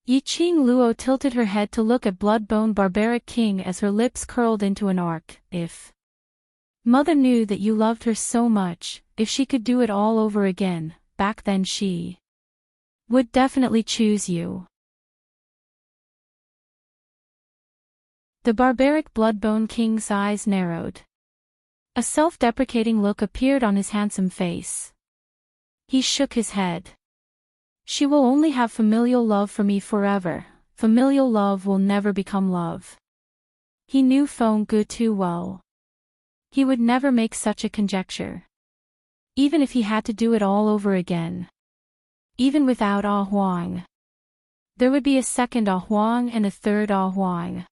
Yi-Ching Luo tilted her head to look at Bloodbone Barbaric King as her lips curled into an arc, if Mother knew that you loved her so much. If she could do it all over again, back then she would definitely choose you. The barbaric Bloodbone King's eyes narrowed. A self-deprecating look appeared on his handsome face. He shook his head. She will only have familial love for me forever. Familial love will never become love. He knew Feng Gu too well. He would never make such a conjecture. Even if he had to do it all over again. Even without Ah Huang. There would be a second Ah Huang and a third Ah Huang.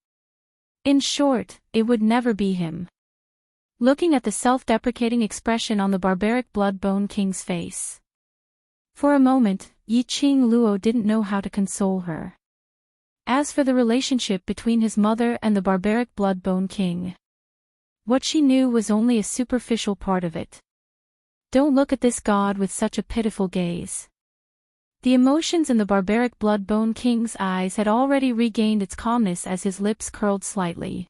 In short, it would never be him. Looking at the self-deprecating expression on the barbaric Bloodbone King's face. For a moment, Yiqing Luo didn't know how to console her. As for the relationship between his mother and the barbaric Bloodbone King, what she knew was only a superficial part of it. Don't look at this god with such a pitiful gaze. The emotions in the barbaric Bloodbone King's eyes had already regained its calmness as his lips curled slightly.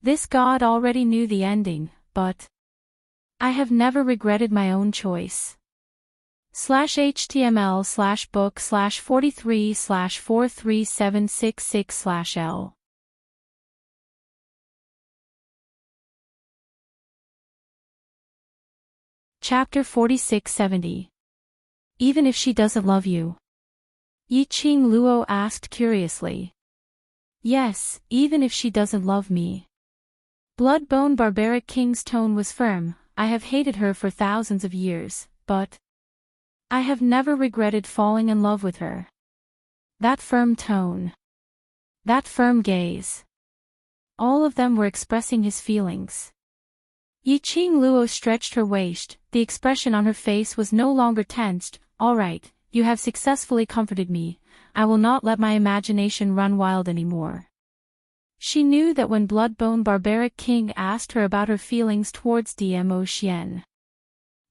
This god already knew the ending, but I have never regretted my own choice. /HTML/book/43/43766/L Chapter 4670. Even if she doesn't love you? Yiqing Luo asked curiously. Yes, even if she doesn't love me. Bloodbone Barbaric King's tone was firm. I have hated her for thousands of years, but I have never regretted falling in love with her. That firm tone. That firm gaze. All of them were expressing his feelings. Yiqing Luo stretched her waist. The expression on her face was no longer tensed. All right, you have successfully comforted me. I will not let my imagination run wild anymore. She knew that when Bloodbone Barbaric King asked her about her feelings towards Dmo Xian,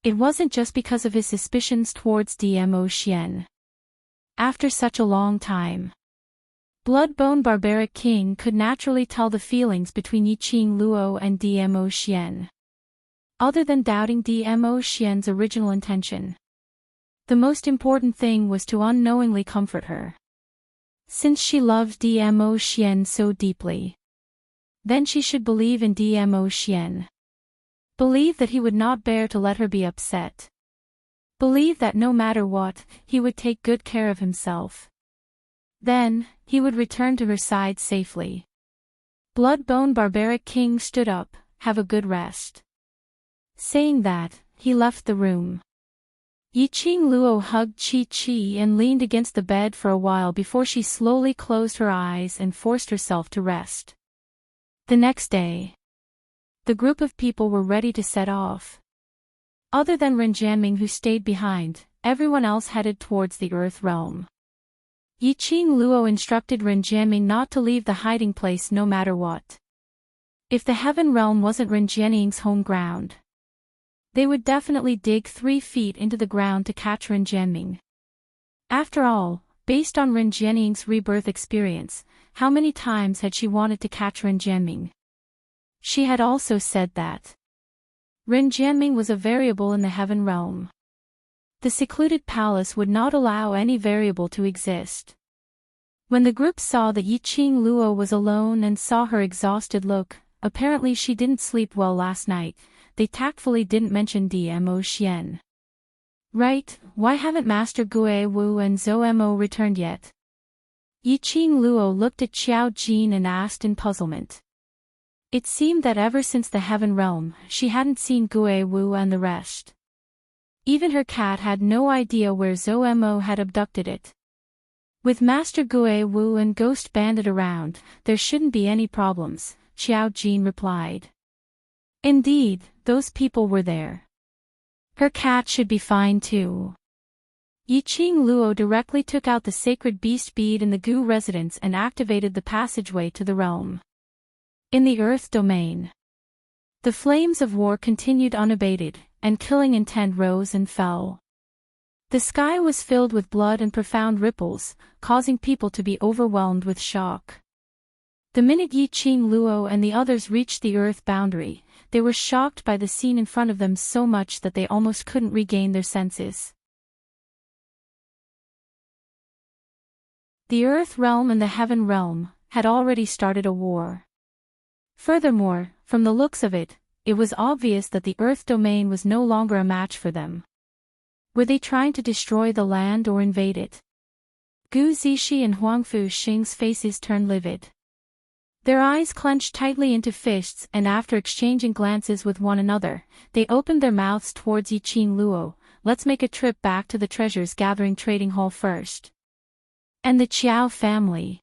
it wasn't just because of his suspicions towards Dmo Xian. After such a long time, Bloodbone Barbaric King could naturally tell the feelings between Yiqing Luo and Dmo Xian. Other than doubting Dmo Xian's original intention, the most important thing was to unknowingly comfort her. Since she loved Dmo Xian so deeply, then she should believe in Dmo Xian. Believe that he would not bear to let her be upset. Believe that no matter what, he would take good care of himself. Then, he would return to her side safely. Bloodbone Barbaric King stood up. Have a good rest. Saying that, he left the room. Yiqing Luo hugged Chi-Chi and leaned against the bed for a while before she slowly closed her eyes and forced herself to rest. The next day, the group of people were ready to set off. Other than Ren Jianming, who stayed behind, everyone else headed towards the Earth Realm. Yiqing Luo instructed Ren Jianming not to leave the hiding place no matter what. If the Heaven Realm wasn't Ren Jianming's home ground, they would definitely dig 3 feet into the ground to catch Ren Jianming. After all, based on Ren Jianming's rebirth experience, how many times had she wanted to catch Ren Jianming? She had also said that Ren Jianming was a variable in the Heaven Realm. The secluded palace would not allow any variable to exist. When the group saw that Yiqing Luo was alone and saw her exhausted look, apparently she didn't sleep well last night, they tactfully didn't mention Dmo Xian. Right, why haven't Master Gue Wu and Zhou Mo returned yet? Yiqing Luo looked at Qiao Jin and asked in puzzlement. It seemed that ever since the Heaven Realm, she hadn't seen Gue Wu and the rest. Even her cat had no idea where Zhou Mo had abducted it. With Master Gue Wu and Ghost Bandit around, there shouldn't be any problems, Qiao Jin replied. Indeed, those people were there. Her cat should be fine too. Yiqing Luo directly took out the sacred beast bead in the Gu residence and activated the passageway to the realm. In the Earth domain, the flames of war continued unabated, and killing intent rose and fell. The sky was filled with blood and profound ripples, causing people to be overwhelmed with shock. The minute Yi Qing Luo and the others reached the earth boundary, they were shocked by the scene in front of them so much that they almost couldn't regain their senses. The earth realm and the heaven realm had already started a war. Furthermore, from the looks of it, it was obvious that the earth domain was no longer a match for them. Were they trying to destroy the land or invade it? Gu Zixi and Huangfu Xing's faces turned livid. Their eyes clenched tightly into fists, and after exchanging glances with one another, they opened their mouths towards Yi Qing Luo. Let's make a trip back to the treasures gathering trading hall first. And the Qiao family.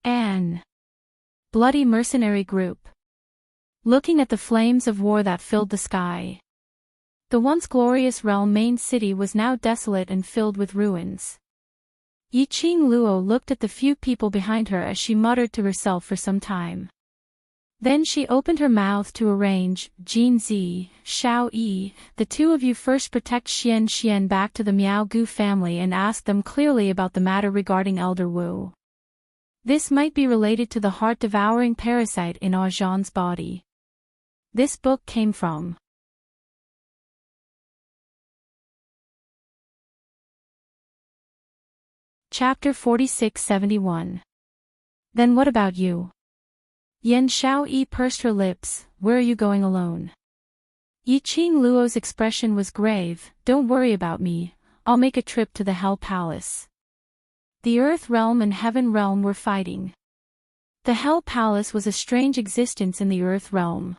An bloody mercenary group. Looking at the flames of war that filled the sky. The once glorious realm main city was now desolate and filled with ruins. Yi Qing Luo looked at the few people behind her as she muttered to herself for some time. Then she opened her mouth to arrange, Jin Zi, Xiao Yi, the two of you first protect Xian back to the Miao Gu family and ask them clearly about the matter regarding Elder Wu. This might be related to the heart-devouring parasite in Ah Zhan's body. This book came from Chapter 4671. Then what about you? Yan Xiaoyi pursed her lips. Where are you going alone? Yi Qing Luo's expression was grave. Don't worry about me, I'll make a trip to the Hell Palace. The Earth Realm and Heaven Realm were fighting. The Hell Palace was a strange existence in the Earth Realm.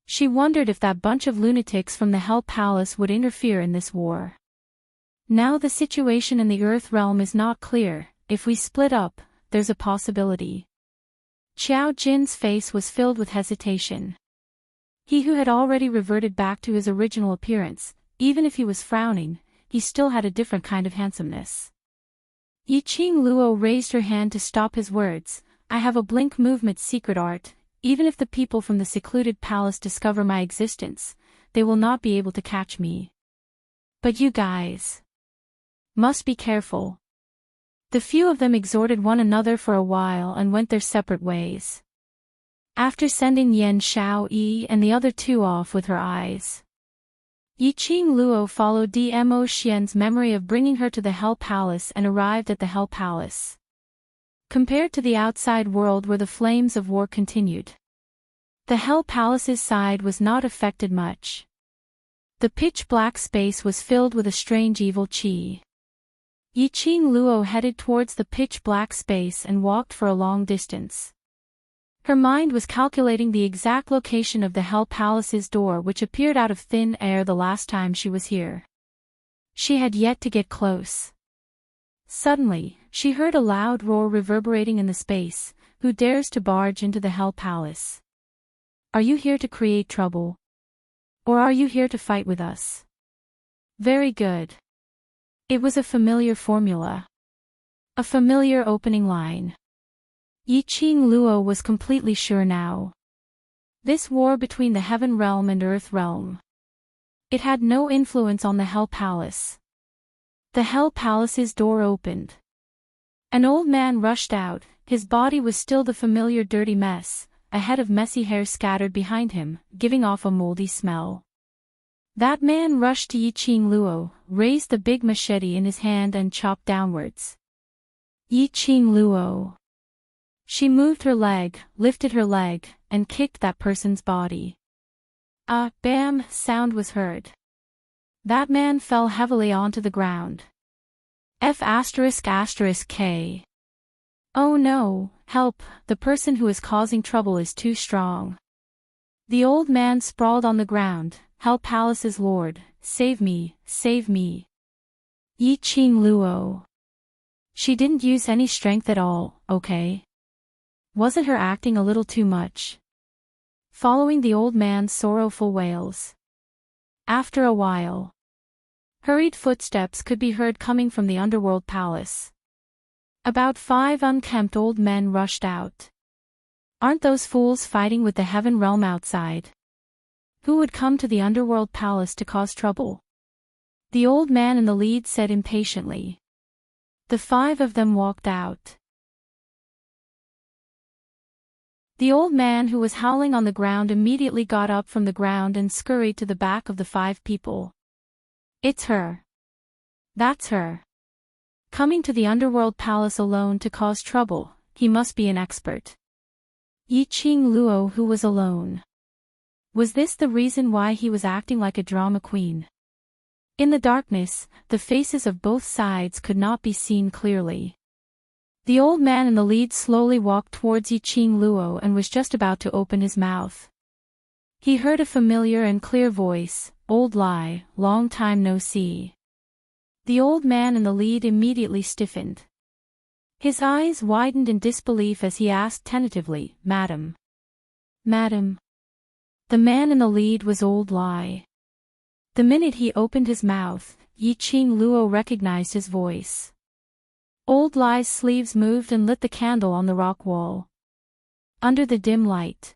She wondered if that bunch of lunatics from the Hell Palace would interfere in this war. Now the situation in the Earth Realm is not clear. If we split up, there's a possibility. Qiao Jin's face was filled with hesitation. He who had already reverted back to his original appearance, even if he was frowning, he still had a different kind of handsomeness. Yi Qing Luo raised her hand to stop his words. I have a blink movement secret art. Even if the people from the secluded palace discover my existence, they will not be able to catch me. But you guys must be careful. The few of them exhorted one another for a while and went their separate ways. After sending Yan Xiaoyi and the other two off with her eyes, Yi Qing Luo followed Dmo Xian's memory of bringing her to the Hell Palace and arrived at the Hell Palace. Compared to the outside world where the flames of war continued, the Hell Palace's side was not affected much. The pitch-black space was filled with a strange evil qi. Yi Qing Luo headed towards the pitch-black space and walked for a long distance. Her mind was calculating the exact location of the Hell Palace's door, which appeared out of thin air the last time she was here. She had yet to get close. Suddenly, she heard a loud roar reverberating in the space. Who dares to barge into the Hell Palace? Are you here to create trouble? Or are you here to fight with us? Very good. It was a familiar formula. A familiar opening line. Yi Qing Luo was completely sure now. This war between the Heaven Realm and Earth Realm. It had no influence on the Hell Palace. The Hell Palace's door opened. An old man rushed out. His body was still the familiar dirty mess, a head of messy hair scattered behind him, giving off a moldy smell. That man rushed to Yi Qing Luo, raised the big machete in his hand and chopped downwards. Yi Qing Luo. She moved her leg, lifted her leg, and kicked that person's body. A bam sound was heard. That man fell heavily onto the ground. F***K. Oh no, help, the person who is causing trouble is too strong. The old man sprawled on the ground. Hell Palace's lord, save me, save me. Yi Qing Luo. She didn't use any strength at all, okay? Wasn't her acting a little too much? Following the old man's sorrowful wails. After a while, hurried footsteps could be heard coming from the underworld palace. About 5 unkempt old men rushed out. Aren't those fools fighting with the Heaven Realm outside? Who would come to the underworld palace to cause trouble? The old man in the lead said impatiently. The 5 of them walked out. The old man who was howling on the ground immediately got up from the ground and scurried to the back of the 5 people. It's her. That's her. Coming to the underworld palace alone to cause trouble, he must be an expert. Yiqing Luo, who was alone. Was this the reason why he was acting like a drama queen? In the darkness, the faces of both sides could not be seen clearly. The old man in the lead slowly walked towards Yiqing Luo and was just about to open his mouth. He heard a familiar and clear voice, "Old Lai, long time no see." The old man in the lead immediately stiffened. His eyes widened in disbelief as he asked tentatively, "Madam." "Madam." The man in the lead was Old Lai. The minute he opened his mouth, Yiqing Luo recognized his voice. Old Lai's sleeves moved and lit the candle on the rock wall. Under the dim light,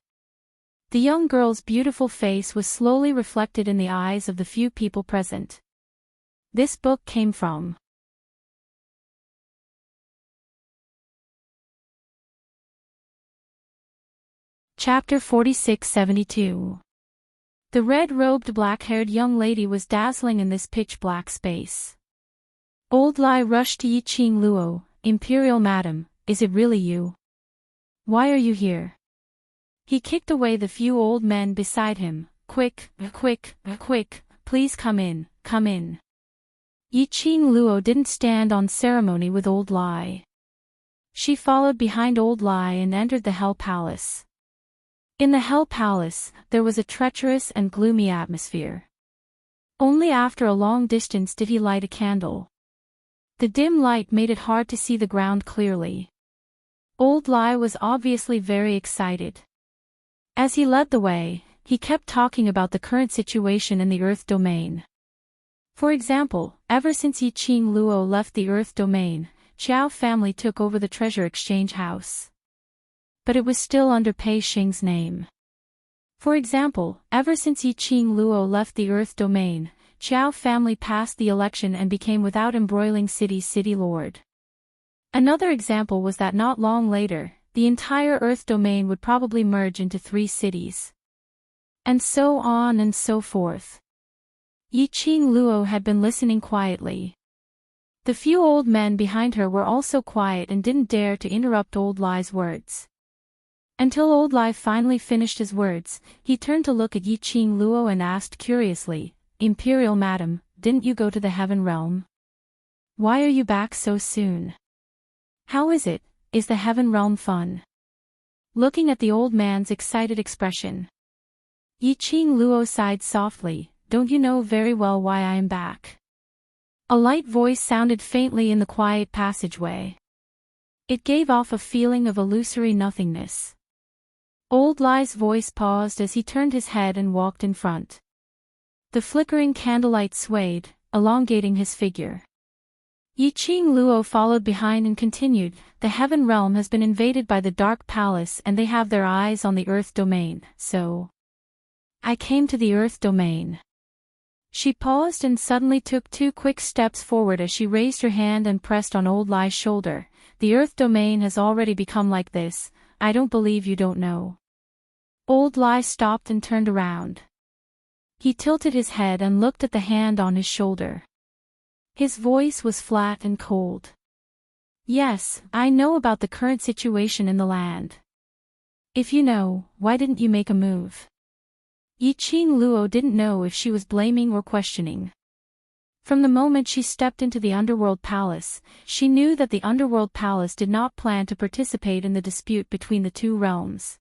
the young girl's beautiful face was slowly reflected in the eyes of the few people present. This book came from Chapter 4672. The red-robed black-haired young lady was dazzling in this pitch-black space. Old Lai rushed to Yiqing Luo. "Imperial Madam, is it really you? Why are you here?" He kicked away the few old men beside him. Quick, please come in, come in." Yiqing Luo didn't stand on ceremony with Old Lai. She followed behind Old Lai and entered the Hell Palace. In the Hell Palace, there was a treacherous and gloomy atmosphere. Only after a long distance did he light a candle. The dim light made it hard to see the ground clearly. Old Lai was obviously very excited. As he led the way, he kept talking about the current situation in the Earth domain. For example, ever since Yiqing Luo left the Earth domain, Qiao family took over the treasure exchange house. But it was still under Pei Xing's name. For example, ever since Yiqing Luo left the Earth domain, Qiao family passed the election and became without embroiling city's city lord. Another example was that not long later, the entire Earth domain would probably merge into 3 cities. And so on and so forth. Yiqing Luo had been listening quietly. The few old men behind her were also quiet and didn't dare to interrupt Old Lai's words. Until Old Lai finally finished his words, he turned to look at Yiqing Luo and asked curiously, "Imperial Madam, didn't you go to the Heaven Realm? Why are you back so soon? How is it? Is the Heaven Realm fun?" Looking at the old man's excited expression, Yiqing Luo sighed softly, "Don't you know very well why I am back?" A light voice sounded faintly in the quiet passageway. It gave off a feeling of illusory nothingness. Old Lai's voice paused as he turned his head and walked in front. The flickering candlelight swayed, elongating his figure. Yiqing Luo followed behind and continued, "The Heaven Realm has been invaded by the Dark Palace and they have their eyes on the Earth domain, so I came to the Earth domain." She paused and suddenly took 2 quick steps forward as she raised her hand and pressed on Old Lai's shoulder. "The Earth domain has already become like this, I don't believe you don't know." Old Lai stopped and turned around. He tilted his head and looked at the hand on his shoulder. His voice was flat and cold. "Yes, I know about the current situation in the land. If you know, why didn't you make a move?" Yiqing Luo didn't know if she was blaming or questioning. From the moment she stepped into the Underworld Palace, she knew that the Underworld Palace did not plan to participate in the dispute between the 2 realms.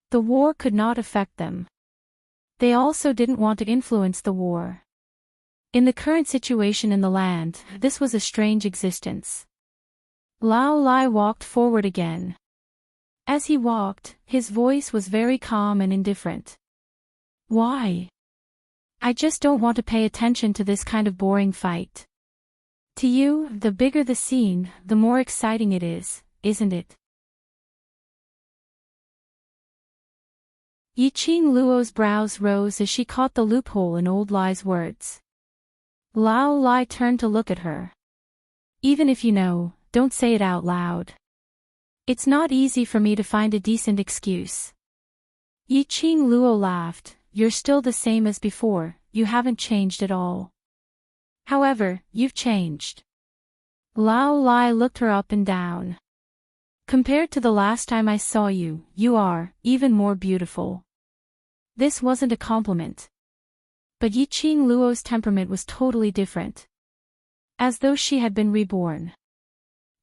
The war could not affect them. They also didn't want to influence the war. In the current situation in the land, this was a strange existence. Lao Lai walked forward again. As he walked, his voice was very calm and indifferent. "Why? I just don't want to pay attention to this kind of boring fight. To you, the bigger the scene, the more exciting it is, isn't it?" Yiqing Luo's brows rose as she caught the loophole in Old Lai's words. Lao Lai turned to look at her. "Even if you know, don't say it out loud. It's not easy for me to find a decent excuse. Yiqing Luo laughed. You're still the same as before, you haven't changed at all. However, you've changed. Lao Lai looked her up and down. Compared to the last time I saw you, you are even more beautiful. This wasn't a compliment. But Yiqing Luo's temperament was totally different. As though she had been reborn.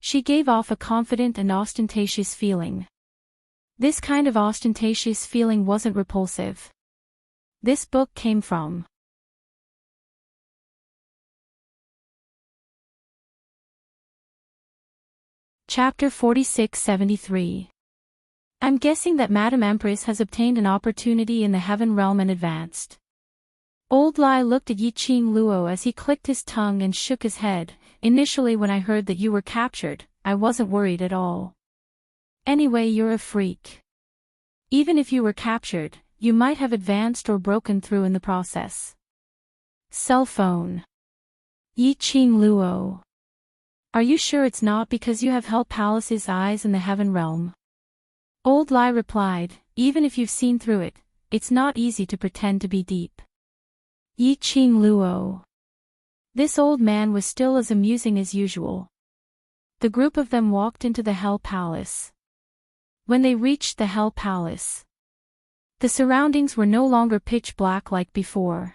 She gave off a confident and ostentatious feeling. This kind of ostentatious feeling wasn't repulsive. This book came from. Chapter 4673. I'm guessing that Madam Empress has obtained an opportunity in the heaven realm and advanced. Old Lai looked at Yiqing Luo as he clicked his tongue and shook his head. Initially when I heard that you were captured, I wasn't worried at all. Anyway, you're a freak. Even if you were captured, you might have advanced or broken through in the process. Cell phone. Yiqing Luo. Are you sure it's not because you have held Palace's eyes in the heaven realm? Old Lai replied, even if you've seen through it, it's not easy to pretend to be deep. Yiqing Luo. This old man was still as amusing as usual. The group of them walked into the Hell Palace. When they reached the Hell Palace, the surroundings were no longer pitch black like before.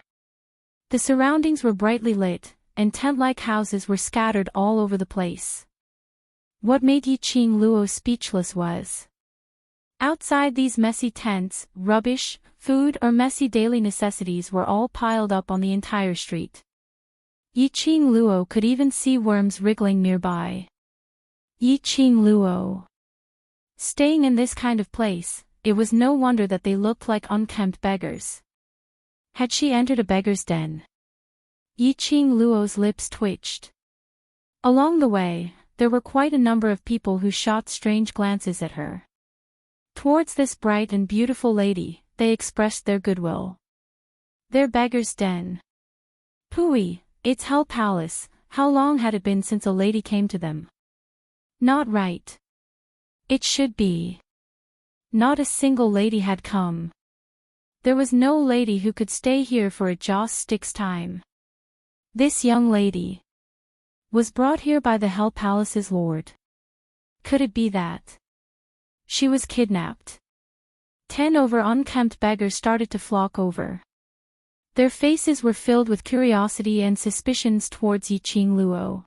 The surroundings were brightly lit, and tent-like houses were scattered all over the place. What made Yiqing Luo speechless was, outside these messy tents, rubbish, food or messy daily necessities were all piled up on the entire street. Yiqing Luo could even see worms wriggling nearby. Yiqing Luo. Staying in this kind of place, it was no wonder that they looked like unkempt beggars. Had she entered a beggar's den? Yiqing Luo's lips twitched. Along the way, there were quite a number of people who shot strange glances at her. Towards this bright and beautiful lady, they expressed their goodwill. Their beggar's den. Pooey, it's Hell Palace, how long had it been since a lady came to them? Not right. It should be. Not a single lady had come. There was no lady who could stay here for a joss stick's time. This young lady was brought here by the Hell Palace's lord. Could it be that she was kidnapped? 10 over unkempt beggars started to flock over. Their faces were filled with curiosity and suspicions towards Yiqing Luo.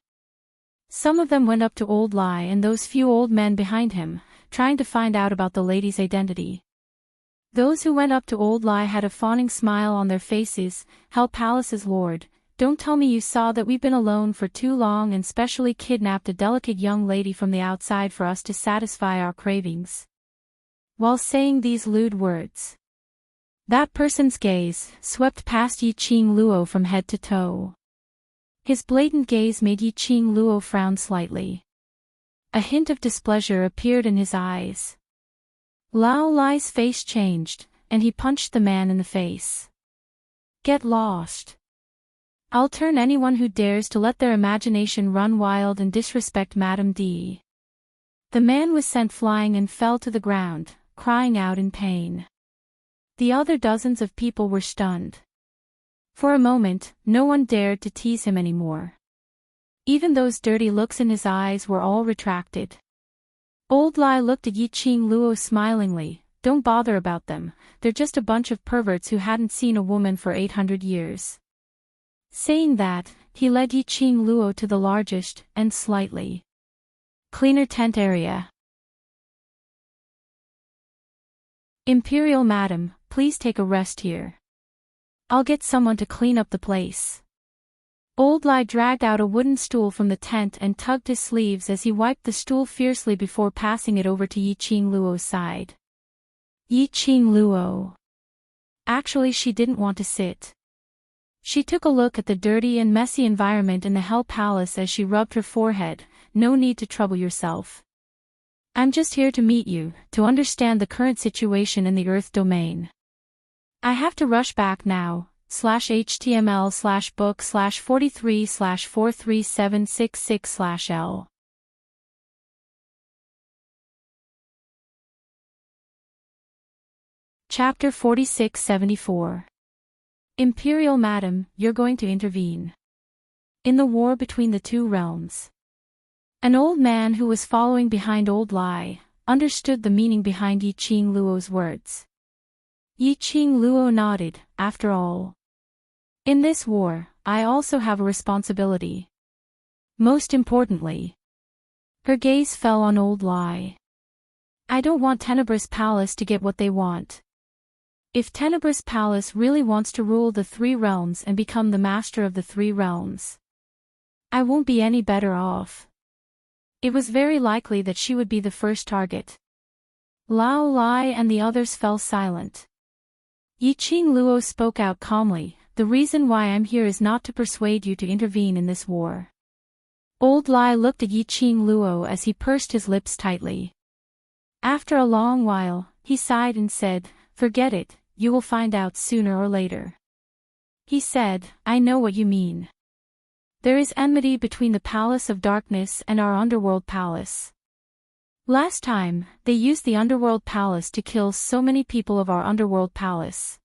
Some of them went up to Old Lai and those few old men behind him, trying to find out about the lady's identity. Those who went up to Old Lai had a fawning smile on their faces. Hell Palace's lord, don't tell me you saw that we've been alone for too long and specially kidnapped a delicate young lady from the outside for us to satisfy our cravings. While saying these lewd words, that person's gaze swept past Yiqing Luo from head to toe. His blatant gaze made Yiqing Luo frown slightly. A hint of displeasure appeared in his eyes. Lao Lai's face changed, and he punched the man in the face. Get lost. I'll turn anyone who dares to let their imagination run wild and disrespect Madame D. The man was sent flying and fell to the ground, crying out in pain. The other dozens of people were stunned. For a moment, no one dared to tease him anymore. Even those dirty looks in his eyes were all retracted. Old Lai looked at Yiqing Luo smilingly. Don't bother about them, they're just a bunch of perverts who hadn't seen a woman for 800 years. Saying that, he led Yiqing Luo to the largest, and slightly cleaner tent area. Imperial Madam, please take a rest here. I'll get someone to clean up the place. Old Lai dragged out a wooden stool from the tent and tugged his sleeves as he wiped the stool fiercely before passing it over to Yiqing Luo's side. Yiqing Luo. Actually, she didn't want to sit. She took a look at the dirty and messy environment in the Hell Palace as she rubbed her forehead. No need to trouble yourself. I'm just here to meet you, to understand the current situation in the Earth domain. I have to rush back now, /HTML/book/43/43766/L. Chapter 4674. Imperial Madam, you're going to intervene in the war between the two realms. An old man who was following behind Old Lai understood the meaning behind Yi Qing Luo's words. Yi Qing Luo nodded. After all, in this war, I also have a responsibility. Most importantly, her gaze fell on Old Lai. I don't want Tenebrous Palace to get what they want. If Tenebrous Palace really wants to rule the three realms and become the master of the three realms, I won't be any better off. It was very likely that she would be the first target. Lao Lai and the others fell silent. Yi Qing Luo spoke out calmly. The reason why I'm here is not to persuade you to intervene in this war. Old Lai looked at Yi Qing Luo as he pursed his lips tightly. After a long while, he sighed and said, "Forget it, you will find out sooner or later." He said, "I know what you mean. There is enmity between the Palace of Darkness and our Underworld Palace. Last time, they used the Underworld Palace to kill so many people of our Underworld Palace.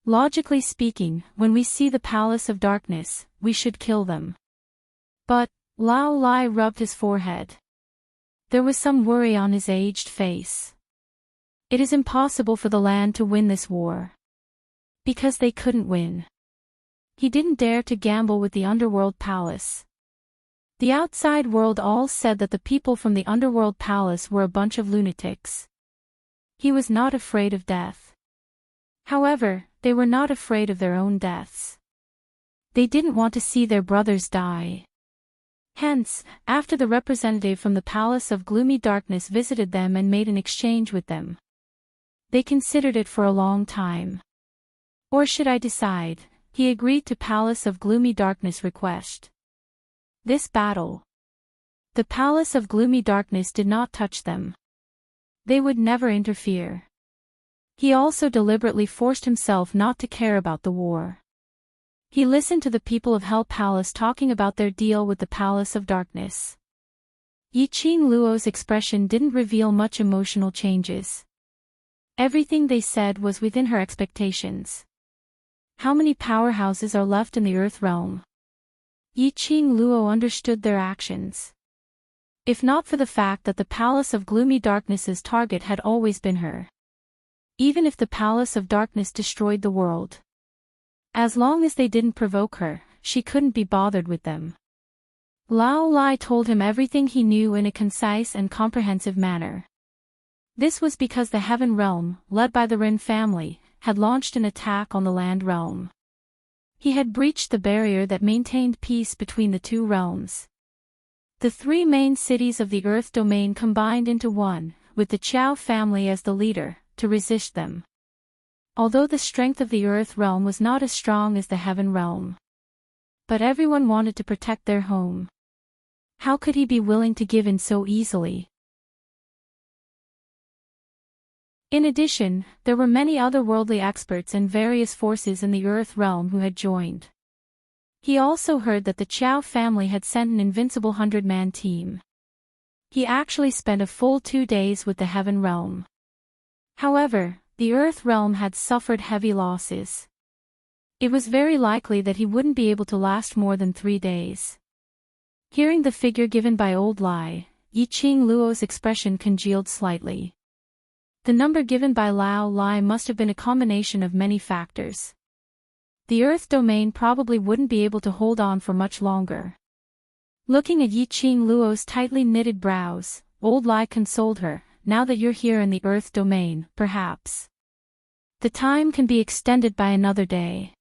Logically speaking, when we see the Palace of Darkness, we should kill them." But, Lao Lai rubbed his forehead. There was some worry on his aged face. It is impossible for the land to win this war. Because they couldn't win. He didn't dare to gamble with the Underworld Palace. The outside world all said that the people from the Underworld Palace were a bunch of lunatics. He was not afraid of death. However, they were not afraid of their own deaths. They didn't want to see their brothers die. Hence, after the representative from the Palace of Gloomy Darkness visited them and made an exchange with them, they considered it for a long time. Or should I decide, he agreed to Palace of Gloomy Darkness request. This battle. The Palace of Gloomy Darkness did not touch them. They would never interfere. He also deliberately forced himself not to care about the war. He listened to the people of Hell Palace talking about their deal with the Palace of Darkness. Yi Qing Luo's expression didn't reveal much emotional changes. Everything they said was within her expectations. How many powerhouses are left in the Earth realm? Yi Qing Luo understood their actions. If not for the fact that the Palace of Gloomy Darkness's target had always been her. Even if the Palace of Darkness destroyed the world. As long as they didn't provoke her, she couldn't be bothered with them. Lao Lai told him everything he knew in a concise and comprehensive manner. This was because the Heaven Realm, led by the Ren family, had launched an attack on the Land Realm. He had breached the barrier that maintained peace between the two realms. The three main cities of the Earth domain combined into one, with the Qiao family as the leader, to resist them. Although the strength of the Earth realm was not as strong as the Heaven realm. But everyone wanted to protect their home. How could he be willing to give in so easily? In addition, there were many otherworldly experts and various forces in the Earth realm who had joined. He also heard that the Qiao family had sent an invincible 100-man team. He actually spent a full 2 days with the Heaven realm. However, the Earth realm had suffered heavy losses. It was very likely that he wouldn't be able to last more than 3 days. Hearing the figure given by Old Lai, Yi Qing Luo's expression congealed slightly. The number given by Lao Lai must have been a combination of many factors. The Earth domain probably wouldn't be able to hold on for much longer. Looking at Yi Qing Luo's tightly knitted brows, Old Lai consoled her. Now that you're here in the Earth domain, perhaps the time can be extended by another day.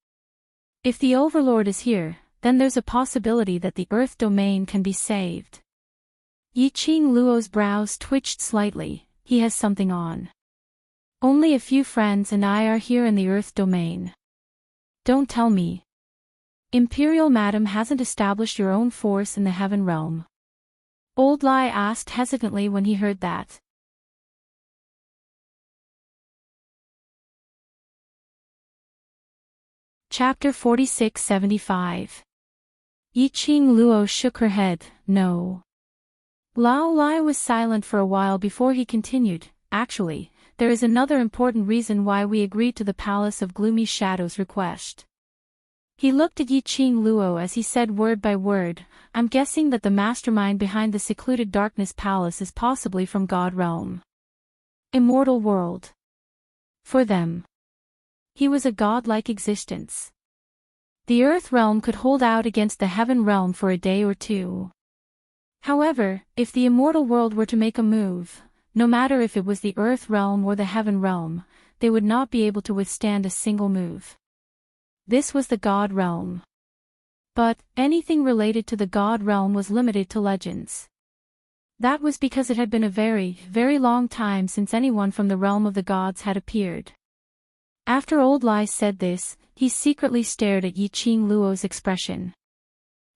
If the Overlord is here, then there's a possibility that the Earth domain can be saved. Yi Qing Luo's brows twitched slightly. He has something on. Only a few friends and I are here in the Earth domain. Don't tell me. Imperial Madam hasn't established your own force in the Heaven realm. Old Lai asked hesitantly when he heard that. Chapter 4675. Yi Qing Luo shook her head. No. Lao Lai was silent for a while before he continued. Actually, there is another important reason why we agreed to the Palace of Gloomy Shadows request. He looked at Yi Qing Luo as he said word by word, I'm guessing that the mastermind behind the secluded Darkness Palace is possibly from God Realm. Immortal world. For them, he was a godlike existence. The Earth Realm could hold out against the Heaven Realm for a day or two. However, if the Immortal World were to make a move, no matter if it was the Earth Realm or the Heaven Realm, they would not be able to withstand a single move. This was the God Realm. But, anything related to the God Realm was limited to legends. That was because it had been a very, very long time since anyone from the realm of the gods had appeared. After Old Lai said this, he secretly stared at Yi Qing Luo's expression.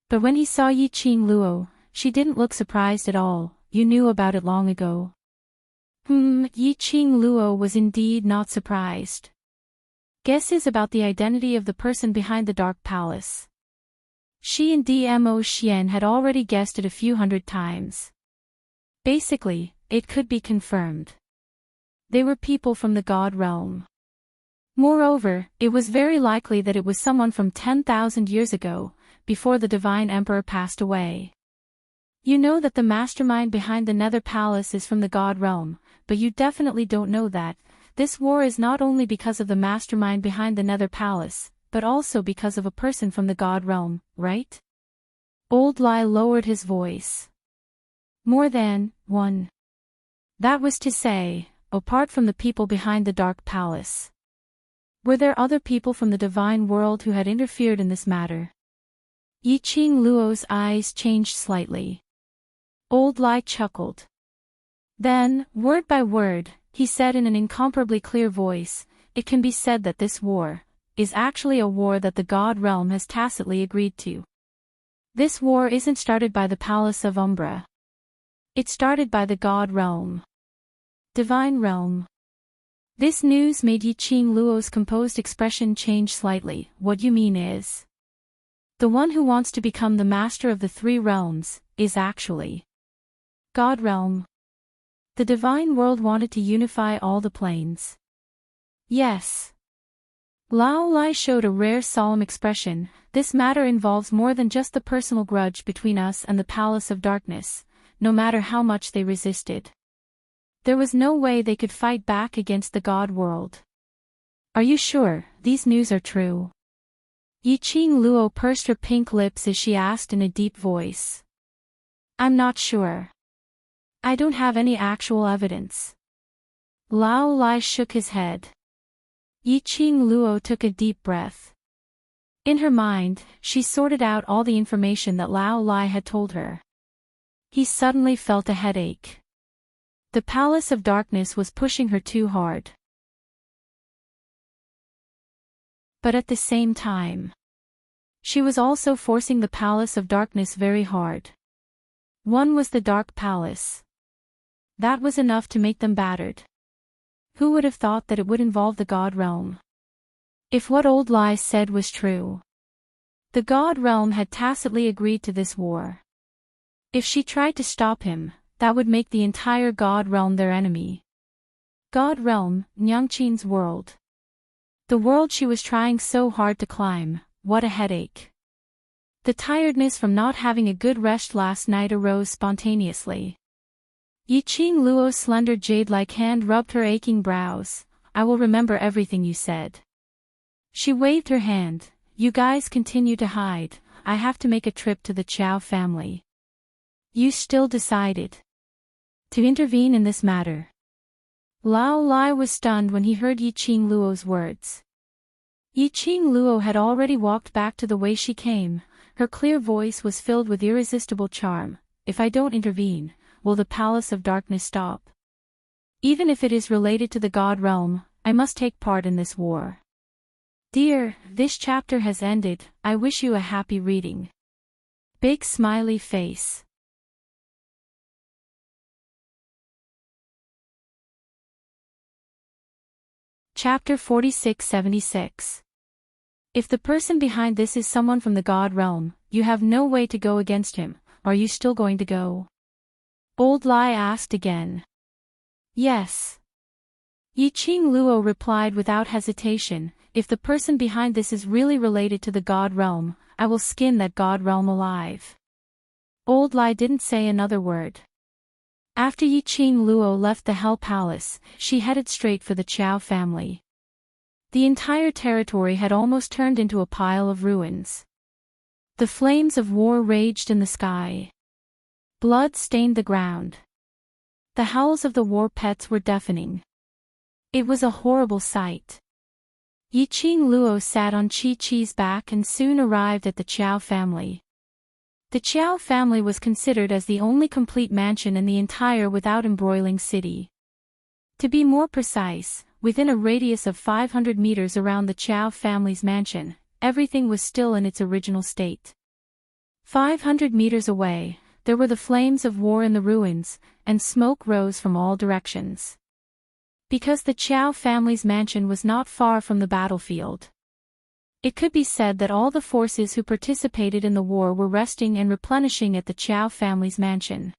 But when he saw Yi Qing Luo, she didn't look surprised at all. You knew about it long ago. Yi Qing Luo was indeed not surprised. Guesses about the identity of the person behind the Dark Palace. She and Dmo Xian had already guessed it a few hundred times. Basically, it could be confirmed. They were people from the God Realm. Moreover, it was very likely that it was someone from 10,000 years ago, before the Divine Emperor passed away. You know that the mastermind behind the Nether Palace is from the God Realm, but you definitely don't know that this war is not only because of the mastermind behind the Nether Palace, but also because of a person from the God Realm, right? Old Lai lowered his voice. More than one. That was to say, apart from the people behind the Dark Palace. Were there other people from the divine world who had interfered in this matter? Yi Qing Luo's eyes changed slightly. Old Lai chuckled. Then, word by word, he said in an incomparably clear voice, it can be said that this war is actually a war that the God Realm has tacitly agreed to. This war isn't started by the Palace of Umbra. It started by the God Realm. Divine Realm. This news made Yi Qing Luo's composed expression change slightly. What you mean is, the one who wants to become the master of the three realms is actually God Realm. The divine world wanted to unify all the planes. Yes. Lao Lai showed a rare solemn expression. This matter involves more than just the personal grudge between us and the Palace of Darkness, no matter how much they resisted. There was no way they could fight back against the God world. Are you sure these news are true? Yi Qing Luo pursed her pink lips as she asked in a deep voice. I'm not sure. I don't have any actual evidence. Lao Lai shook his head. Yi Qing Luo took a deep breath. In her mind, she sorted out all the information that Lao Lai had told her. He suddenly felt a headache. The Palace of Darkness was pushing her too hard. But at the same time, she was also forcing the Palace of Darkness very hard. One was the Dark Palace. That was enough to make them battered. Who would have thought that it would involve the God Realm? If what Old Lai said was true, the God Realm had tacitly agreed to this war. If she tried to stop him, that would make the entire God Realm their enemy. God Realm, Nyangqin's world. The world she was trying so hard to climb. What a headache. The tiredness from not having a good rest last night arose spontaneously. Yi Qing Luo's slender jade-like hand rubbed her aching brows. I will remember everything you said. She waved her hand. You guys continue to hide. I have to make a trip to the Chow family. You still decided to intervene in this matter. Lao Lai was stunned when he heard Yi Qing Luo's words. Yi Qing Luo had already walked back to the way she came. Her clear voice was filled with irresistible charm. If I don't intervene, will the Palace of Darkness stop? Even if it is related to the God Realm, I must take part in this war. Dear, this chapter has ended. I wish you a happy reading. Big smiley face. Chapter 4676. If the person behind this is someone from the God Realm, you have no way to go against him. Are you still going to go? Old Lai asked again. Yes. Yiqing Luo replied without hesitation, if the person behind this is really related to the God realm, I will skin that God realm alive. Old Lai didn't say another word. After Yiqing Luo left the Hell Palace, she headed straight for the Qiao family. The entire territory had almost turned into a pile of ruins. The flames of war raged in the sky. Blood stained the ground. The howls of the war pets were deafening. It was a horrible sight. Yiqing Luo sat on Chi-Chi's back and soon arrived at the Qiao family. The Qiao family was considered as the only complete mansion in the entire without embroiling city. To be more precise, within a radius of 500 meters around the Qiao family's mansion, everything was still in its original state. 500 meters away, there were the flames of war in the ruins, and smoke rose from all directions. Because the Qiao family's mansion was not far from the battlefield, it could be said that all the forces who participated in the war were resting and replenishing at the Qiao family's mansion.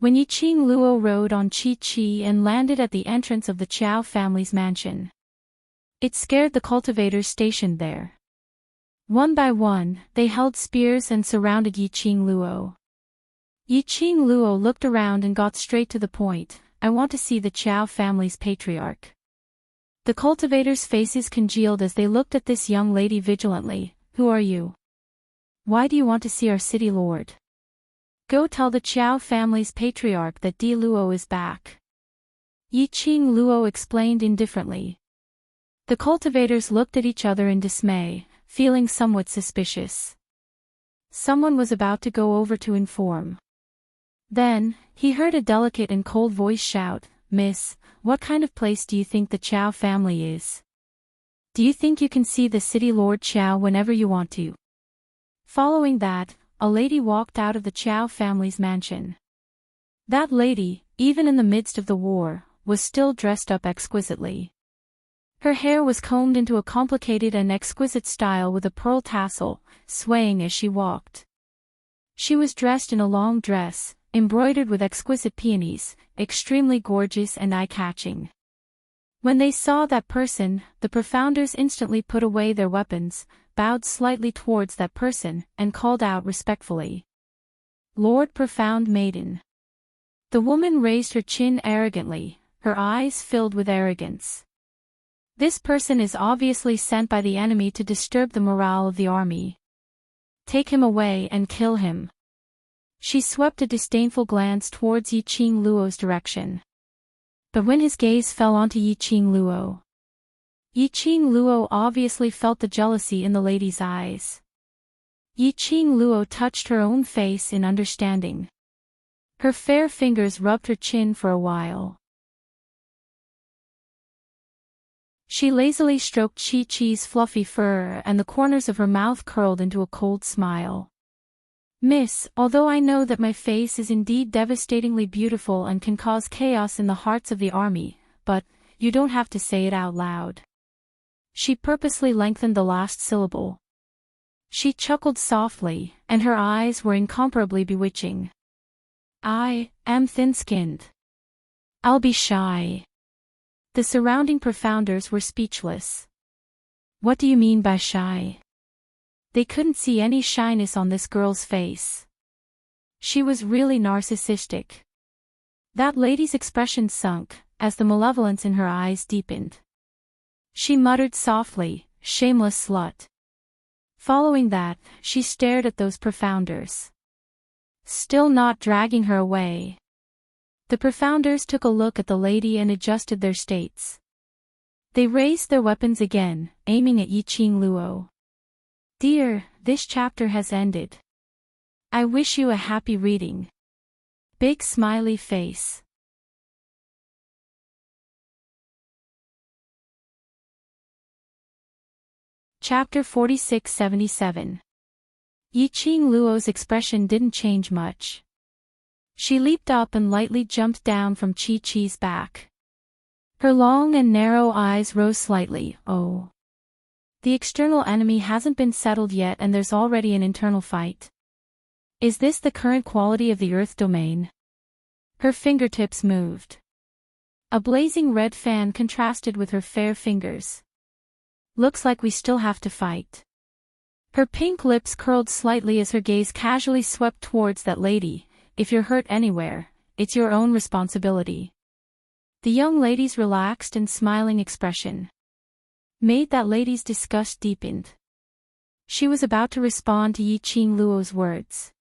When Yiqing Luo rode on Chi-Chi and landed at the entrance of the Qiao family's mansion, it scared the cultivators stationed there. One by one, they held spears and surrounded Yiqing Luo. Yiqing Luo looked around and got straight to the point, I want to see the Qiao family's patriarch. The cultivators' faces congealed as they looked at this young lady vigilantly. Who are you? Why do you want to see our city lord? Go tell the Qiao family's patriarch that Di Luo is back. Yiqing Luo explained indifferently. The cultivators looked at each other in dismay, feeling somewhat suspicious. Someone was about to go over to inform. Then, he heard a delicate and cold voice shout, Miss, what kind of place do you think the Qiao family is? Do you think you can see the city lord Qiao whenever you want to? Following that, a lady walked out of the Qiao family's mansion. That lady, even in the midst of the war, was still dressed up exquisitely. Her hair was combed into a complicated and exquisite style with a pearl tassel, swaying as she walked. She was dressed in a long dress, embroidered with exquisite peonies, extremely gorgeous and eye-catching. When they saw that person, the profounders instantly put away their weapons, bowed slightly towards that person, and called out respectfully, Lord Profound Maiden. The woman raised her chin arrogantly, her eyes filled with arrogance. This person is obviously sent by the enemy to disturb the morale of the army. Take him away and kill him. She swept a disdainful glance towards Yiqing Luo's direction. But when his gaze fell onto Yiqing Luo, Yiqing Luo obviously felt the jealousy in the lady's eyes. Yiqing Luo touched her own face in understanding. Her fair fingers rubbed her chin for a while. She lazily stroked Chi-Chi's fluffy fur and the corners of her mouth curled into a cold smile. Miss, although I know that my face is indeed devastatingly beautiful and can cause chaos in the hearts of the army, but, you don't have to say it out loud. She purposely lengthened the last syllable. She chuckled softly, and her eyes were incomparably bewitching. I am thin-skinned. I'll be shy. The surrounding profounders were speechless. What do you mean by shy? They couldn't see any shyness on this girl's face. She was really narcissistic. That lady's expression sunk, as the malevolence in her eyes deepened. She muttered softly, shameless slut. Following that, she stared at those profounders. Still not dragging her away. The profounders took a look at the lady and adjusted their states. They raised their weapons again, aiming at Yiqing Luo. Dear, this chapter has ended. I wish you a happy reading. Big smiley face. Chapter 4677. Yiqing Luo's expression didn't change much. She leaped up and lightly jumped down from Chi-Chi's back. Her long and narrow eyes rose slightly. Oh. The external enemy hasn't been settled yet and there's already an internal fight. Is this the current quality of the Earth domain? Her fingertips moved. A blazing red fan contrasted with her fair fingers. Looks like we still have to fight. Her pink lips curled slightly as her gaze casually swept towards that lady. If you're hurt anywhere, it's your own responsibility. The young lady's relaxed and smiling expression made that lady's disgust deepened. She was about to respond to Yi Qing Luo's words.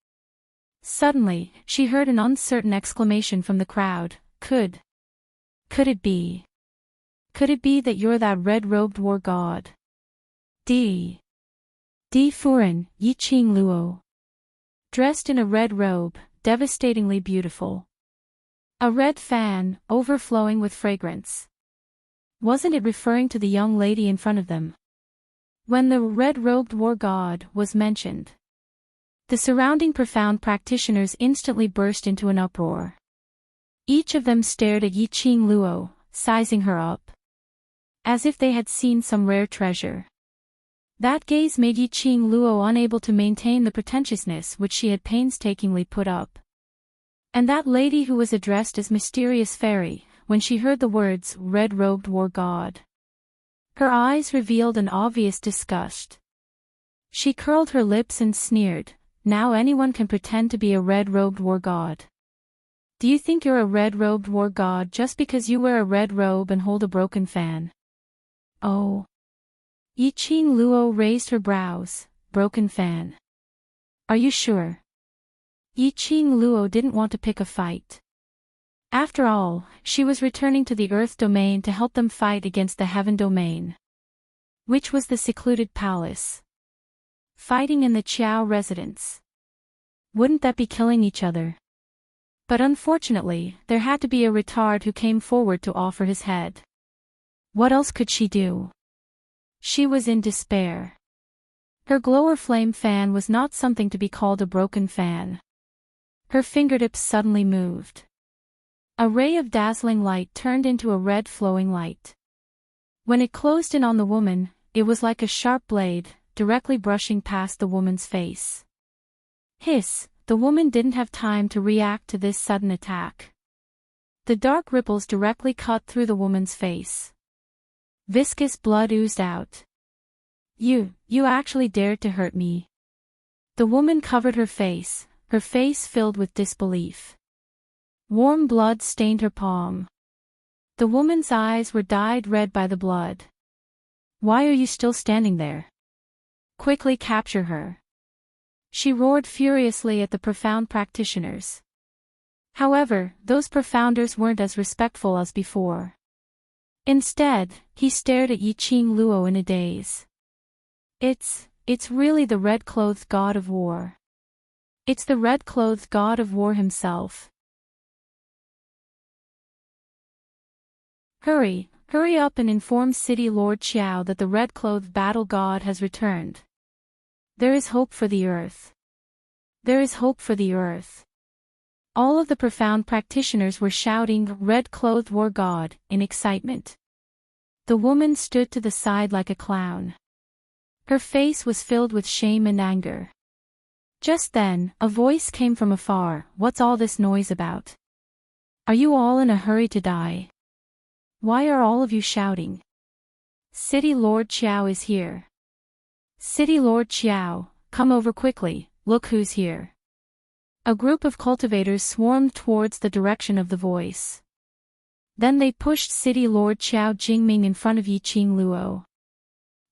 Suddenly, she heard an uncertain exclamation from the crowd. Could it be? Could it be that you're that red-robed war god? Di Furen, Yi Qing Luo. Dressed in a red robe, devastatingly beautiful. A red fan, overflowing with fragrance. Wasn't it referring to the young lady in front of them? When the red-robed war god was mentioned, the surrounding profound practitioners instantly burst into an uproar. Each of them stared at Yi Qing Luo, sizing her up, as if they had seen some rare treasure. That gaze made Yi Qing Luo unable to maintain the pretentiousness which she had painstakingly put up. And that lady who was addressed as Mysterious Fairy, when she heard the words red-robed war god, her eyes revealed an obvious disgust. She curled her lips and sneered, now anyone can pretend to be a red-robed war god. Do you think you're a red-robed war god just because you wear a red robe and hold a broken fan? Oh. Yi Qing Luo raised her brows. Broken fan. Are you sure? Yi Qing Luo didn't want to pick a fight. After all, she was returning to the Earth domain to help them fight against the Heaven domain, which was the secluded palace. Fighting in the Qiao residence. Wouldn't that be killing each other? But unfortunately, there had to be a retard who came forward to offer his head. What else could she do? She was in despair. Her glower flame fan was not something to be called a broken fan. Her fingertips suddenly moved. A ray of dazzling light turned into a red flowing light. When it closed in on the woman, it was like a sharp blade, directly brushing past the woman's face. Hiss, the woman didn't have time to react to this sudden attack. The dark ripples directly cut through the woman's face. Viscous blood oozed out. You actually dared to hurt me. The woman covered her face filled with disbelief. Warm blood stained her palm. The woman's eyes were dyed red by the blood. Why are you still standing there? Quickly capture her. She roared furiously at the profound practitioners. However, those profounders weren't as respectful as before. Instead, he stared at Yi Qing Luo in a daze. It's really the red-clothed god of war. It's the red-clothed god of war himself. Hurry up and inform City Lord Qiao that the red-clothed battle god has returned. There is hope for the earth. There is hope for the earth. All of the profound practitioners were shouting red-clothed war god in excitement. The woman stood to the side like a clown. Her face was filled with shame and anger. Just then, a voice came from afar. What's all this noise about? Are you all in a hurry to die? Why are all of you shouting? City Lord Qiao is here. City Lord Qiao, come over quickly, look who's here. A group of cultivators swarmed towards the direction of the voice. Then they pushed City Lord Qiao Jingming in front of Yi Qing Luo.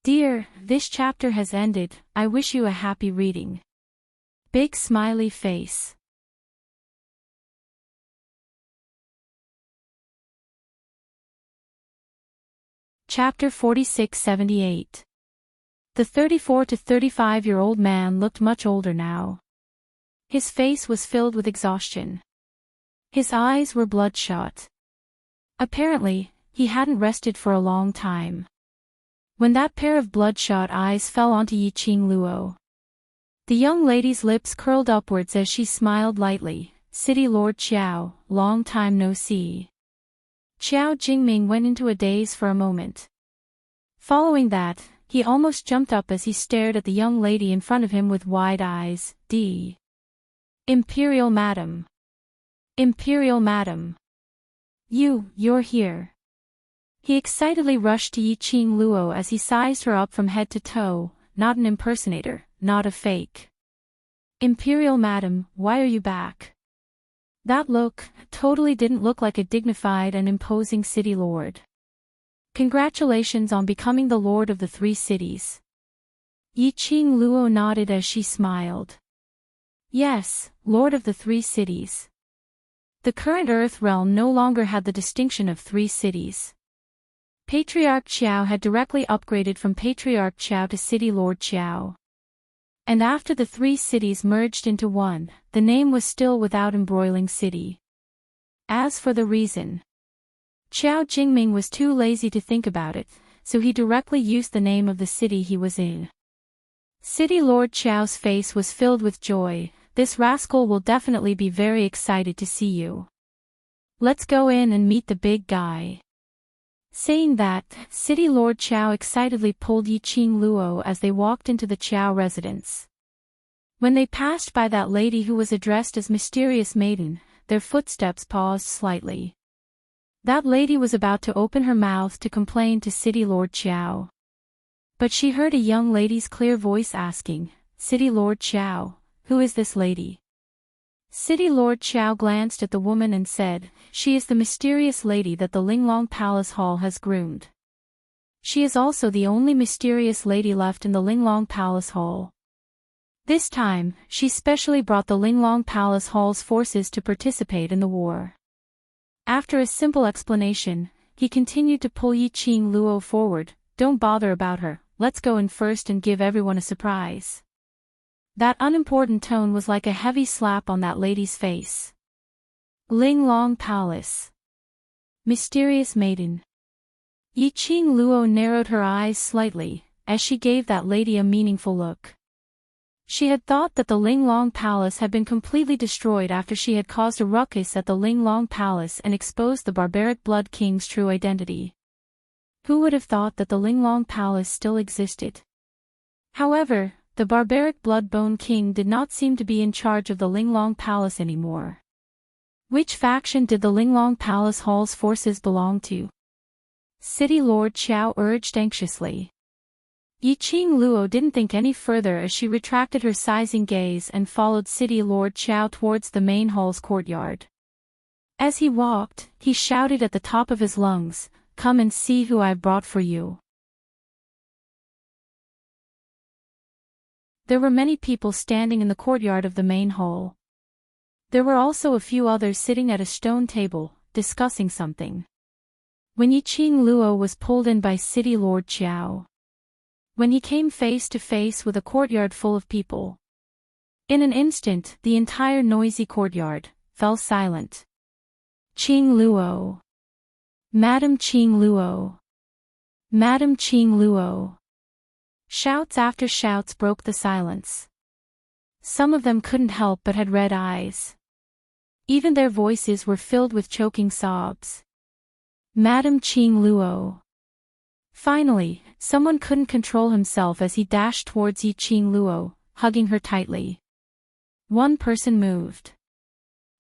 Dear, this chapter has ended, I wish you a happy reading. Big smiley face. Chapter 4678. The 34 to 35-year-old man looked much older now. His face was filled with exhaustion. His eyes were bloodshot. Apparently, he hadn't rested for a long time. When that pair of bloodshot eyes fell onto Yi Qing Luo, the young lady's lips curled upwards as she smiled lightly. City Lord Qiao, long time no see. Qiao Jingming went into a daze for a moment. Following that, he almost jumped up as he stared at the young lady in front of him with wide eyes. Imperial Madam. Imperial Madam. You're here. He excitedly rushed to Yi Qing Luo as he sized her up from head to toe, not an impersonator, not a fake. Imperial Madam, why are you back? That look totally didn't look like a dignified and imposing city lord. Congratulations on becoming the lord of the 3 cities. Yi Qing Luo nodded as she smiled. Yes, lord of the 3 cities. The current Earth realm no longer had the distinction of 3 cities. Patriarch Qiao had directly upgraded from Patriarch Qiao to City Lord Qiao. And after the 3 cities merged into one, the name was still without embroiling city. As for the reason, Qiao Jingming was too lazy to think about it, so he directly used the name of the city he was in. City Lord Qiao's face was filled with joy. This rascal will definitely be very excited to see you. Let's go in and meet the big guy. Saying that, City Lord Qiao excitedly pulled Yi Qing Luo as they walked into the Qiao residence. When they passed by that lady who was addressed as Mysterious Maiden, their footsteps paused slightly. That lady was about to open her mouth to complain to City Lord Qiao. But she heard a young lady's clear voice asking, City Lord Qiao, who is this lady? City Lord Qiao glanced at the woman and said, she is the mysterious lady that the Linglong Palace Hall has groomed. She is also the only mysterious lady left in the Linglong Palace Hall. This time, she specially brought the Linglong Palace Hall's forces to participate in the war. After a simple explanation, he continued to pull Yi Qing Luo forward. Don't bother about her, let's go in first and give everyone a surprise. That unimportant tone was like a heavy slap on that lady's face. Linglong Palace. Mysterious Maiden. Yi Qing Luo narrowed her eyes slightly, as she gave that lady a meaningful look. She had thought that the Linglong Palace had been completely destroyed after she had caused a ruckus at the Linglong Palace and exposed the barbaric Blood King's true identity. Who would have thought that the Linglong Palace still existed? However, the barbaric Bloodbone King did not seem to be in charge of the Linglong Palace anymore. Which faction did the Linglong Palace Hall's forces belong to? City Lord Qiao urged anxiously. Yi Qing Luo didn't think any further as she retracted her sizing gaze and followed City Lord Qiao towards the main hall's courtyard. As he walked, he shouted at the top of his lungs, "Come and see who I've brought for you." There were many people standing in the courtyard of the main hall. There were also a few others sitting at a stone table, discussing something. When Yi Qing Luo was pulled in by City Lord Qiao. When he came face to face with a courtyard full of people. In an instant, the entire noisy courtyard fell silent. Qing Luo. Madam Qing Luo. Madam Qing Luo. Shouts after shouts broke the silence. Some of them couldn't help but had red eyes. Even their voices were filled with choking sobs. Madam Qing Luo. Finally, someone couldn't control himself as he dashed towards Yi Qing Luo, hugging her tightly. One person moved.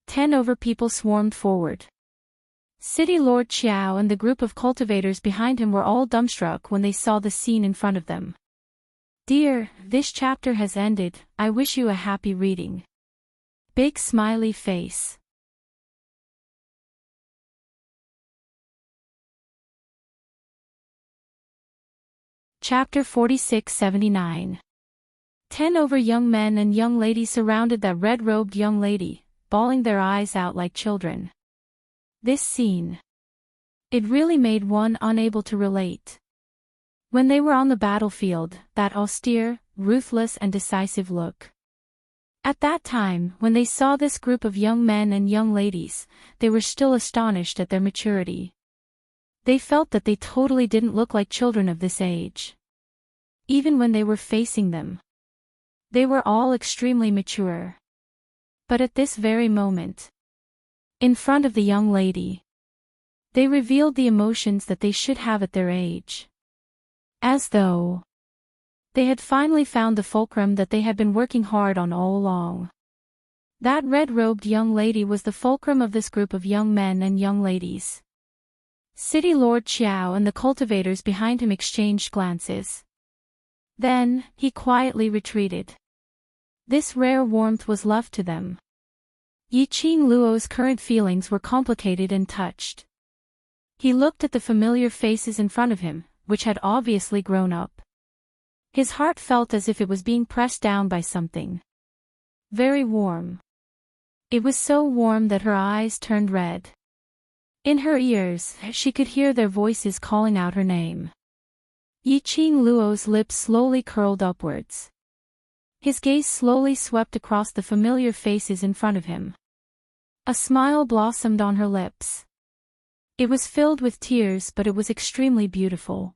10 over people swarmed forward. City Lord Qiao and the group of cultivators behind him were all dumbstruck when they saw the scene in front of them. Dear, this chapter has ended, I wish you a happy reading. Big smiley face. Chapter 46-79. 10 over young men and young ladies surrounded that red-robed young lady, bawling their eyes out like children. This scene. It really made one unable to relate. When they were on the battlefield, that austere, ruthless and decisive look. At that time, when they saw this group of young men and young ladies, they were still astonished at their maturity. They felt that they totally didn't look like children of this age. Even when they were facing them. They were all extremely mature. But at this very moment, in front of the young lady, they revealed the emotions that they should have at their age. As though they had finally found the fulcrum that they had been working hard on all along. That red-robed young lady was the fulcrum of this group of young men and young ladies. City Lord Xiao and the cultivators behind him exchanged glances. Then, he quietly retreated. This rare warmth was love to them. Yiqing Luo's current feelings were complicated and touched. He looked at the familiar faces in front of him, which had obviously grown up. His heart felt as if it was being pressed down by something. Very warm. It was so warm that her eyes turned red. In her ears, she could hear their voices calling out her name. Yiqing Luo's lips slowly curled upwards. His gaze slowly swept across the familiar faces in front of him. A smile blossomed on her lips. It was filled with tears, but it was extremely beautiful.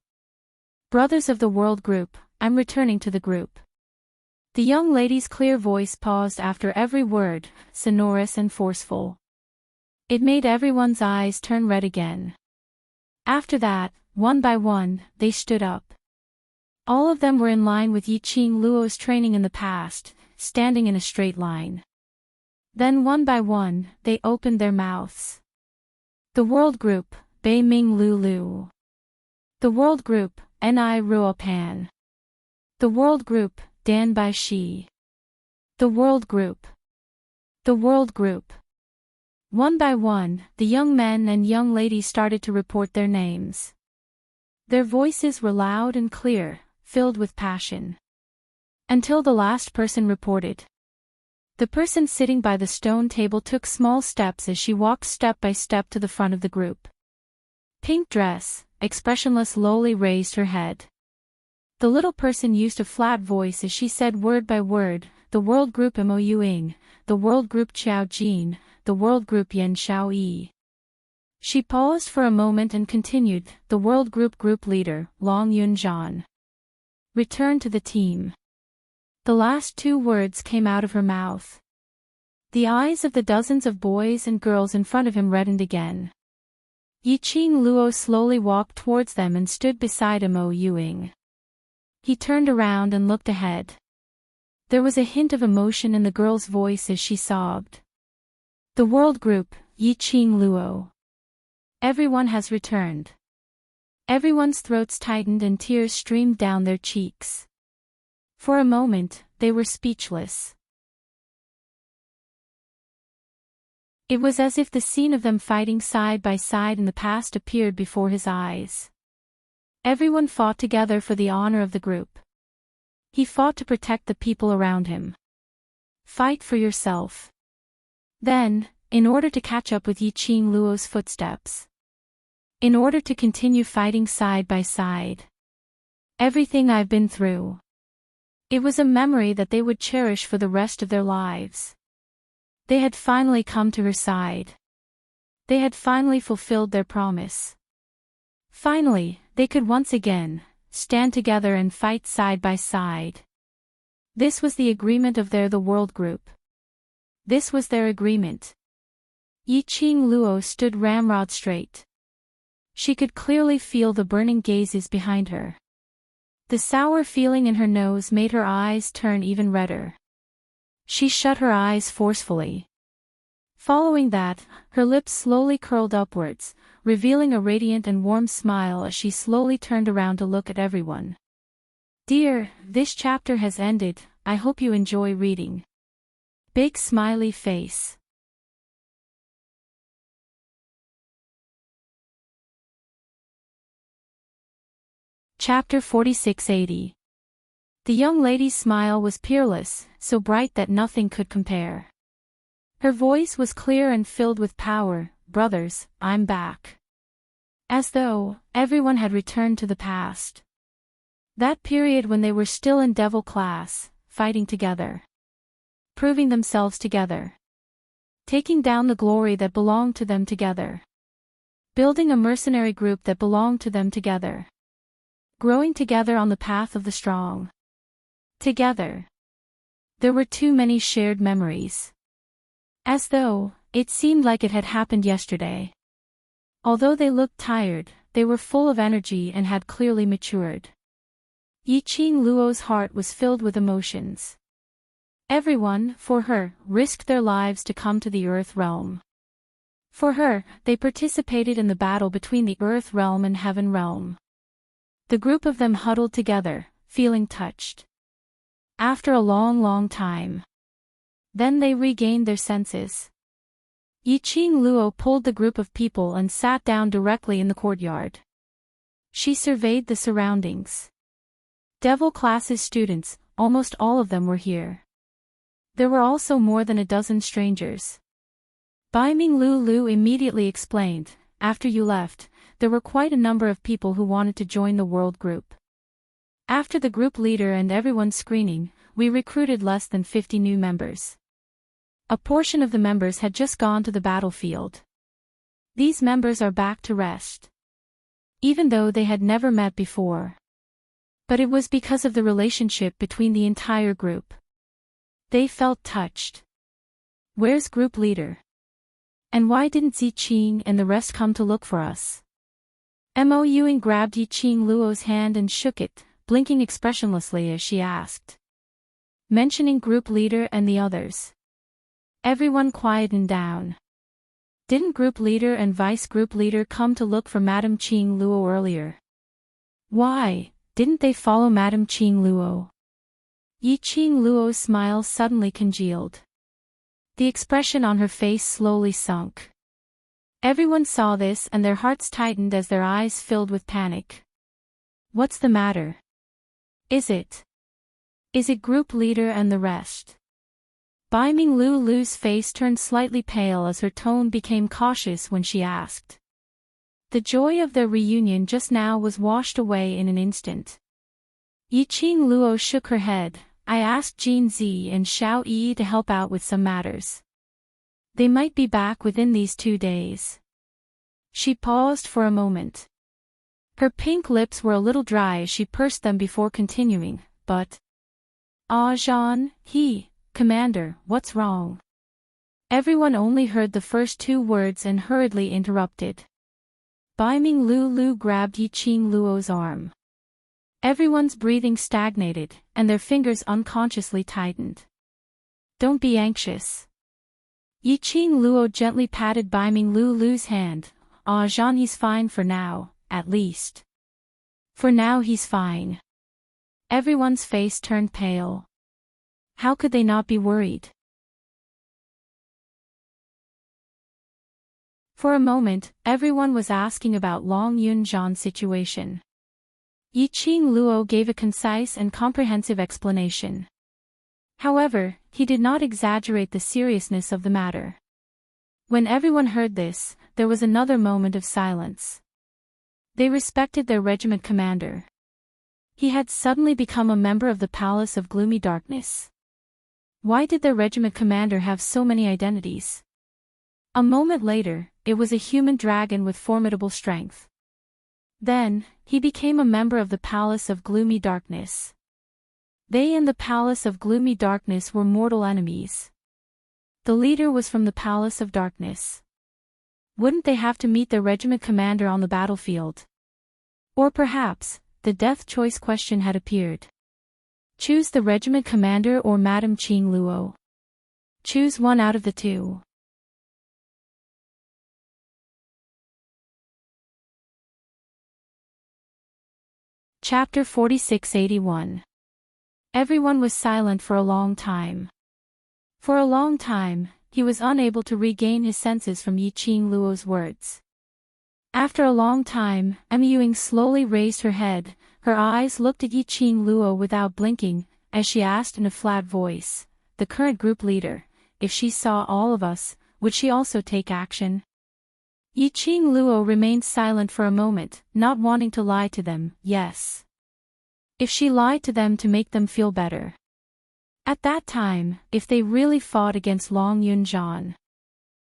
Brothers of the World Group, I'm returning to the group. The young lady's clear voice paused after every word, sonorous and forceful. It made everyone's eyes turn red again. After that, one by one, they stood up. All of them were in line with Yiqing Luo's training in the past, standing in a straight line. Then one by one, they opened their mouths. The World Group, Bei Ming Lu Lu. The World Group, Ni Ruo Pan. The World Group, Dan Bai Shi. The World Group. The World Group. One by one, the young men and young ladies started to report their names. Their voices were loud and clear, filled with passion. Until the last person reported. The person sitting by the stone table took small steps as she walked step by step to the front of the group. Pink dress, expressionless, lowly raised her head. The little person used a flat voice as she said word by word, the World Group Mo Yuing, the World Group Qiao Jin, the World Group Yan Xiao Yi. She paused for a moment and continued, the World Group Leader, Long Yun Zhan. Return to the team. The last two words came out of her mouth. The eyes of the dozens of boys and girls in front of him reddened again. Yiqing Luo slowly walked towards them and stood beside Mo Yuing. He turned around and looked ahead. There was a hint of emotion in the girl's voice as she sobbed. The World Group, Yiqing Luo. Everyone has returned. Everyone's throats tightened and tears streamed down their cheeks. For a moment, they were speechless. It was as if the scene of them fighting side by side in the past appeared before his eyes. Everyone fought together for the honor of the group. He fought to protect the people around him. Fight for yourself. Then, in order to catch up with Yiqing Luo's footsteps. In order to continue fighting side by side. Everything I've been through. It was a memory that they would cherish for the rest of their lives. They had finally come to her side. They had finally fulfilled their promise. Finally, they could once again stand together and fight side by side. This was the agreement of the World Group. This was their agreement. Yiqing Luo stood ramrod straight. She could clearly feel the burning gazes behind her. The sour feeling in her nose made her eyes turn even redder. She shut her eyes forcefully. Following that, her lips slowly curled upwards, revealing a radiant and warm smile as she slowly turned around to look at everyone. Dear, this chapter has ended, I hope you enjoy reading. Big smiley face. Chapter 4680. The young lady's smile was peerless, so bright that nothing could compare. Her voice was clear and filled with power, brothers, I'm back. As though, everyone had returned to the past. That period when they were still in Devil class, fighting together. Proving themselves together. Taking down the glory that belonged to them together. Building a mercenary group that belonged to them together. Growing together on the path of the strong. Together. There were too many shared memories. As though, it seemed like it had happened yesterday. Although they looked tired, they were full of energy and had clearly matured. Yiqing Luo's heart was filled with emotions. Everyone, for her, risked their lives to come to the Earth realm. For her, they participated in the battle between the Earth realm and Heaven realm. The group of them huddled together, feeling touched. After a long time. Then they regained their senses. Yiqing Luo pulled the group of people and sat down directly in the courtyard. She surveyed the surroundings. Devil classes students, almost all of them were here. There were also more than a dozen strangers. Baiming Lu immediately explained, after you left, there were quite a number of people who wanted to join the world group. After the group leader and everyone's screening, we recruited less than 50 new members. A portion of the members had just gone to the battlefield. These members are back to rest. Even though they had never met before. But it was because of the relationship between the entire group. They felt touched. Where's group leader? And why didn't Ziqing and the rest come to look for us? Mo Yuing grabbed Yiqing Luo's hand and shook it, blinking expressionlessly as she asked. Mentioning group leader and the others. Everyone quietened down. Didn't group leader and vice group leader come to look for Madame Qing Luo earlier? Why didn't they follow Madame Qing Luo? Yiqing Luo's smile suddenly congealed. The expression on her face slowly sunk. Everyone saw this and their hearts tightened as their eyes filled with panic. What's the matter? Is it group leader and the rest? Baiming Lu's face turned slightly pale as her tone became cautious when she asked. The joy of their reunion just now was washed away in an instant. Yiqing Luo shook her head. I asked Jin Zi and Xiao Yi to help out with some matters. They might be back within these 2 days. She paused for a moment. Her pink lips were a little dry as she pursed them before continuing, but... Jean, Commander, what's wrong? Everyone only heard the first 2 words and hurriedly interrupted. Baiming Lu grabbed Yiqing Luo's arm. Everyone's breathing stagnated, and their fingers unconsciously tightened. Don't be anxious. Yiqing Luo gently patted Baiming Lu's hand. Jean, he's fine for now, at least. For now he's fine. Everyone's face turned pale. How could they not be worried? For a moment, everyone was asking about Long Yunjian's situation. Yiqing Luo gave a concise and comprehensive explanation. However, he did not exaggerate the seriousness of the matter. When everyone heard this, there was another moment of silence. They respected their regiment commander. He had suddenly become a member of the Palace of Gloomy Darkness. Why did their regiment commander have so many identities? A moment later, it was a human dragon with formidable strength. Then, he became a member of the Palace of Gloomy Darkness. They and the Palace of Gloomy Darkness were mortal enemies. The leader was from the Palace of Darkness. Wouldn't they have to meet their regiment commander on the battlefield? Or perhaps, the death choice question had appeared. Choose the regiment commander or Madame Qing Luo. Choose one out of the 2. Chapter 4681. Everyone was silent for a long time. For a long time, he was unable to regain his senses from Yiqing Luo's words. After a long time, Yuing slowly raised her head, her eyes looked at Yiqing Luo without blinking, as she asked in a flat voice, the current group leader, if she saw all of us, would she also take action? Yiqing Luo remained silent for a moment, not wanting to lie to them. Yes. If she lied to them to make them feel better. At that time, if they really fought against Long Yunjian,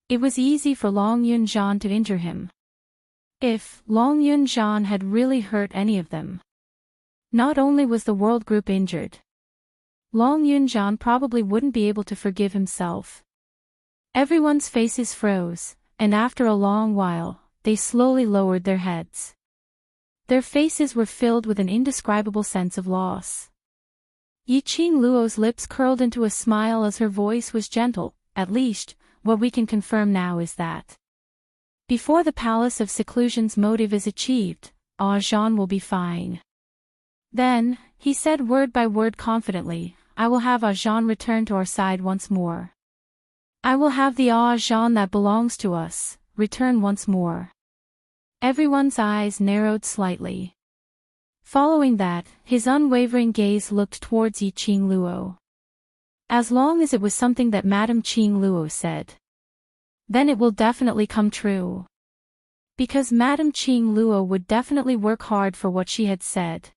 it was easy for Long Yunjian to injure him. If Long Yunjian had really hurt any of them, not only was the world group injured, Long Yunjian probably wouldn't be able to forgive himself. Everyone's faces froze, and after a long while, they slowly lowered their heads. Their faces were filled with an indescribable sense of loss. Yiqing Luo's lips curled into a smile as her voice was gentle. At least, what we can confirm now is that before the Palace of Seclusion's motive is achieved, Jean will be fine. Then, he said word by word confidently, I will have Jean return to our side once more. I will have the Jean that belongs to us return once more. Everyone's eyes narrowed slightly. Following that, his unwavering gaze looked towards Yiqing Luo. As long as it was something that Madame Qing Luo said, then it will definitely come true. Because Madame Qing Luo would definitely work hard for what she had said.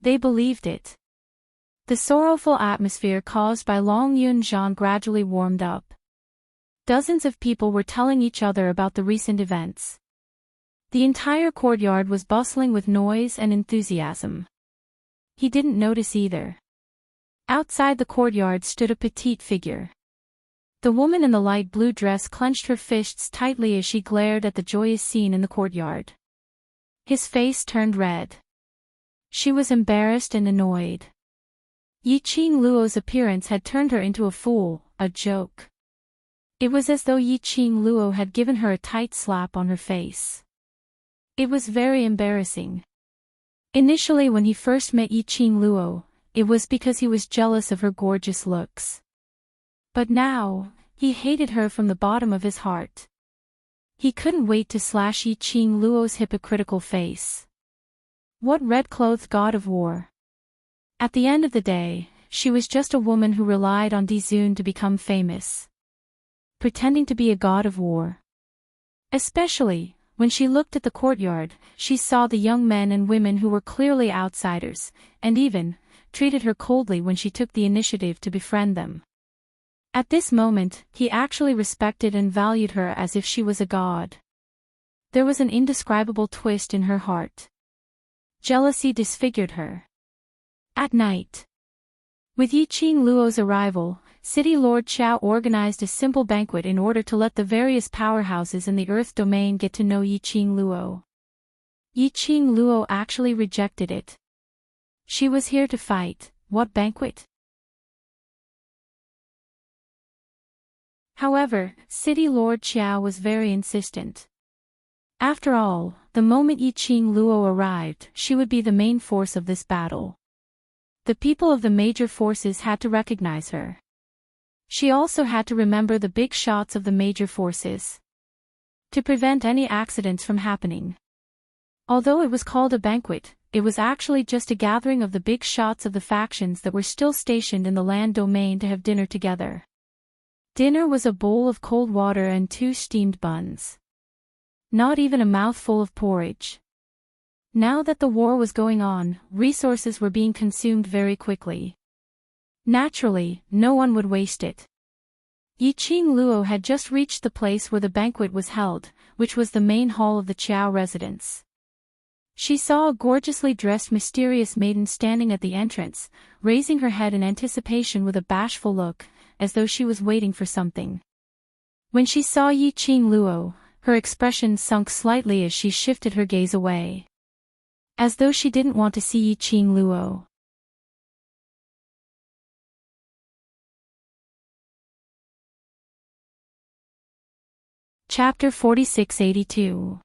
They believed it. The sorrowful atmosphere caused by Long Yunxian gradually warmed up. Dozens of people were telling each other about the recent events. The entire courtyard was bustling with noise and enthusiasm. He didn't notice either. Outside the courtyard stood a petite figure. The woman in the light blue dress clenched her fists tightly as she glared at the joyous scene in the courtyard. His face turned red. She was embarrassed and annoyed. Yiqing Luo's appearance had turned her into a fool, a joke. It was as though Yiqing Luo had given her a tight slap on her face. It was very embarrassing. Initially when he first met Yiqing Luo, it was because he was jealous of her gorgeous looks. But now, he hated her from the bottom of his heart. He couldn't wait to slash Yiqing Luo's hypocritical face. What red-clothed god of war? At the end of the day, she was just a woman who relied on Dizun to become famous. Pretending to be a god of war. Especially, when she looked at the courtyard, she saw the young men and women who were clearly outsiders, and even treated her coldly when she took the initiative to befriend them. At this moment, he actually respected and valued her as if she was a god. There was an indescribable twist in her heart. Jealousy disfigured her. At night, with Yiqing Luo's arrival, City Lord Qiao organized a simple banquet in order to let the various powerhouses in the Earth domain get to know Yiqing Luo. Yiqing Luo actually rejected it. She was here to fight. What banquet? However, City Lord Qiao was very insistent. After all, the moment Yiqing Luo arrived, she would be the main force of this battle. The people of the major forces had to recognize her. She also had to remember the big shots of the major forces. To prevent any accidents from happening. Although it was called a banquet, it was actually just a gathering of the big shots of the factions that were still stationed in the land domain to have dinner together. Dinner was a bowl of cold water and 2 steamed buns. Not even a mouthful of porridge. Now that the war was going on, resources were being consumed very quickly. Naturally, no one would waste it. Yiqing Luo had just reached the place where the banquet was held, which was the main hall of the Qiao residence. She saw a gorgeously dressed mysterious maiden standing at the entrance, raising her head in anticipation with a bashful look, as though she was waiting for something. When she saw Yiqing Luo, her expression sunk slightly as she shifted her gaze away. As though she didn't want to see Yiqing Luo. Chapter 4682.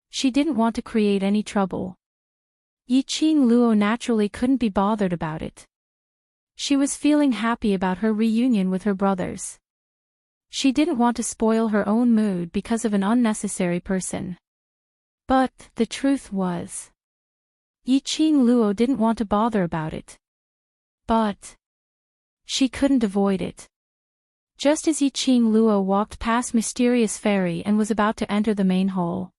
She didn't want to create any trouble. Yiqing Luo naturally couldn't be bothered about it. She was feeling happy about her reunion with her brothers. She didn't want to spoil her own mood because of an unnecessary person. But, the truth was, Yiqing Luo didn't want to bother about it. But she couldn't avoid it. Just as Yiqing Luo walked past Mysterious Fairy and was about to enter the main hall,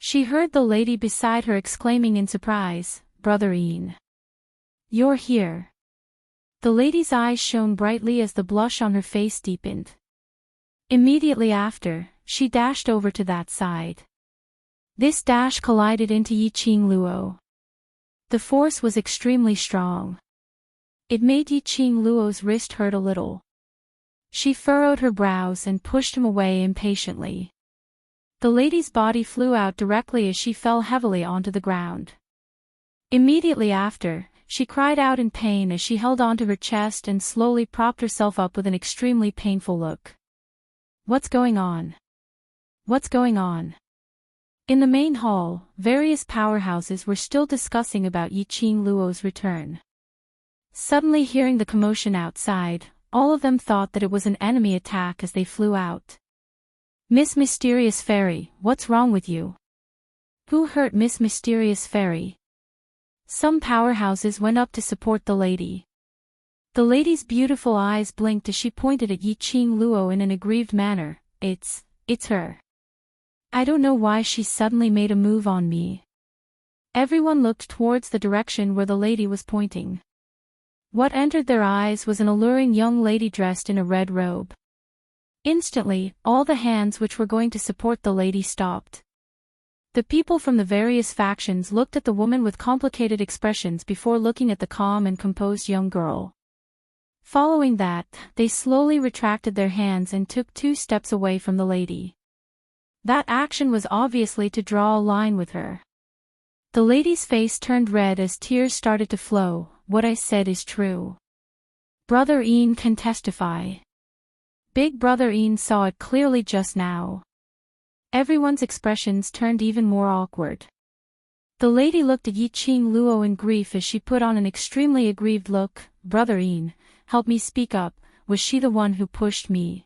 she heard the lady beside her exclaiming in surprise, "Brother Yin. You're here." The lady's eyes shone brightly as the blush on her face deepened. Immediately after, she dashed over to that side. This dash collided into Yiqing Luo. The force was extremely strong. It made Yiqing Luo's wrist hurt a little. She furrowed her brows and pushed him away impatiently. The lady's body flew out directly as she fell heavily onto the ground. Immediately after, she cried out in pain as she held onto her chest and slowly propped herself up with an extremely painful look. What's going on? What's going on? In the main hall, various powerhouses were still discussing about Yiqing Luo's return. Suddenly hearing the commotion outside, all of them thought that it was an enemy attack as they flew out. Miss Mysterious Fairy, what's wrong with you? Who hurt Miss Mysterious Fairy? Some powerhouses went up to support the lady. The lady's beautiful eyes blinked as she pointed at Yiqing Luo in an aggrieved manner. It's her. I don't know why she suddenly made a move on me. Everyone looked towards the direction where the lady was pointing. What entered their eyes was an alluring young lady dressed in a red robe. Instantly, all the hands which were going to support the lady stopped. The people from the various factions looked at the woman with complicated expressions before looking at the calm and composed young girl. Following that, they slowly retracted their hands and took 2 steps away from the lady. That action was obviously to draw a line with her. The lady's face turned red as tears started to flow. What I said is true. Brother Ian can testify. Big Brother Ian saw it clearly just now. Everyone's expressions turned even more awkward. The lady looked at Yiqing Luo in grief as she put on an extremely aggrieved look. Brother Ian, help me speak up, was she the one who pushed me?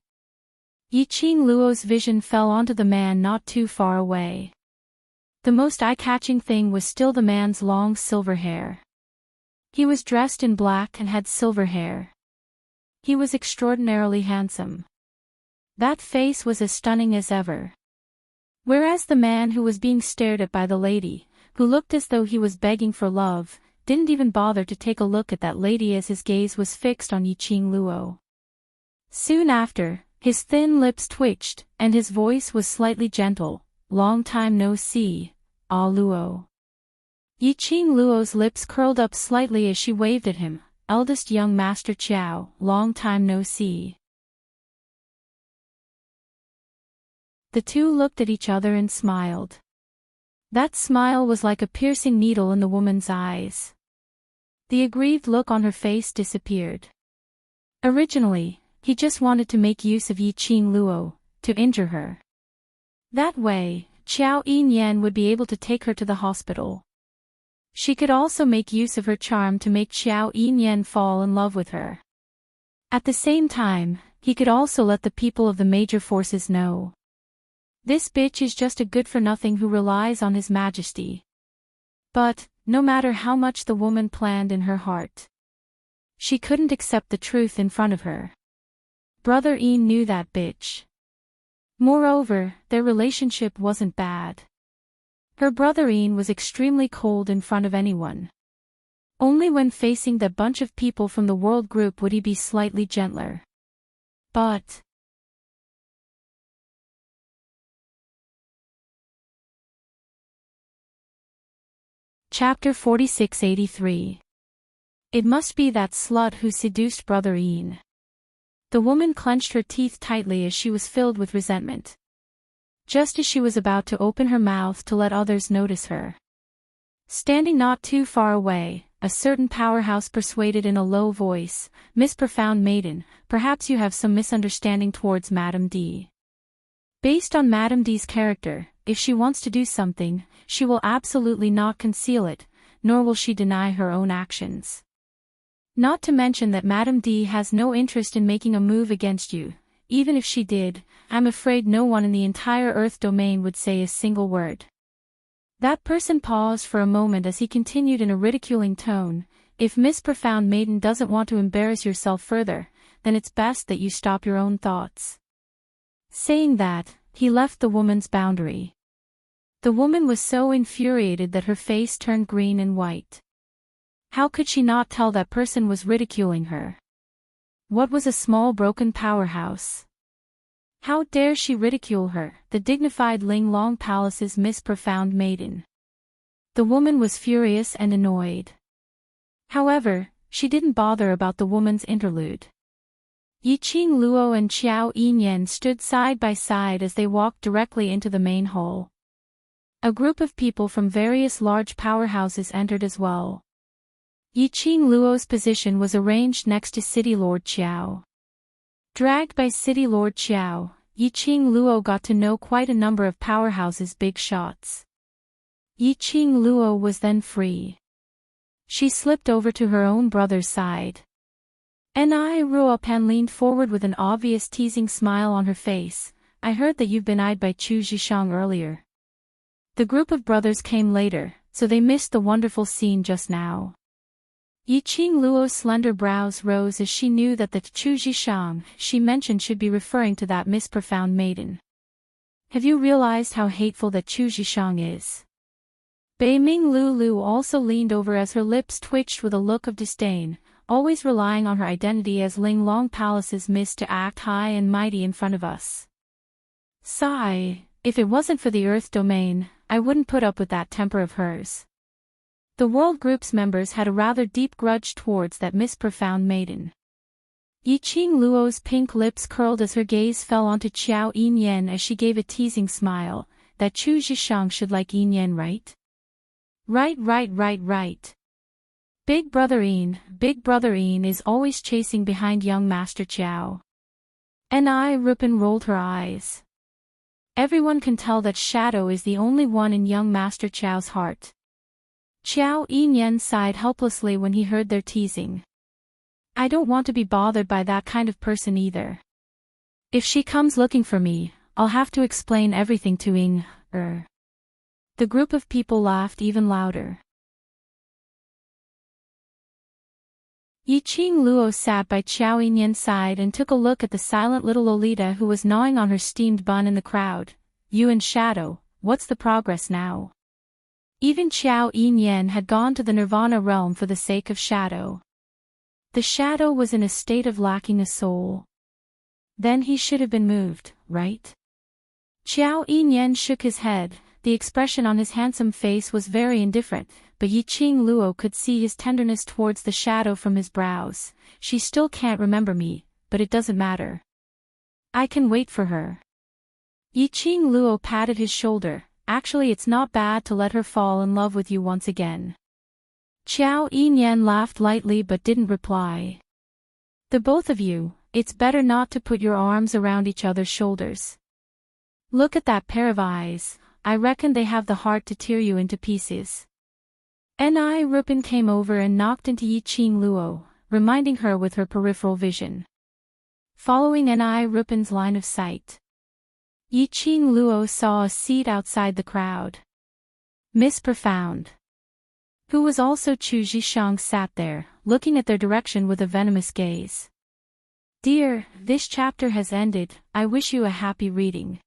Yiqing Luo's vision fell onto the man not too far away. The most eye-catching thing was still the man's long silver hair. He was dressed in black and had silver hair. He was extraordinarily handsome. That face was as stunning as ever. Whereas the man who was being stared at by the lady, who looked as though he was begging for love, didn't even bother to take a look at that lady as his gaze was fixed on Yiqing Luo. Soon after, his thin lips twitched, and his voice was slightly gentle. Long time no see, Ah Luo. Yiqing Luo's lips curled up slightly as she waved at him. Eldest young Master Qiao, long time no see. The two looked at each other and smiled. That smile was like a piercing needle in the woman's eyes. The aggrieved look on her face disappeared. Originally, he just wanted to make use of Yiqing Luo, to injure her. That way, Qiao Yinyan would be able to take her to the hospital. She could also make use of her charm to make Qiao Yinyan fall in love with her. At the same time, he could also let the people of the major forces know. This bitch is just a good-for-nothing who relies on his majesty. But, no matter how much the woman planned in her heart, she couldn't accept the truth in front of her. Brother Ian knew that bitch. Moreover, their relationship wasn't bad. Her brother Ian was extremely cold in front of anyone. Only when facing that bunch of people from the world group would he be slightly gentler. But Chapter 4683. It must be that slut who seduced Brother Ian. The woman clenched her teeth tightly as she was filled with resentment. Just as she was about to open her mouth to let others notice her. Standing not too far away, a certain powerhouse persuaded in a low voice, Miss Profound Maiden, perhaps you have some misunderstanding towards Madame D. Based on Madame D's character, if she wants to do something, she will absolutely not conceal it, nor will she deny her own actions. Not to mention that Madame D has no interest in making a move against you. Even if she did, I'm afraid no one in the entire Earth domain would say a single word. That person paused for a moment as he continued in a ridiculing tone. If Miss Profound Maiden doesn't want to embarrass yourself further, then it's best that you stop your own thoughts. Saying that, he left the woman's boundary. The woman was so infuriated that her face turned green and white. How could she not tell that person was ridiculing her? What was a small broken powerhouse? How dare she ridicule her, the dignified Ling Long Palace's Miss Profound Maiden? The woman was furious and annoyed. However, she didn't bother about the woman's interlude. Yiqing Luo and Qiao Yinyan stood side by side as they walked directly into the main hall. A group of people from various large powerhouses entered as well. Yiqing Luo's position was arranged next to City Lord Qiao. Dragged by City Lord Qiao, Yiqing Luo got to know quite a number of Powerhouse's big shots. Yiqing Luo was then free. She slipped over to her own brother's side. Ni Ruopan leaned forward with an obvious teasing smile on her face. I heard that you've been eyed by Chu Zhishang earlier. The group of brothers came later, so they missed the wonderful scene just now. Yiqing Luo's slender brows rose as she knew that the Chu Zhishang she mentioned should be referring to that Miss Profound Maiden. Have you realized how hateful that Chu Zhishang is? Beiming Lulu also leaned over as her lips twitched with a look of disdain, always relying on her identity as Ling Long Palace's miss to act high and mighty in front of us. Sigh, if it wasn't for the Earth domain, I wouldn't put up with that temper of hers. The World Group's members had a rather deep grudge towards that Miss Profound Maiden. Yiqing Luo's pink lips curled as her gaze fell onto Qiao Yinyan as she gave a teasing smile. That Chu Zhishang should like Yinyan, right? Right. Big Brother Yin is always chasing behind young Master Qiao. Ni Rupin rolled her eyes. Everyone can tell that Shadow is the only one in young Master Qiao's heart. Qiao Yinyan sighed helplessly when he heard their teasing. I don't want to be bothered by that kind of person either. If she comes looking for me, I'll have to explain everything to Ying. The group of people laughed even louder. Yiqing Luo sat by Qiao Yinyan's side and took a look at the silent little Lolita who was gnawing on her steamed bun in the crowd. You and Shadow, what's the progress now? Even Qiao Yinyan had gone to the Nirvana realm for the sake of Shadow. The Shadow was in a state of lacking a soul. Then he should have been moved, right? Qiao Yinyan shook his head. The expression on his handsome face was very indifferent, but Yiqing Luo could see his tenderness towards the Shadow from his brows. She still can't remember me, but it doesn't matter. I can wait for her. Yiqing Luo patted his shoulder. Actually, it's not bad to let her fall in love with you once again. Qiao Yinyan laughed lightly but didn't reply. The both of you, it's better not to put your arms around each other's shoulders. Look at that pair of eyes, I reckon they have the heart to tear you into pieces. Ni Rupin came over and knocked into Yiqing Luo, reminding her with her peripheral vision. Following Ni Rupin's line of sight, Yiqing Luo saw a seat outside the crowd. Miss Profound, who was also Chu Zhishang, sat there, looking at their direction with a venomous gaze. Dear, this chapter has ended, I wish you a happy reading.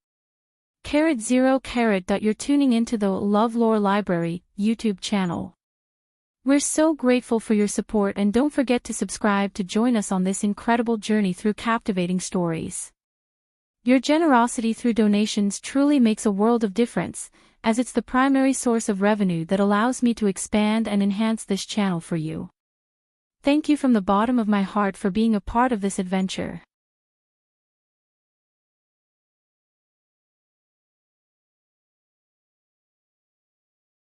*0. You're tuning into the LoveLore Library YouTube channel. We're so grateful for your support, and don't forget to subscribe to join us on this incredible journey through captivating stories. Your generosity through donations truly makes a world of difference, as it's the primary source of revenue that allows me to expand and enhance this channel for you. Thank you from the bottom of my heart for being a part of this adventure.